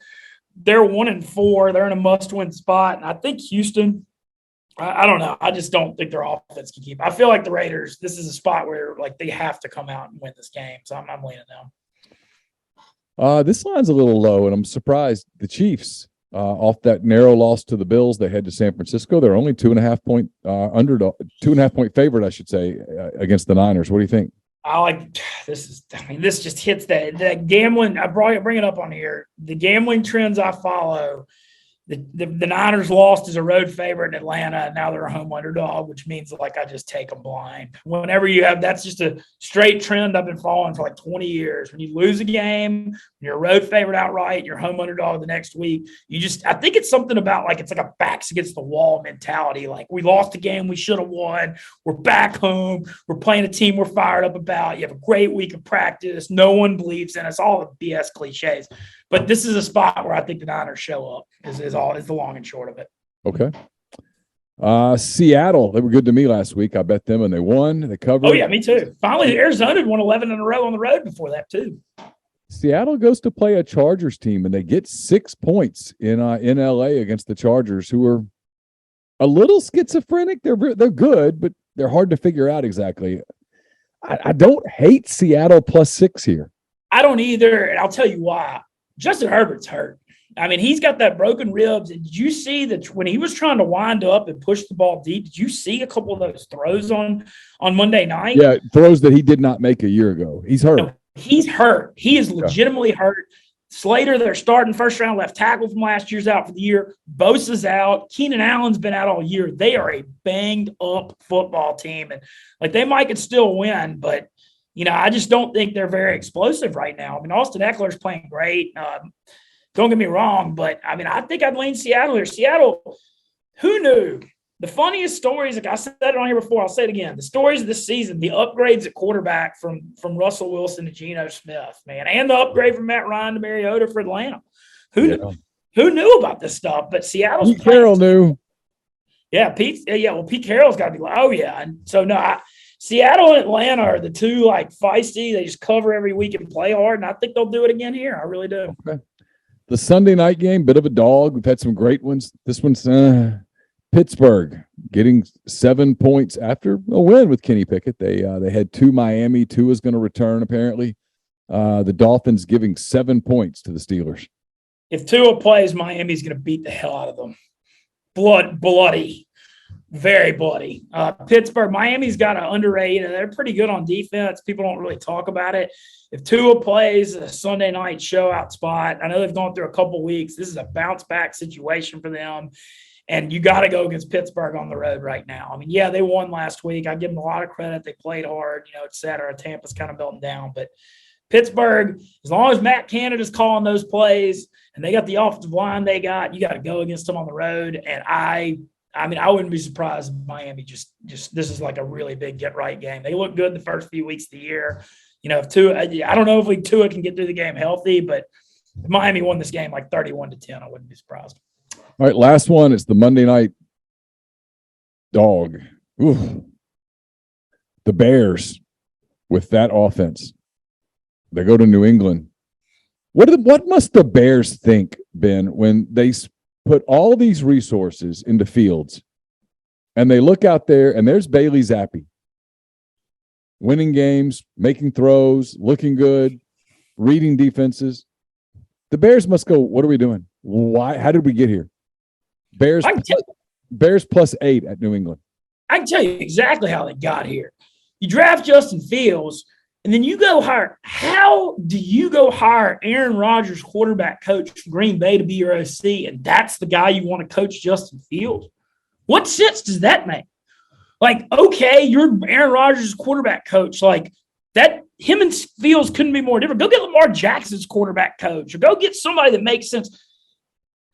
They're 1-4. They're in a must-win spot. And I think Houston, I don't know. I just don't think their offense can keep. I feel like the Raiders, this is a spot where they have to come out and win this game. So I'm leaning them. This line's a little low, and I'm surprised the Chiefs, off that narrow loss to the Bills, they head to San Francisco. They're only 2.5 point underdog, 2.5 point favorite, I should say, against the Niners. What do you think? I like this. This just hits that gambling. I bring it up on here. The gambling trends I follow. the Niners lost as a road favorite in Atlanta, and now they're a home underdog, which means like I just take them blind. Whenever you have, that's just a straight trend I've been following for like 20 years. When you lose a game, when you're a road favorite outright, you're home underdog the next week. I think it's something about like it's like a backs against the wall mentality. Like we lost a game we should have won. We're back home. We're playing a team we're fired up about. You have a great week of practice. No one believes in us. All the BS cliches. But this is a spot where I think the Niners show up. Is the long and short of it. Okay. Seattle, they were good to me last week. I bet them and they won. They covered. Oh yeah, me too. Finally, Arizona had won 11 in a row on the road before that too. Seattle goes to play a Chargers team and they get 6 points in LA against the Chargers, who are a little schizophrenic. They're good, but they're hard to figure out exactly. I don't hate Seattle +6 here. I don't either, and I'll tell you why. Justin Herbert's hurt. I mean, he's got that broken ribs. And did you see that when he was trying to wind up and push the ball deep? Did you see a couple of those throws on Monday night? Yeah, throws that he did not make a year ago. He's hurt. No, he's hurt. He is legitimately hurt. Slater, their starting first-round left tackle from last year's out for the year. Bosa's out. Keenan Allen's been out all year. They are a banged-up football team. And, like, they might could still win, but, you know, I just don't think they're very explosive right now. I mean, Austin Eckler's playing great. Don't get me wrong, but, I mean, I think I'd lean Seattle here. Seattle, who knew? The funniest stories, like I said it on here before, I'll say it again. The stories of this season, the upgrades at quarterback from Russell Wilson to Geno Smith, man, and the upgrade from Matt Ryan to Mariota for Atlanta. Who knew about this stuff? But Seattle's Pete Carroll knew. Yeah, Pete Carroll's got to be like, oh, yeah. And so, no, Seattle and Atlanta are the two, like, feisty. They just cover every week and play hard, and I think they'll do it again here. I really do. Okay. The Sunday night game, bit of a dog. We've had some great ones. This one's Pittsburgh getting 7 points after a win with Kenny Pickett. They had two Miami. Tua is going to return, apparently. The Dolphins giving 7 points to the Steelers. If Tua plays, Miami's going to beat the hell out of them. Bloody. Very bloody. Pittsburgh, Miami's got an underrated. They're pretty good on defense. People don't really talk about it. If Tua plays a Sunday night show-out spot, I know they've gone through a couple weeks. This is a bounce-back situation for them. And you got to go against Pittsburgh on the road right now. I mean, yeah, they won last week. I give them a lot of credit. They played hard, et cetera. Tampa's kind of melting down. But Pittsburgh, as long as Matt Canada's calling those plays and they got the offensive line they got, you got to go against them on the road. And I wouldn't be surprised if Miami just this is like a really big get-right game. They look good the first few weeks of the year. If Tua, I don't know if Tua can get through the game healthy, but if Miami won this game like 31-10, I wouldn't be surprised. All right, last one. It's the Monday night dog. Ooh. The Bears with that offense. They go to New England. What must the Bears think, Ben, when they put all these resources into Fields and they look out there and there's Bailey Zappi winning games, making throws, looking good, reading defenses? The Bears must go, what are we doing? Why? How did we get here? Bears +8 at New England. I can tell you exactly how they got here. You draft Justin Fields, and then you go hire. How do you go hire Aaron Rodgers, quarterback coach from Green Bay, to be your OC, and that's the guy you want to coach Justin Fields? What sense does that make? Like, okay, you're Aaron Rodgers' quarterback coach. Like, that him and Fields couldn't be more different. Go get Lamar Jackson's quarterback coach, or go get somebody that makes sense.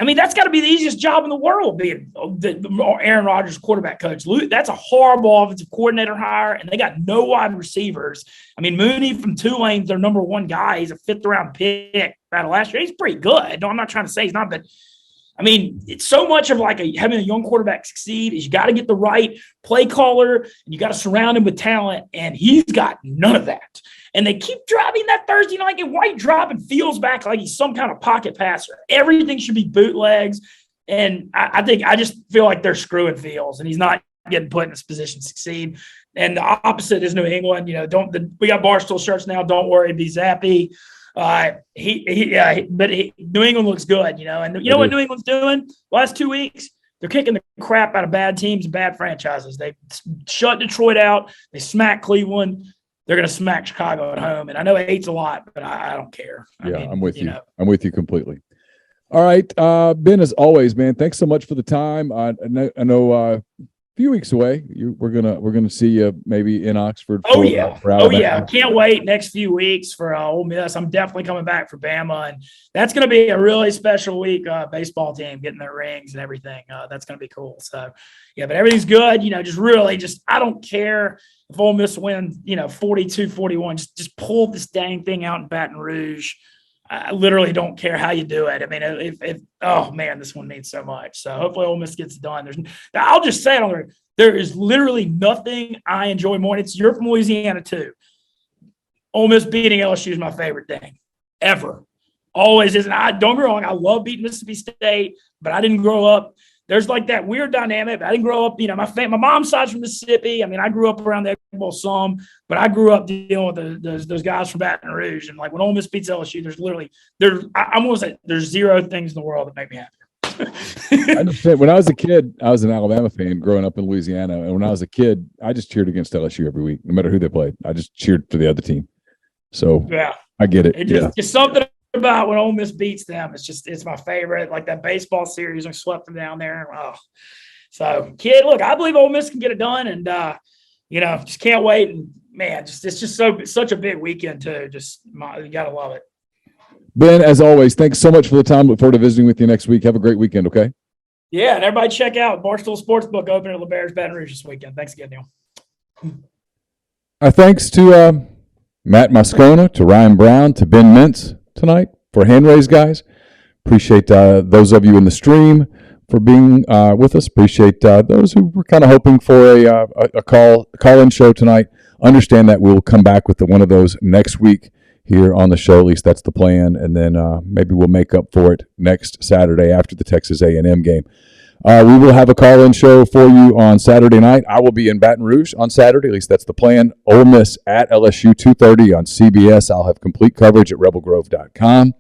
I mean, that's got to be the easiest job in the world, being the Aaron Rodgers quarterback coach. That's a horrible offensive coordinator hire, and they got no wide receivers. I mean, Mooney from Tulane's their number one guy. He's a fifth-round pick out of last year. He's pretty good. No, I'm not trying to say he's not, but I mean, it's so much of like having a young quarterback succeed is you got to get the right play caller, and you got to surround him with talent, and he's got none of that. And they keep driving that Thursday night game. Why dropping Fields back like he's some kind of pocket passer? Everything should be bootlegs. And I just feel like they're screwing Fields, and he's not getting put in this position to succeed. And the opposite is New England. We got Barstool shirts now. Don't worry, be Zappy. But New England looks good, And you know what New England's doing? Last 2 weeks, they're kicking the crap out of bad teams and bad franchises. They shut Detroit out. They smacked Cleveland. They're going to smack Chicago at home. And I know it hates a lot, but I don't care. I'm with you. I'm with you completely. All right, Ben, as always, man, thanks so much for the time. I know a few weeks away. We're gonna see you maybe in Oxford. Oh yeah, for Alabama. can't wait next few weeks for Ole Miss. I'm definitely coming back for Bama, and that's going to be a really special week. Baseball team getting their rings and everything. That's going to be cool. So yeah, but everything's good. Just I don't care if Ole Miss wins, 42-41. Just pull this dang thing out in Baton Rouge. I literally don't care how you do it. I mean, oh man, this one means so much. So hopefully Ole Miss gets it done. I'll just say it there is literally nothing I enjoy more. And you're from Louisiana too. Ole Miss beating LSU is my favorite thing ever. Always is. And don't get me wrong, I love beating Mississippi State, but I didn't grow up. There's like that weird dynamic. I didn't grow up, my mom's side's from Mississippi. I mean, I grew up around the Egg Bowl some, but I grew up dealing with those guys from Baton Rouge. And like when Ole Miss beats LSU, I'm almost like there's zero things in the world that make me happy. I understand. When I was a kid, I was an Alabama fan growing up in Louisiana. And when I was a kid, I just cheered against LSU every week, no matter who they played. I just cheered for the other team. So yeah, I get it. Just something about when Ole Miss beats them. It's my favorite. Like that baseball series, I swept them down there. Oh, so kid, look, I believe Ole Miss can get it done, and just can't wait. And man, it's just such a big weekend too. You gotta love it. Ben, as always, thanks so much for the time. Look forward to visiting with you next week. Have a great weekend. Okay. Yeah, and everybody check out Barstool Sportsbook open at LeBare's Baton Rouge this weekend. Thanks again, Neil. Our thanks to Matt Moscona, to Ryan Brown, to Ben Mintz tonight for hand raise, guys. Appreciate those of you in the stream for being with us. Appreciate those who were kind of hoping for a call-in show tonight. Understand that we'll come back with one of those next week here on the show. At least that's the plan, and then maybe we'll make up for it next Saturday after the Texas A&M game. We will have a call-in show for you on Saturday night. I will be in Baton Rouge on Saturday. At least that's the plan. Ole Miss at LSU 2:30 on CBS. I'll have complete coverage at rebelgrove.com.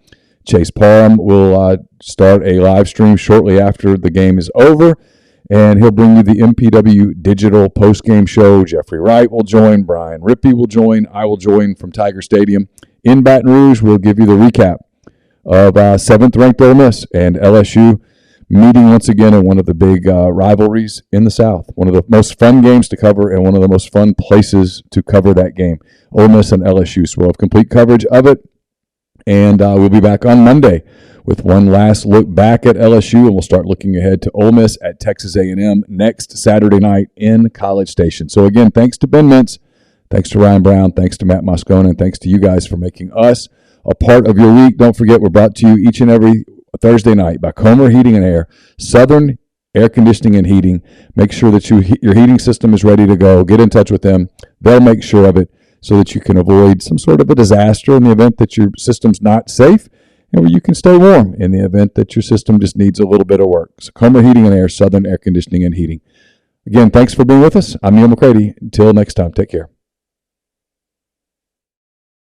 Chase Parham will start a live stream shortly after the game is over, and he'll bring you the MPW digital post-game show. Jeffrey Wright will join. Brian Rippey will join. I will join from Tiger Stadium in Baton Rouge. We'll give you the recap of 7th-ranked Ole Miss and LSU meeting once again in one of the big rivalries in the South. One of the most fun games to cover and one of the most fun places to cover that game. Ole Miss and LSU. So we'll have complete coverage of it. And we'll be back on Monday with one last look back at LSU, and we'll start looking ahead to Ole Miss at Texas A&M next Saturday night in College Station. So again, thanks to Ben Mintz, thanks to Ryan Brown, thanks to Matt Moscona, and thanks to you guys for making us a part of your week. Don't forget, we're brought to you each and every Thursday night by Comer Heating and Air, Southern Air Conditioning and Heating. Make sure that your heating system is ready to go. Get in touch with them. They'll make sure of it so that you can avoid some sort of a disaster in the event that your system's not safe, and where you can stay warm in the event that your system just needs a little bit of work. So Comer Heating and Air, Southern Air Conditioning and Heating. Again, thanks for being with us. I'm Neil McCready. Until next time, take care.